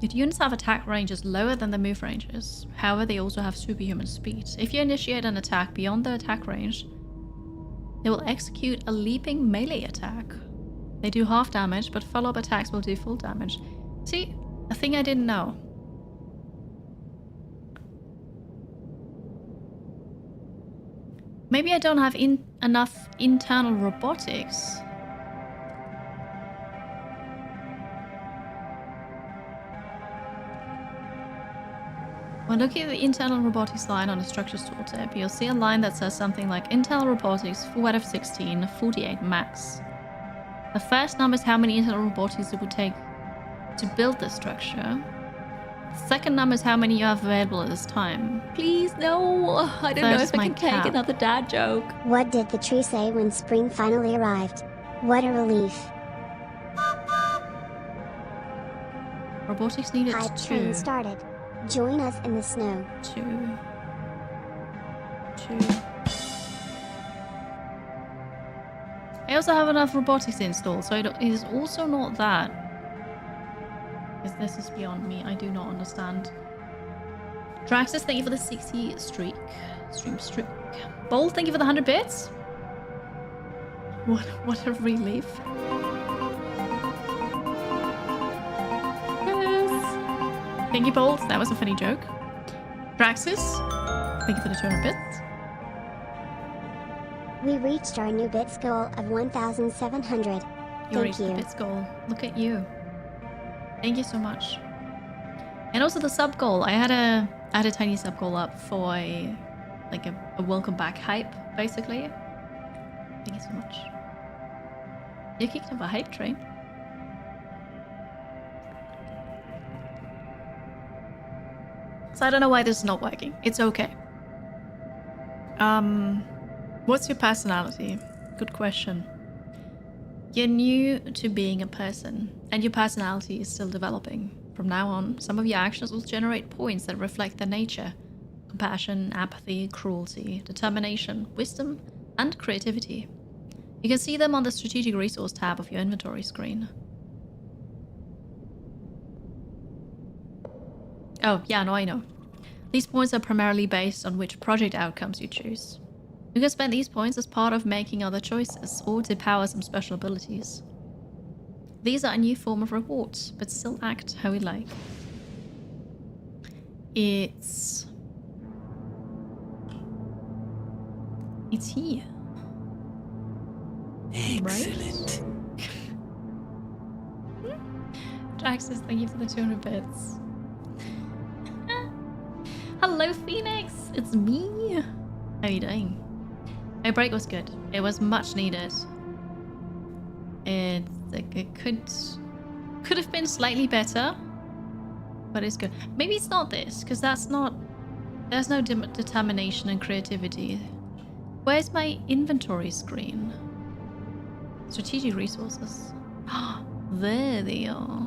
Your units have attack ranges lower than the move ranges. However, they also have superhuman speed. If you initiate an attack beyond the attack range, they will execute a leaping melee attack. They do half damage, but follow-up attacks will do full damage. See, a thing I didn't know. Maybe I don't have enough internal robotics. When looking at the internal robotics line on the structures tooltip, you'll see a line that says something like internal robotics 4 out of 16, 48 max. The first number is how many internal robotics it would take to build this structure. The second number is how many you have available at this time. Please, no. I don't know if I can take another dad joke. What did the tree say when spring finally arrived? What a relief. Robotics needed Hype 2. train started. Join us in the snow. 2. I also have enough robotics installed, so it is also not that. Because this is beyond me. I do not understand. Draxus, thank you for the 60 streak. Stream streak. Bold, thank you for the 100 bits. What a relief. Thank you, Bold. That was a funny joke. Draxus, thank you for the 200 bits. We reached our new bits goal of 1,700. You reached the bits goal. Look at you. Thank you so much. And also the sub goal. I had a tiny sub goal up for a welcome back hype, basically. Thank you so much. You kicked up a hype train. So I don't know why this is not working. It's okay. What's your personality? Good question. You're new to being a person, and your personality is still developing. From now on, some of your actions will generate points that reflect their nature. Compassion, apathy, cruelty, determination, wisdom, and creativity. You can see them on the Strategic Resource tab of your inventory screen. Oh, yeah, no, I know. These points are primarily based on which project outcomes you choose. You can spend these points as part of making other choices, or to power some special abilities. These are a new form of rewards, but still act how we like. It's here. Excellent. Right? Draxus, thank you for the 200 bits. Hello, Phoenix! It's me! How are you doing? My break was good. It was much needed. It could have been slightly better, but it's good. Maybe it's not this, because there's no determination and creativity. Where's my inventory screen? Strategic resources. There they are.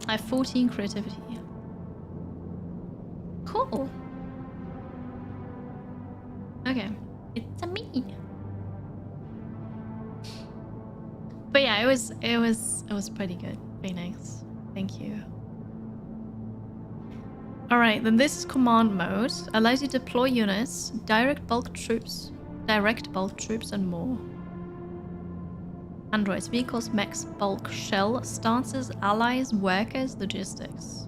I have 14 creativity. Cool. Okay. It's a me. But yeah, it was pretty good. Phoenix. Thank you. Alright, then this is command mode. Allows you to deploy units, direct bulk troops, and more. Androids, vehicles, mechs, bulk, shell, stances, allies, workers, logistics.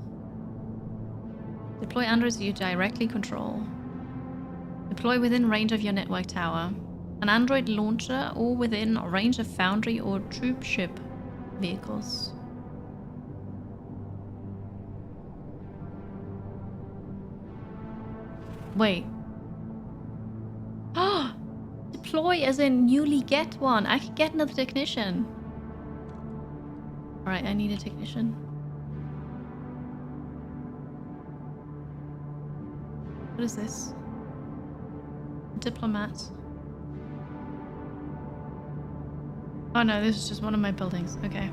Deploy androids you directly control. Deploy within range of your network tower. An android launcher or within range of foundry or troop ship vehicles. Wait. Oh! Deploy as in newly get one. I could get another technician. Alright, I need a technician. What is this? Diplomat. Oh no, this is just one of my buildings. Okay.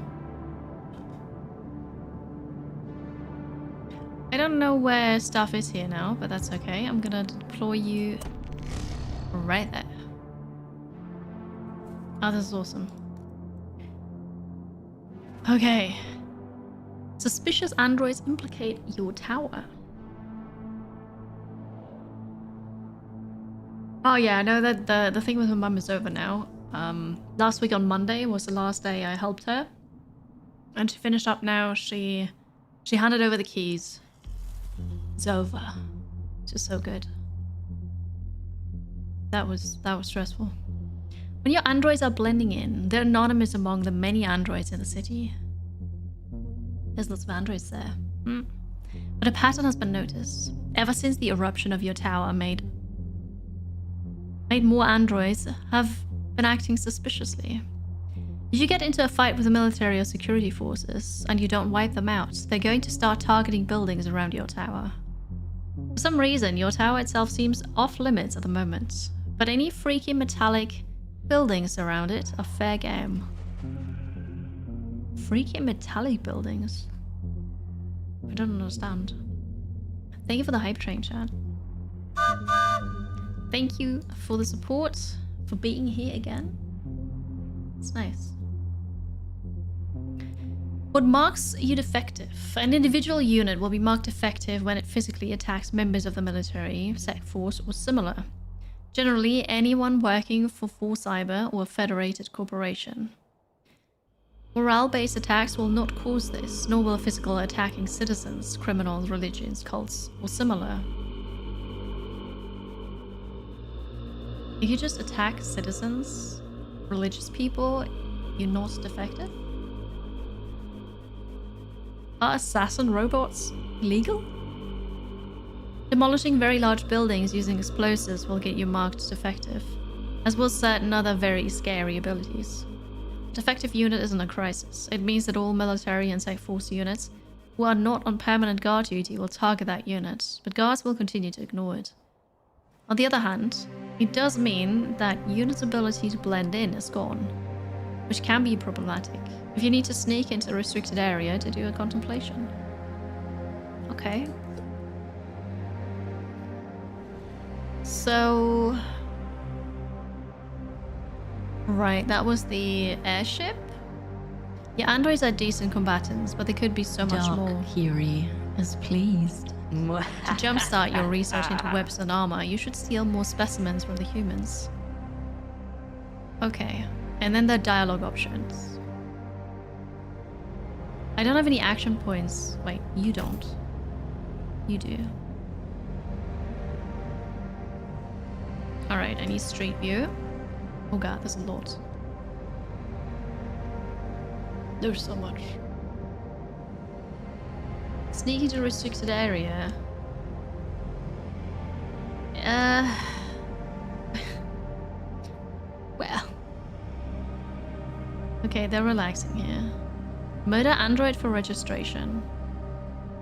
I don't know where stuff is here now, but that's okay. I'm gonna deploy you right there. Oh, this is awesome. Okay. Suspicious androids implicate your tower. Oh yeah, I know that the thing with her mum is over now. Last week on Monday was the last day I helped her. And she finished up now. She handed over the keys. It's over. It's just so good. That was stressful. When your androids are blending in, they're anonymous among the many androids in the city. There's lots of androids there. But a pattern has been noticed. Ever since the eruption of your tower made more androids have been acting suspiciously. If you get into a fight with the military or security forces and you don't wipe them out, they're going to start targeting buildings around your tower. For some reason, your tower itself seems off limits at the moment, but any freaky metallic buildings around it are fair game. Freaky metallic buildings? I don't understand. Thank you for the hype train, chat. Thank you for the support, for being here again. It's nice. What marks you defective? An individual unit will be marked defective when it physically attacks members of the military, sect force, or similar. Generally, anyone working for Cyber or a federated corporation. Morale-based attacks will not cause this, nor will physical attacking citizens, criminals, religions, cults, or similar. If you just attack citizens, religious people, you're not defective? Are assassin robots illegal? Demolishing very large buildings using explosives will get you marked defective, as will certain other very scary abilities. A defective unit isn't a crisis. It means that all military and sect force units who are not on permanent guard duty will target that unit, but guards will continue to ignore it. On the other hand, it does mean that unit's ability to blend in is gone, which can be problematic if you need to sneak into a restricted area to do a contemplation. Okay. So... Right, that was the airship? Yeah, androids are decent combatants, but they could be so much more. Dark Fury is pleased. To jumpstart your research into weapons and armor, you should steal more specimens from the humans. Okay, and then there are dialogue options. I don't have any action points. Wait, you don't. You do. Alright, I need street view. Oh god, there's a lot. There's so much. Sneak into a restricted area. Well. Okay, they're relaxing here. Murder android for registration.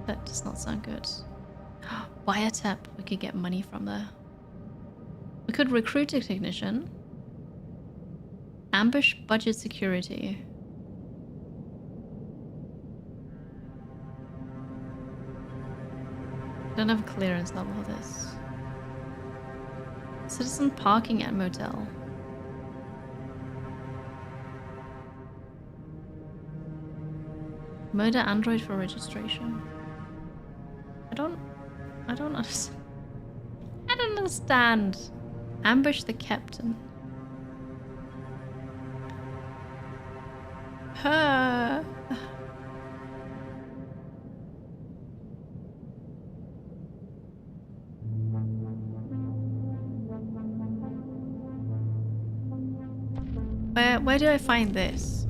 That does not sound good. Wiretap. We could get money from there. We could recruit a technician. Ambush budget security. Don't have clearance level for this. Citizen parking at motel. Murder android for registration. I don't understand. I don't understand. Ambush the captain. Huh. Where do I find this?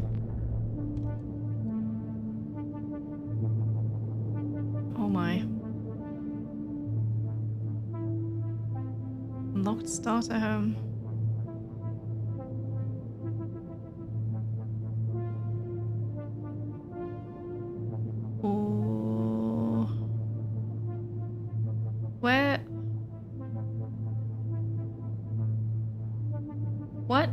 Oh my. Unlocked starter home. Oh. Where? What?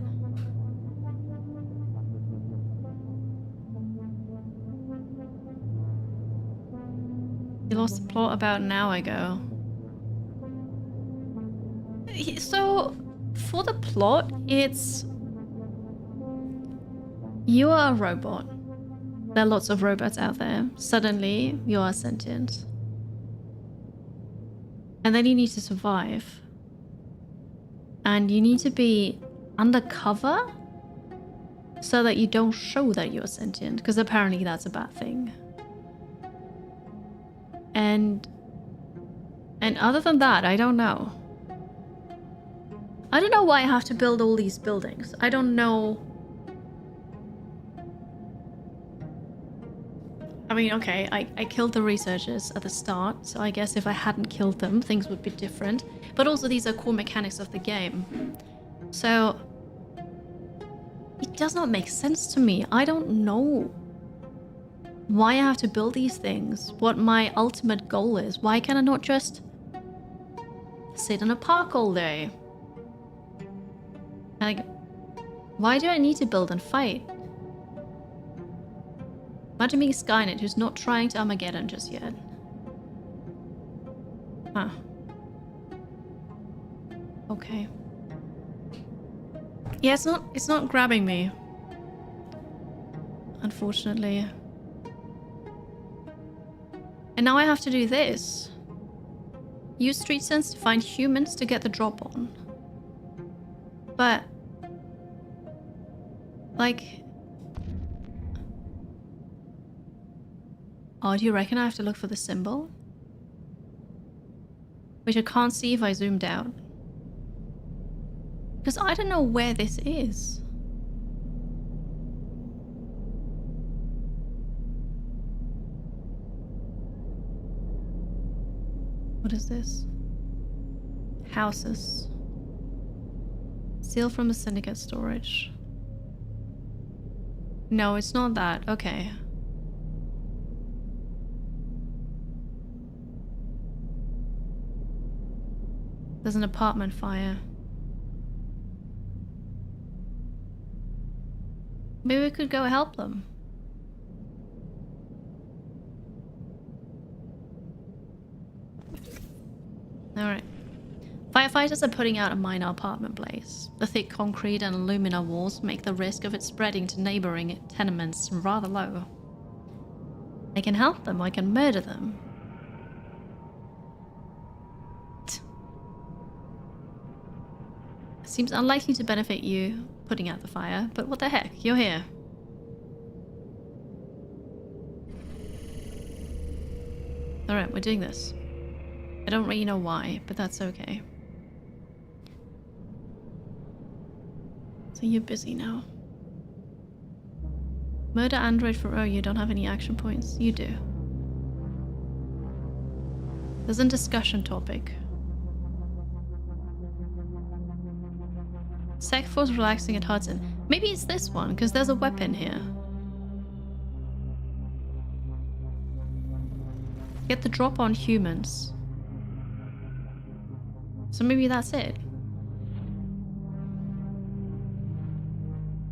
You lost the plot about an hour ago. So, for the plot, it's... You are a robot. There are lots of robots out there. Suddenly, you are sentient. And then you need to survive. And you need to be undercover so that you don't show that you're sentient, because apparently that's a bad thing. And other than that, I don't know. I don't know why I have to build all these buildings. I don't know. I mean, okay, I killed the researchers at the start, so I guess if I hadn't killed them, things would be different. But also, these are core mechanics of the game. So, it does not make sense to me. I don't know why I have to build these things, what my ultimate goal is. Why can I not just sit in a park all day? Like, why do I need to build and fight? Imagine being Skynet, who's not trying to Armageddon just yet. Huh. Okay. Yeah, it's not grabbing me. Unfortunately. And now I have to do this. Use street sense to find humans to get the drop on. But... like... Oh, do you reckon I have to look for the symbol? Which I can't see if I zoomed out. Because I don't know where this is. What is this? Houses. Seal from the syndicate storage. No, it's not that. Okay. There's an apartment fire. Maybe we could go help them. Alright. Firefighters are putting out a minor apartment blaze. The thick concrete and alumina walls make the risk of it spreading to neighboring tenements rather low. I can help them, I can murder them. Seems unlikely to benefit you putting out the fire, but what the heck, you're here. Alright, we're doing this. I don't really know why, but that's okay. So you're busy now. Murder android for... Oh, you don't have any action points. You do. There's a discussion topic. Sec force relaxing at Hudson. Maybe it's this one, because there's a weapon here. Get the drop on humans. So maybe that's it.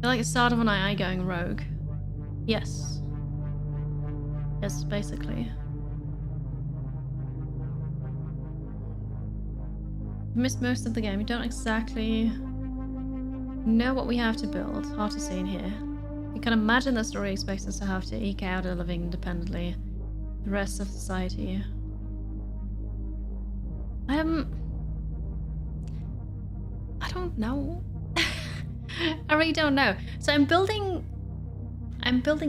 Feel like the start of an AI going rogue. Yes. Yes, basically. Missed most of the game. You don't exactly know what we have to build. Hard to say in here. You can imagine the story expects us to have to eke out a living independently. The rest of society. I don't know. I really don't know. So I'm building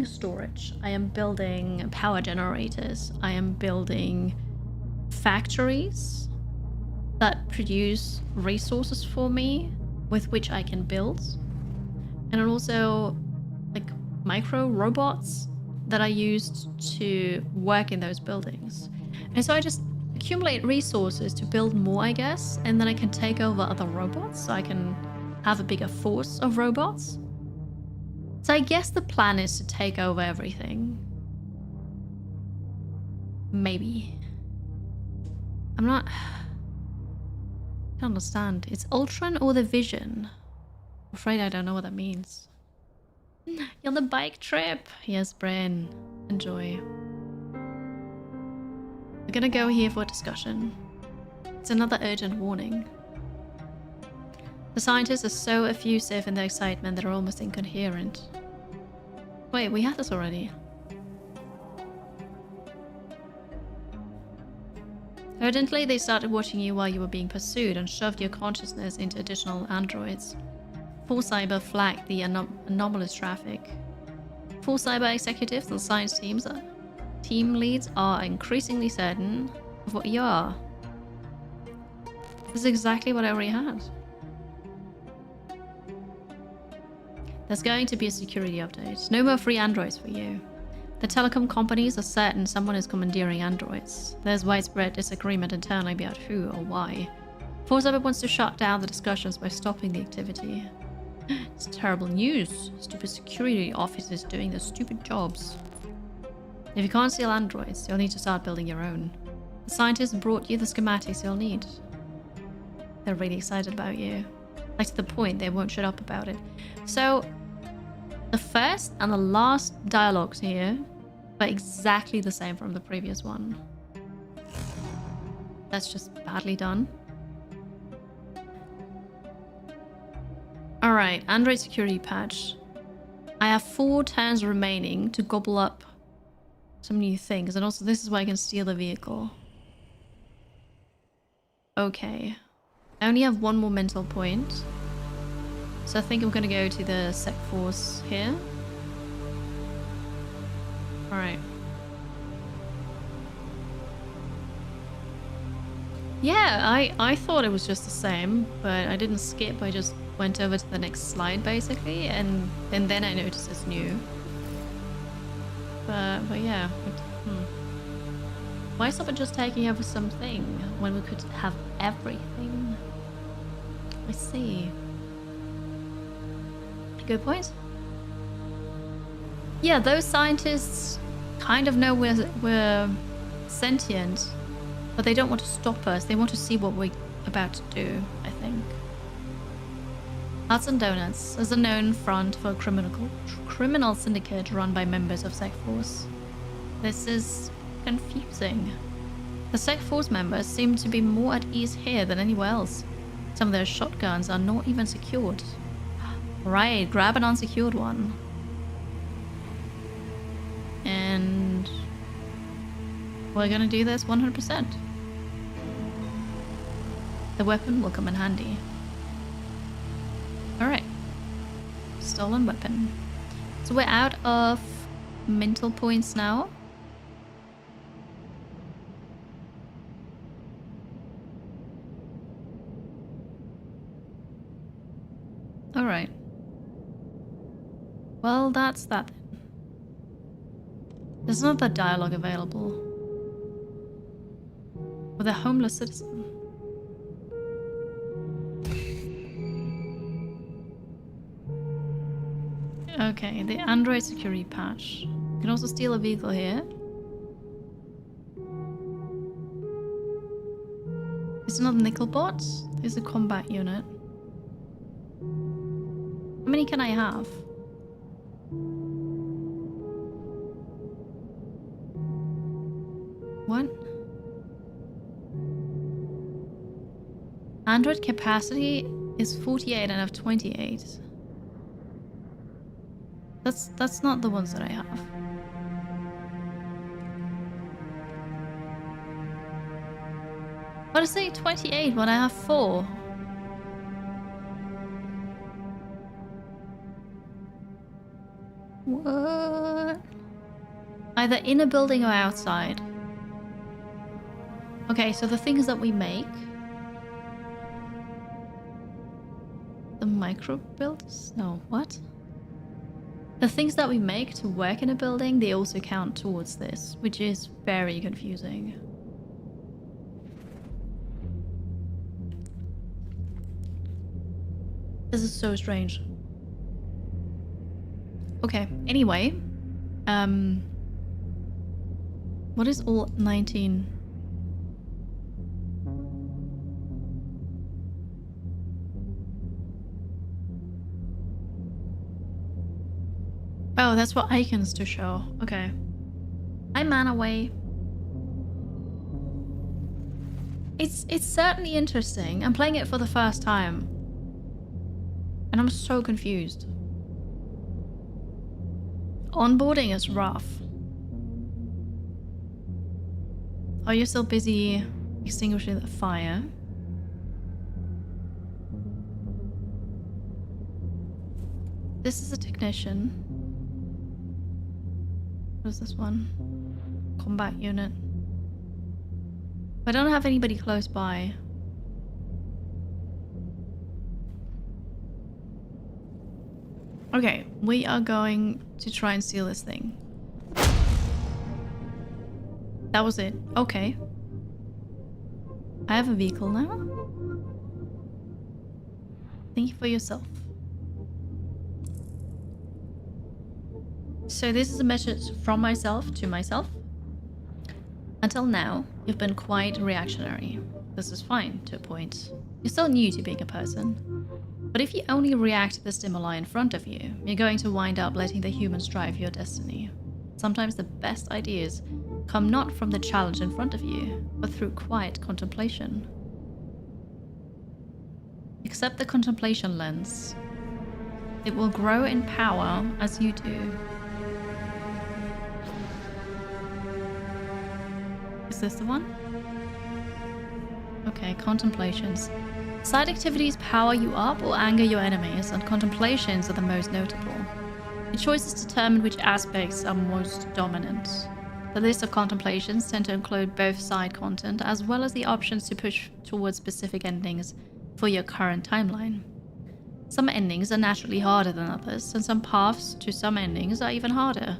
storage. I am building power generators. I am building factories that produce resources for me with which I can build. And also like micro robots that I used to work in those buildings. And so I just accumulate resources to build more, I guess, and then I can take over other robots so I can have a bigger force of robots. So I guess the plan is to take over everything. Maybe. I'm not... I don't understand. It's Ultron or the Vision? I'm afraid I don't know what that means. You're on the bike trip. Yes, Brain. Enjoy. We're gonna go here for a discussion. It's another urgent warning. The scientists are so effusive in their excitement that they're almost incoherent. Wait, we had this already. Urgently, they started watching you while you were being pursued and shoved your consciousness into additional androids. Full Cyber flagged the anomalous traffic. Full Cyber executives and science team leads are increasingly certain of what you are. This is exactly what I already had. There's going to be a security update. No more free androids for you. The telecom companies are certain someone is commandeering androids. There's widespread disagreement internally about who or why. Full Cyber wants to shut down the discussions by stopping the activity. It's terrible news. Stupid security officers doing their stupid jobs. If you can't steal androids, you'll need to start building your own. The scientists brought you the schematics you'll need. They're really excited about you. Like to the point, they won't shut up about it. So, the first and the last dialogues here were exactly the same from the previous one. That's just badly done. Alright, Android security patch. I have 4 turns remaining to gobble up some new things. And also this is where I can steal the vehicle. Okay. I only have 1 more mental point. So I think I'm gonna go to the sec force here. Alright. Yeah, I thought it was just the same, but I didn't skip. I just went over to the next slide basically, and then I noticed it's new. But yeah. Why stop at just taking over something when we could have everything? I see. Good point. Yeah, those scientists kind of know we're sentient, but they don't want to stop us. They want to see what we're about to do, I think. Hudson Donuts is a known front for a criminal syndicate run by members of Sec Force. This is confusing. The Sec Force members seem to be more at ease here than anywhere else. Some of their shotguns are not even secured. Right, grab an unsecured one. And we're gonna do this 100%. The weapon will come in handy. Alright. Stolen weapon. So we're out of mental points now. Alright. Well, that's that then. There's another dialogue available. With a homeless citizen. Okay, the Android security patch. You can also steal a vehicle here. It's another nickel bot. There's a combat unit. How many can I have? What? Android capacity is 48 and I have 28. That's not the ones that I have. But I say 28 when I have 4. What? Either in a building or outside. Okay, so the things that we make. The micro builds? No, what? The things that we make to work in a building, they also count towards this, which is very confusing. This is so strange. Okay, anyway. What is all 19? Oh, that's what icons to show. Okay. I man away. It's certainly interesting. I'm playing it for the first time. And I'm so confused. Onboarding is rough. Are you still busy extinguishing the fire? This is a technician. What is this one? Combat unit. I don't have anybody close by. Okay, we are going to try and steal this thing. That was it. Okay. I have a vehicle now. Think for yourself. So this is a message from myself to myself. Until now, you've been quite reactionary. This is fine to a point. You're still new to being a person. But if you only react to the stimuli in front of you, you're going to wind up letting the humans drive your destiny. Sometimes the best ideas come not from the challenge in front of you, but through quiet contemplation. Accept the contemplation lens. It will grow in power as you do. Is this the one? Okay, contemplations. Side activities power you up or anger your enemies, and contemplations are the most notable. Your choices determine which aspects are most dominant. The list of contemplations tend to include both side content as well as the options to push towards specific endings for your current timeline. Some endings are naturally harder than others, and some paths to some endings are even harder.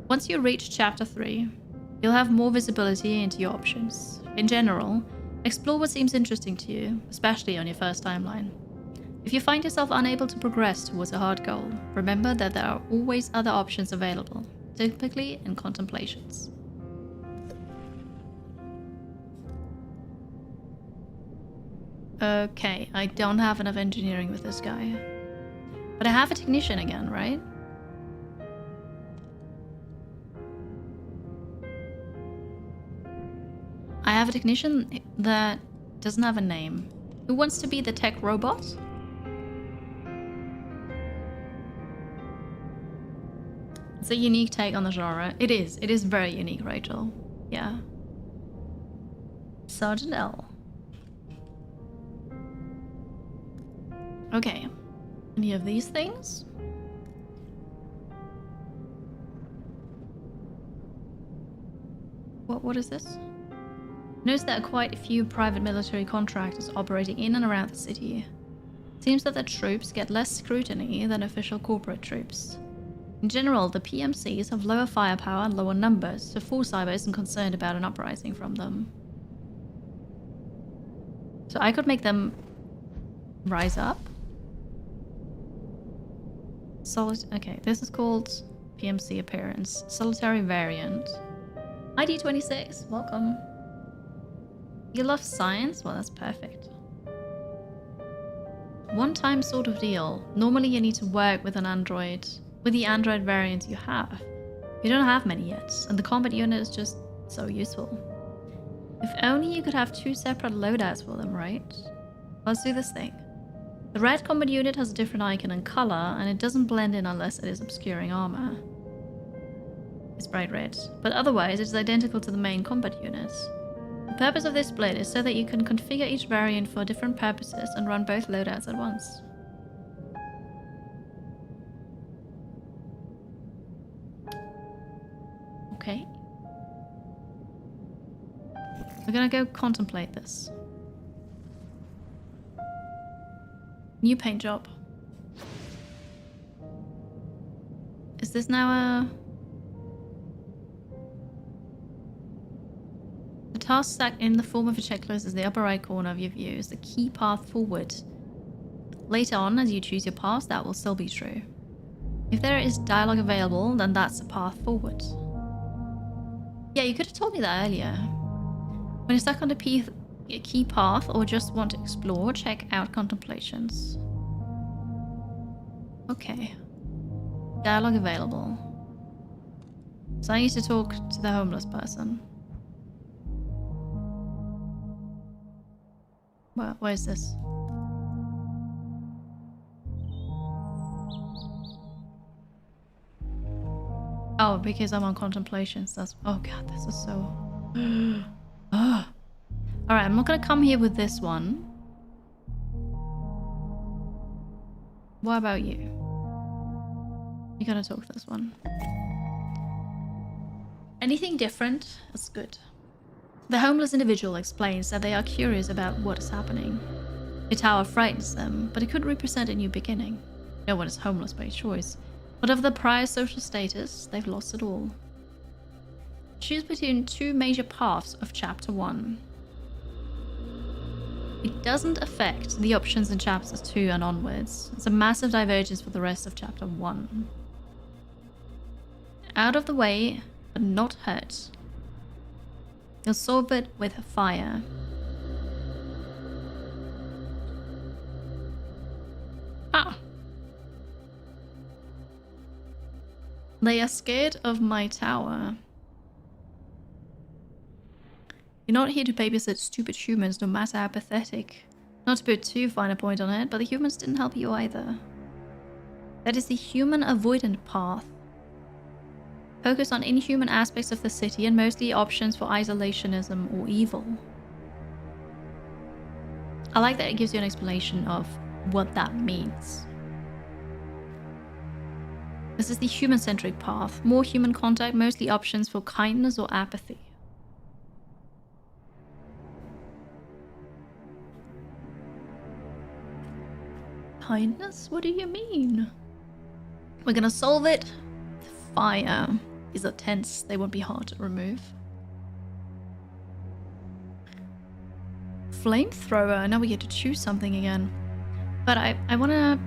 Once you reach Chapter 3, you'll have more visibility into your options. In general, explore what seems interesting to you, especially on your first timeline. If you find yourself unable to progress towards a hard goal, remember that there are always other options available, typically in contemplations. Okay, I don't have enough engineering with this guy. But I have a technician again, right? I have a technician that doesn't have a name. Who wants to be the tech robot? It's a unique take on the genre. It is. It is very unique, Rachel. Yeah. Sergeant L. Okay. Any of these things? What is this? Notice there are quite a few private military contractors operating in and around the city. It seems that the troops get less scrutiny than official corporate troops. In general, the PMCs have lower firepower and lower numbers, so Cyber isn't concerned about an uprising from them. So I could make them rise up. Okay, this is called PMC appearance. Solitary variant. ID26, welcome. You love science? Well, that's perfect. one-time sort of deal. Normally you need to work with an android, with the android variant you have. You don't have many yet, and the combat unit is just so useful. If only you could have 2 separate loadouts for them, right? Let's do this thing. The red combat unit has a different icon and color, and it doesn't blend in unless it is obscuring armor. It's bright red, but otherwise it is identical to the main combat unit. The purpose of this split is so that you can configure each variant for different purposes and run both loadouts at once. Okay. We're gonna go contemplate this. New paint job. Is this now a... The task stack in the form of a checklist is the upper right corner of your view, is the key path forward. Later on, as you choose your path, that will still be true. If there is dialogue available, then that's the path forward. Yeah, you could have told me that earlier. When you're stuck on the key path or just want to explore, check out contemplations. Okay. Dialogue available. So I need to talk to the homeless person. Where's this? Oh, because I'm on contemplations. That's... Oh god, this is so... Alright, I'm not gonna come here with this one. What about you? You're gonna talk this one. Anything different? That's good. The homeless individual explains that they are curious about what is happening. The tower frightens them, but it could represent a new beginning. No one is homeless by choice. Whatever the prior social status, they've lost it all. Choose between 2 major paths of Chapter 1. It doesn't affect the options in Chapters 2 and onwards. It's a massive divergence for the rest of Chapter 1. Out of the way, but not hurt. You'll solve it with fire. Ah! They are scared of my tower. You're not here to babysit stupid humans, no matter how pathetic. Not to put too fine a point on it, but the humans didn't help you either. That is the human avoidant path. Focus on inhuman aspects of the city and mostly options for isolationism or evil. I like that it gives you an explanation of what that means. This is the human-centric path. More human contact, mostly options for kindness or apathy. Kindness? What do you mean? We're gonna solve it. Fire. These are tents. They won't be hard to remove. Flamethrower. Now we get to choose something again. But I wanna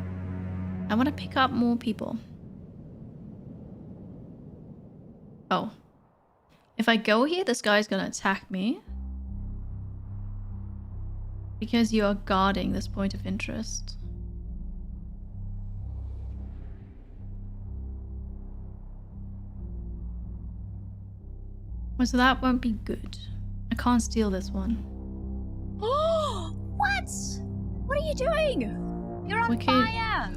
pick up more people. Oh. If I go here, this guy's gonna attack me. Because you are guarding this point of interest. Oh, so that won't be good. I can't steal this one. Oh! What? What are you doing? You're on fire!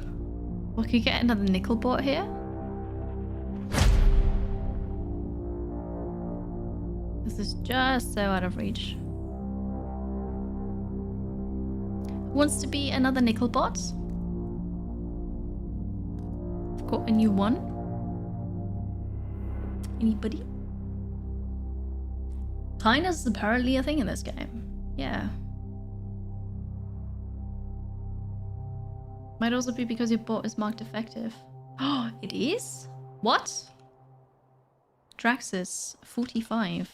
We could get another nickel bot here. This is just so out of reach. Who wants to be another nickel bot? I've got a new one. Anybody? Kindness is apparently a thing in this game. Yeah. Might also be because your bot is marked effective. Oh, it is? What? Draxus, 45.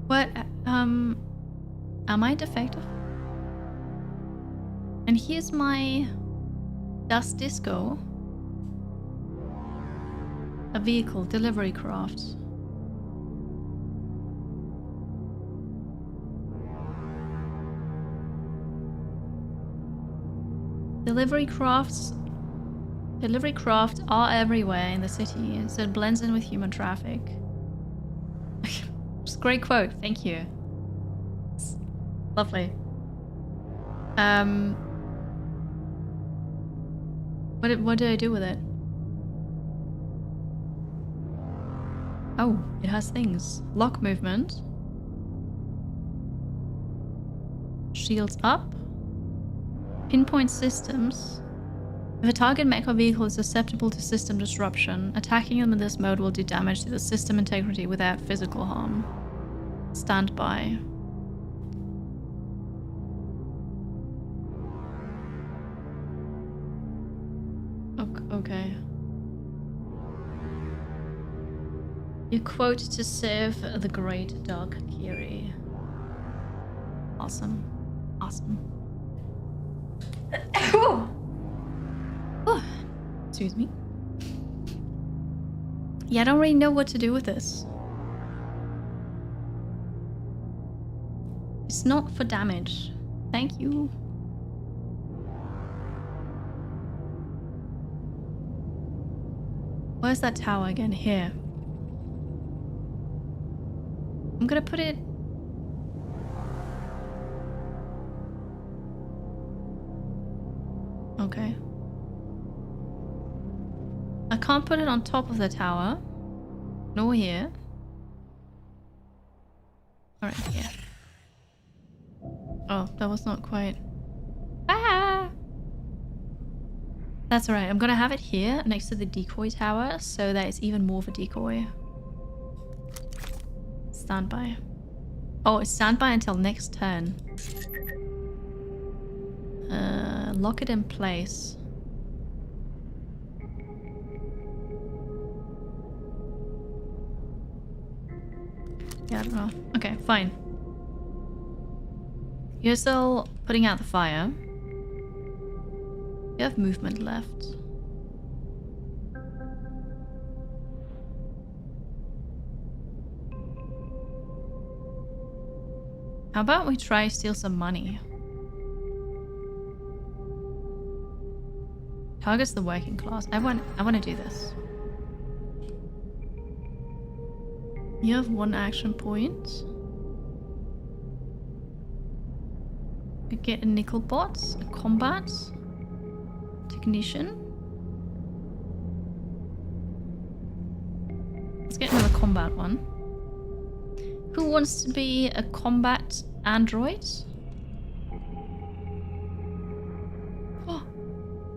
What? Am I defective? And here's my Dust Disco. A vehicle, delivery craft. Delivery crafts are everywhere in the city, so it blends in with human traffic. Just a great quote, thank you. It's lovely. What do I do with it? Oh, it has things. Lock movement. Shields up. Pinpoint systems. If a target mech or vehicle is susceptible to system disruption, attacking them in this mode will do damage to the system integrity without physical harm. Standby. Okay. You quote to serve the great Dark Kiri. Awesome. Awesome. Oh, excuse me. Yeah, I don't really know what to do with this. It's not for damage. Thank you. Where's that tower again? Here. I'm gonna put it... Okay. I can't put it on top of the tower. Nor here. Alright, here. Oh, that was not quite... Ah! That's alright. I'm gonna have it here next to the decoy tower so that it's even more of a decoy. Standby. Oh, it's standby until next turn. Lock it in place. Yeah, I don't know. Okay, fine. You're still putting out the fire. You have movement left. How about we try steal some money? Targets the working class. I want to do this. You have one action point. You get a nickel bot, a combat technician. Let's get another combat one. Who wants to be a combat android? Oh,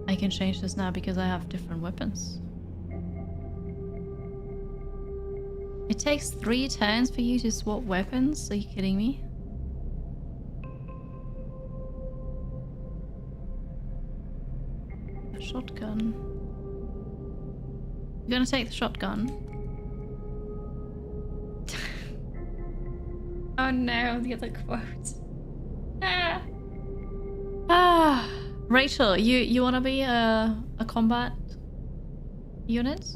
I can change this now because I have different weapons. It takes 3 turns for you to swap weapons? Are you kidding me? A shotgun. You're gonna take the shotgun? Oh no, the other quote. Rachel, you wanna be a combat unit?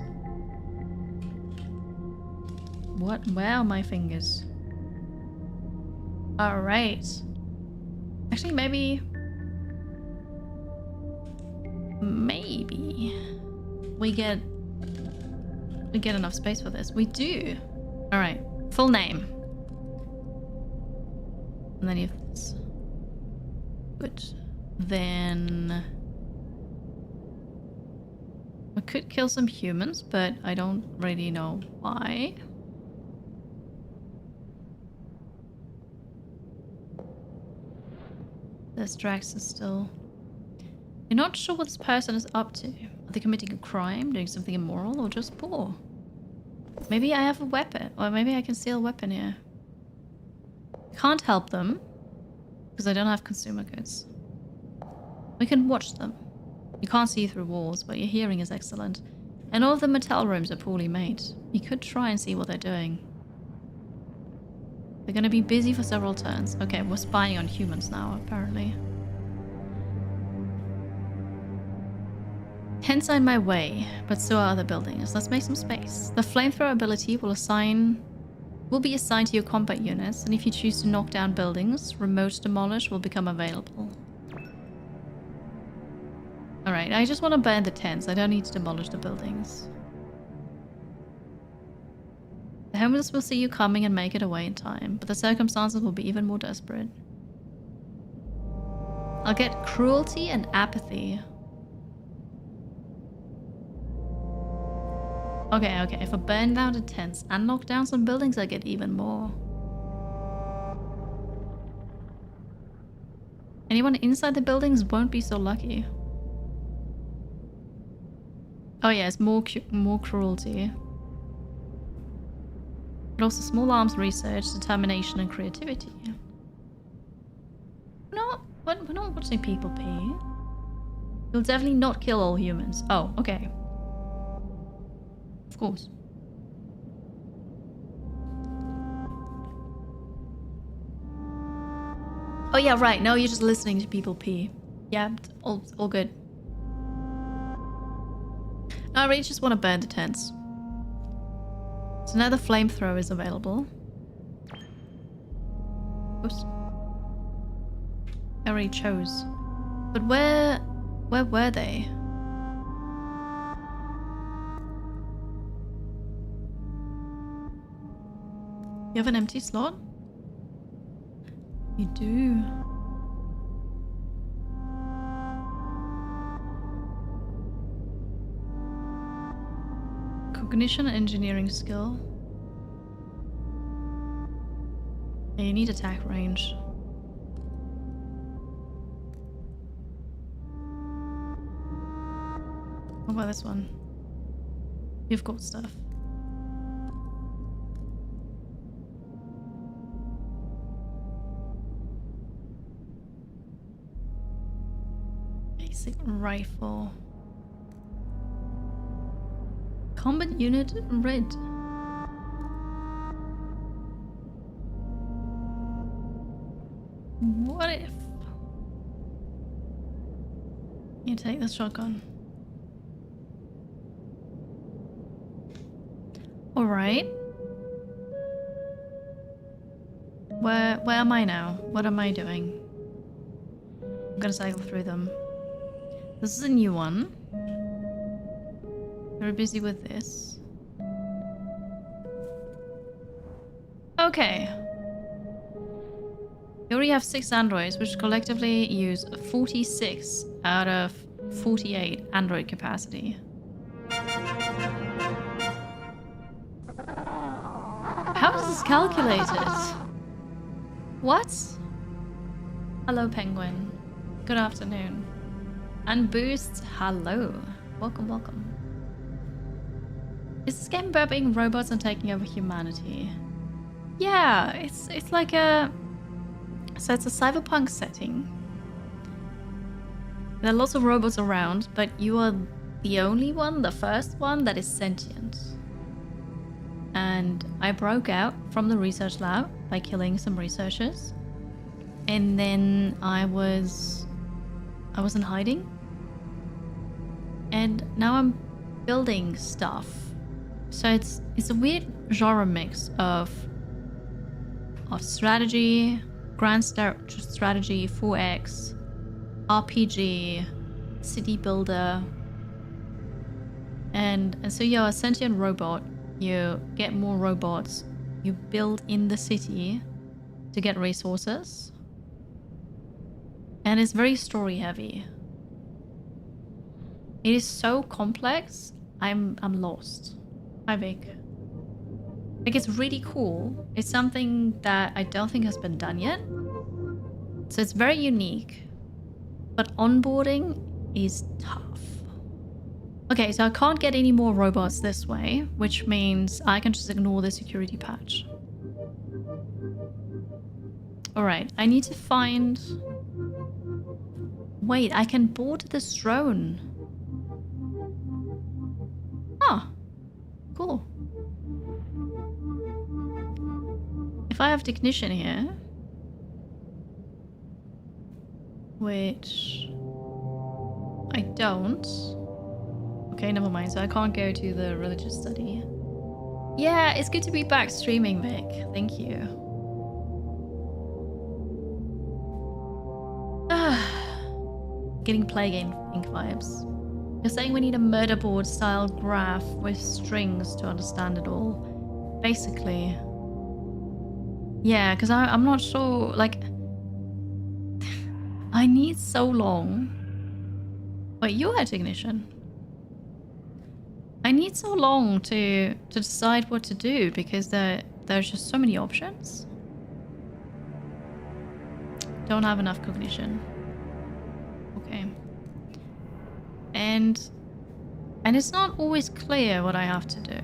What? Where are my fingers? Alright. Actually, maybe we get enough space for this. We do. Alright. Full name. And then you have this. Good. Then we could kill some humans, but I don't really know why. This Drax is still... You're not sure what this person is up to. Are they committing a crime, doing something immoral, or just poor? Maybe I have a weapon, or maybe I can steal a weapon here. Can't help them because I don't have consumer goods. We can watch them. You can't see through walls, but your hearing is excellent. And all of the motel rooms are poorly made. You could try and see what they're doing. They're gonna be busy for several turns. Okay, we're spying on humans now, apparently. Hence in my way, but so are other buildings. Let's make some space. The flamethrower ability will be assigned to your combat units, and if you choose to knock down buildings, remote demolish will become available. Alright, I just want to burn the tents. I don't need to demolish the buildings. The homeless will see you coming and make it away in time, but the circumstances will be even more desperate. I'll get cruelty and apathy. Okay, if I burn down the tents and knock down some buildings, I get even more. Anyone inside the buildings won't be so lucky. Oh yeah, it's more cruelty. But also small arms research, determination and creativity. We're not watching people pee. You'll definitely not kill all humans. Oh, okay. Of course. Oh yeah, right. No, you're just listening to people pee. Yeah, all good. I really just want to burn the tents. So now the flamethrower is available. Oops. I already chose. But where were they? You have an empty slot? You do. Cognition and engineering skill. Yeah, you need attack range. What about this one? You've got stuff. Basic rifle. Combat unit red. What if you take the shotgun? All right. Where am I now? What am I doing? I'm gonna cycle through them. This is a new one. Very busy with this. Okay. You already have 6 androids, which collectively use 46 out of 48 android capacity. How is this calculated? What? Hello, Penguin. Good afternoon. And Boost, hello. Welcome, welcome. Is this game about being robots and taking over humanity? Yeah, it's like a... So it's a cyberpunk setting. There are lots of robots around, but you are the only one, the first one, that is sentient. And I broke out from the research lab by killing some researchers. And then I was in hiding. And now I'm building stuff. So it's a weird genre mix of strategy, grand strategy, 4X, RPG, city builder. And so you're a sentient robot. You get more robots. You build in the city to get resources. And it's very story heavy. It is so complex. I'm lost. Hi Vic. Like, it's really cool. It's something that I don't think has been done yet. So it's very unique. But onboarding is tough. Okay, so I can't get any more robots this way, which means I can just ignore the security patch. Alright, I need to find... Wait, I can board this drone. Ah, cool. If I have technician here, which I don't. Okay, never mind. So I can't go to the religious study. Yeah, it's good to be back streaming, Vic. Thank you. getting Plague Inc. vibes. You're saying we need a murder board style graph with strings to understand it all. Basically. Yeah, because I'm not sure, like... I need so long. Wait, you had ignition. I need so long to decide what to do because there's just so many options. Don't have enough cognition. Okay. And it's not always clear what I have to do.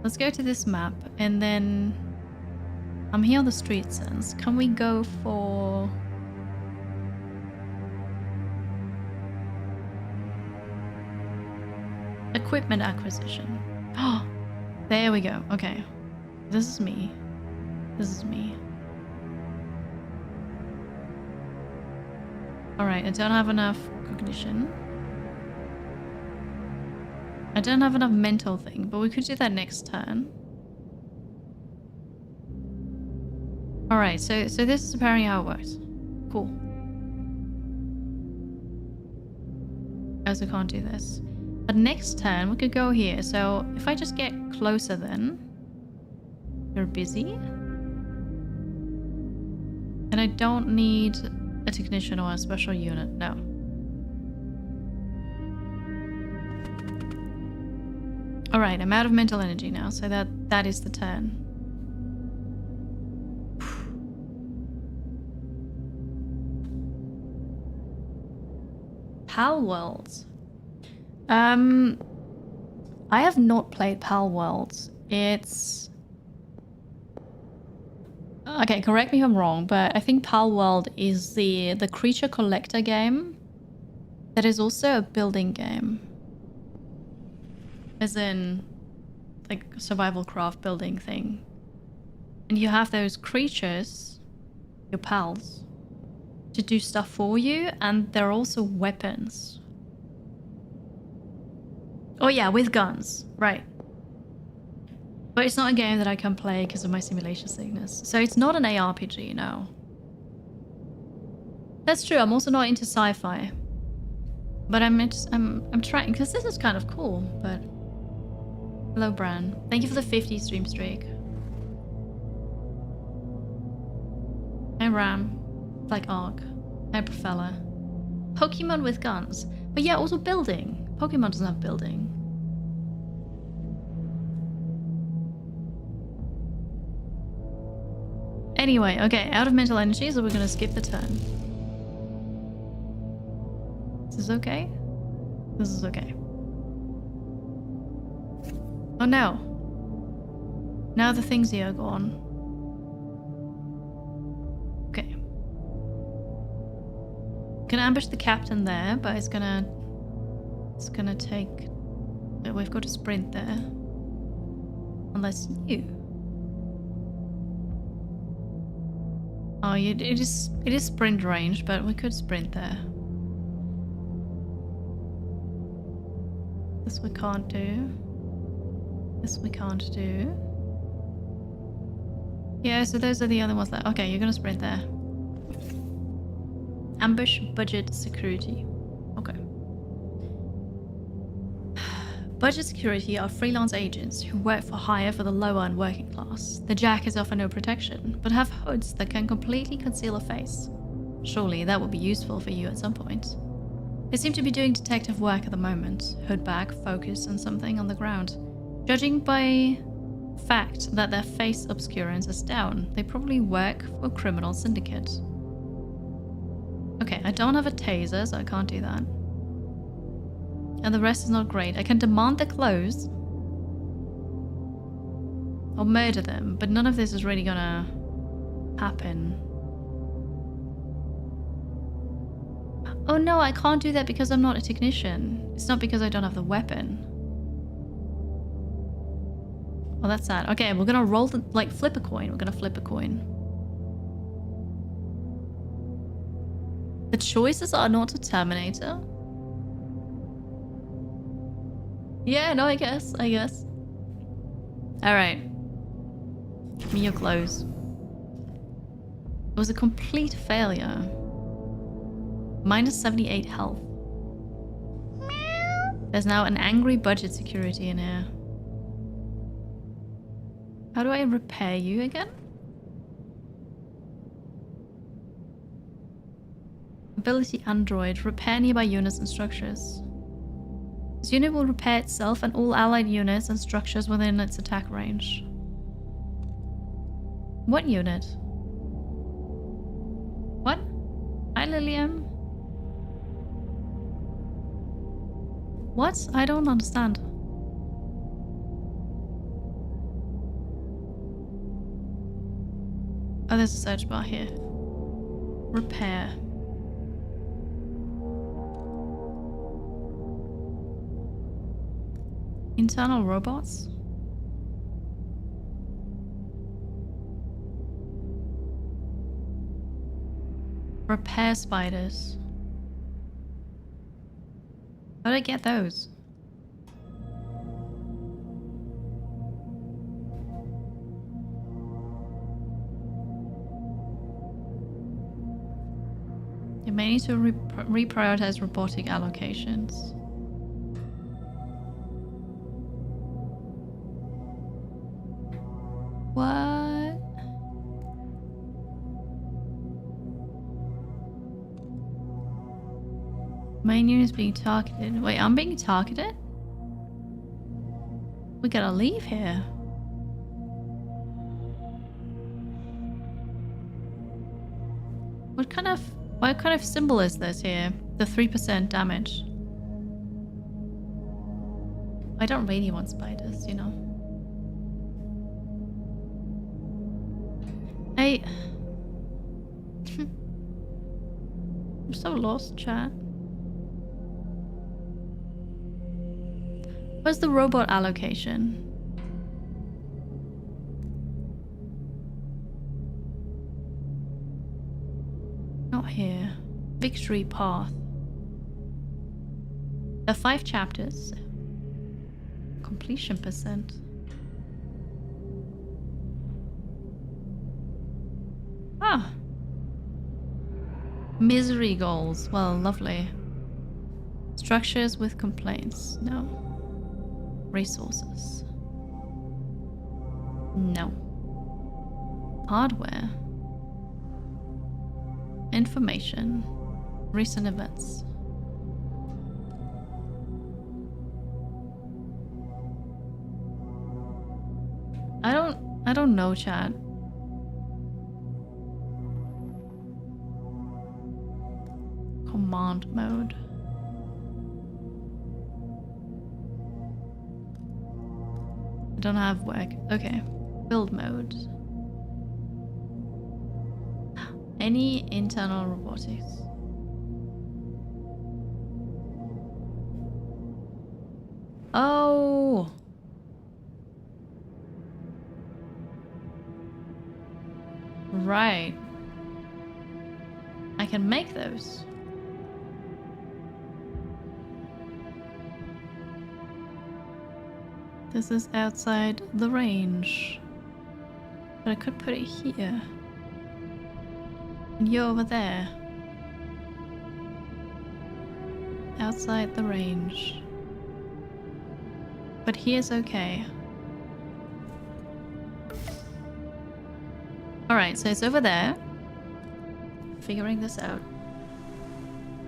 Let's go to this map and then I'm here on the street sense. Can we go for equipment acquisition? Oh, there we go. Okay. This is me. This is me. Alright, I don't have enough cognition. I don't have enough mental thing, but we could do that next turn. Alright, so this is apparently how it works. Cool. I also can't do this. But next turn, we could go here. So if I just get closer then... You're busy? And I don't need a technician or a special unit, no. Alright, I'm out of mental energy now, so that is the turn. Pal Worlds. I have not played Pal Worlds. It's... Okay, correct me if I'm wrong, but I think Pal World is the creature collector game that is also a building game. As in, like, survival craft building thing. And you have those creatures, your pals, to do stuff for you, and they're also weapons. Oh yeah, with guns, right. But it's not a game that I can play because of my simulation sickness. So it's not an ARPG, no. That's true, I'm also not into sci-fi. But I'm trying, because this is kind of cool, but... Hello, Bran. Thank you for the 50 stream streak. Hi, Ram. Like Ark. Hi, Profella. Pokemon with guns. But yeah, also building. Pokemon doesn't have building. Anyway, okay, out of mental energy, so we're gonna skip the turn. Is this okay? This is okay. Oh no. Now the things here are gone. Okay. Can ambush the captain there, but it's gonna take... We've got to sprint there. Unless you... Oh, it is sprint range, but we could sprint there. This we can't do. This we can't do. Yeah, so those are the other ones that... Okay, you're gonna sprint there. Ambush, budget, security. Okay. Budget security are freelance agents who work for hire for the lower and working class. The jackets offer no protection, but have hoods that can completely conceal a face. Surely that would be useful for you at some point. They seem to be doing detective work at the moment. Hood back, focus on something on the ground. Judging by fact that their face obscurance is down, they probably work for a criminal syndicate. Okay, I don't have a taser, so I can't do that. And the rest is not great. I can demand their clothes. Or murder them, but none of this is really gonna happen. Oh no, I can't do that because I'm not a technician. It's not because I don't have the weapon. Oh, that's sad. Okay, we're gonna roll the... Like, flip a coin. We're gonna flip a coin. The choices are not a Terminator. Yeah, no, I guess. Alright. Give me your clothes. It was a complete failure. Minus 78 health. There's now an angry budget security in here. How do I repair you again? Ability Android. Repair nearby units and structures. This unit will repair itself and all allied units and structures within its attack range. What unit? What? Hi, Lilium. What? I don't understand. Oh, there's a search bar here. Repair. Internal robots? Repair spiders. How did I get those? You may need to reprioritize robotic allocations. What? Main unit is being targeted. Wait, I'm being targeted? We gotta leave here. What kind of symbol is this here? The 3% damage. I don't really want spiders, you know. I'm so lost, chat. Where's the robot allocation? Not here. Victory path. There are 5 chapters. Completion percent. Ah. Misery goals. Well, lovely. Structures with complaints. No. Resources. No. Hardware. Information. Recent events. I don't know, chat. Command mode. I don't have work. Okay. Build mode. Any internal robotics. Oh. Right. I can make those. This is outside the range. But I could put it here. And you're over there. Outside the range. But here's okay. Alright, so it's over there. Figuring this out.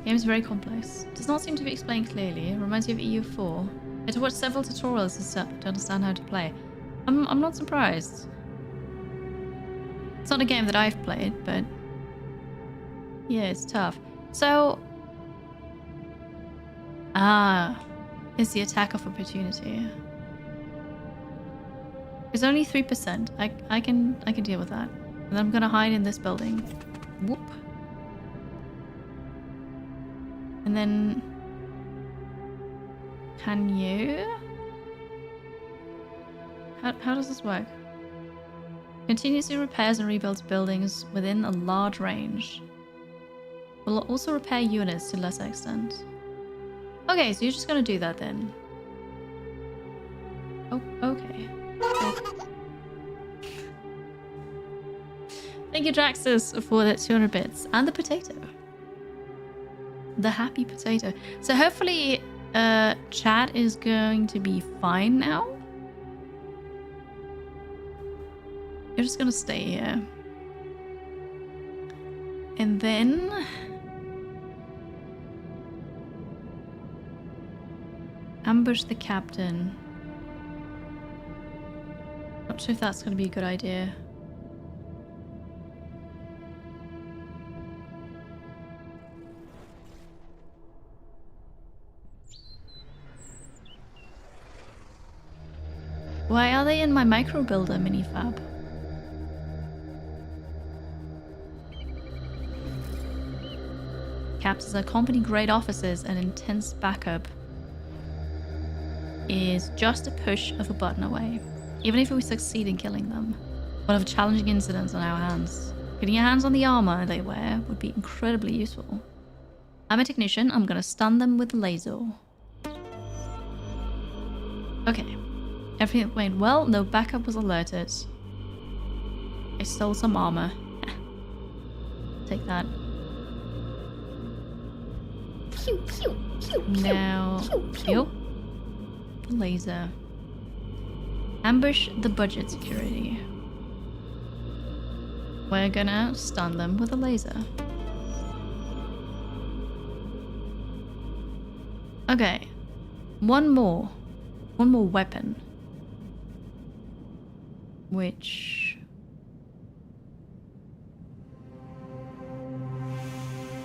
Game is very complex. Does not seem to be explained clearly. It reminds me of EU4. I had to watch several tutorials to understand how to play. I'm not surprised. It's not a game that I've played, but yeah, it's tough. So, it's the attack of opportunity. It's only 3%. I can deal with that. And I'm gonna hide in this building. Whoop. And then, can you? How does this work? Continuously repairs and rebuilds buildings within a large range. Will also repair units to lesser extent. Okay, so you're just gonna do that then. Oh, okay. Thank you, Draxus, for the 200 bits and the potato. The happy potato. So hopefully chat is going to be fine now. You're just gonna stay here. And then... ambush the captain. Not sure if that's gonna be a good idea. Why are they in my micro builder minifab? Captains are company grade officers and intense backup is just a push of a button away. Even if we succeed in killing them, we'll have challenging incidents on our hands. Getting your hands on the armor they wear would be incredibly useful. I'm a technician. I'm gonna stun them with laser. Okay. Everything went well. No backup was alerted. I stole some armor. Take that. Pew, pew, pew, pew, Now, pew, pew. laser. Ambush the budget security. We're gonna stun them with a laser. Okay. One more weapon. Which...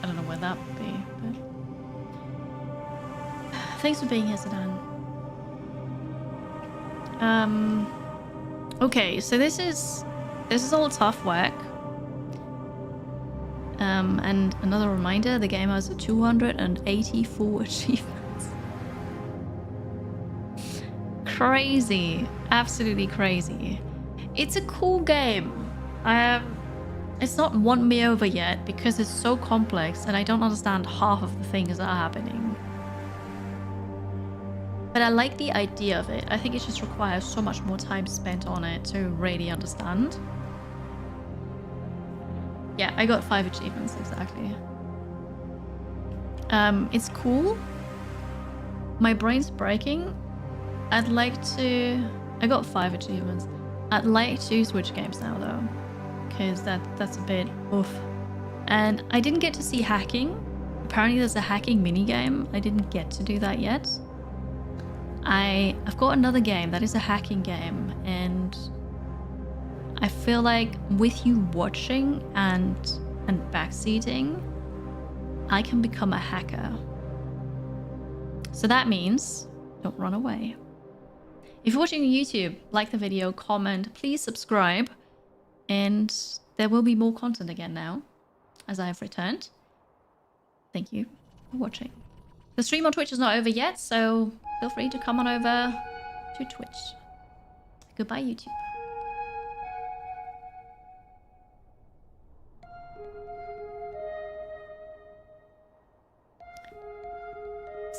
I don't know where that would be, but... Thanks for being here, Sedan. Okay, so this is all tough work. And another reminder, the game has 284 achievements. Crazy. Absolutely crazy. It's a cool game. It's not won me over yet because it's so complex and I don't understand half of the things that are happening. But I like the idea of it. I think it just requires so much more time spent on it to really understand. Yeah, I got 5 achievements, exactly. It's cool. My brain's breaking. I'd like to... I got 5 achievements. I'd like to switch games now, though. Because that's a bit oof. And I didn't get to see hacking. Apparently there's a hacking minigame. I didn't get to do that yet. I've got another game that is a hacking game, and I feel like with you watching and backseating, I can become a hacker. So that means don't run away. If you're watching on YouTube, like the video, comment, please subscribe, and there will be more content again now as I have returned. Thank you for watching. The stream on Twitch is not over yet, so feel free to come on over to Twitch. Goodbye, YouTube.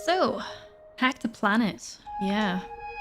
So, hack the planet. Yeah.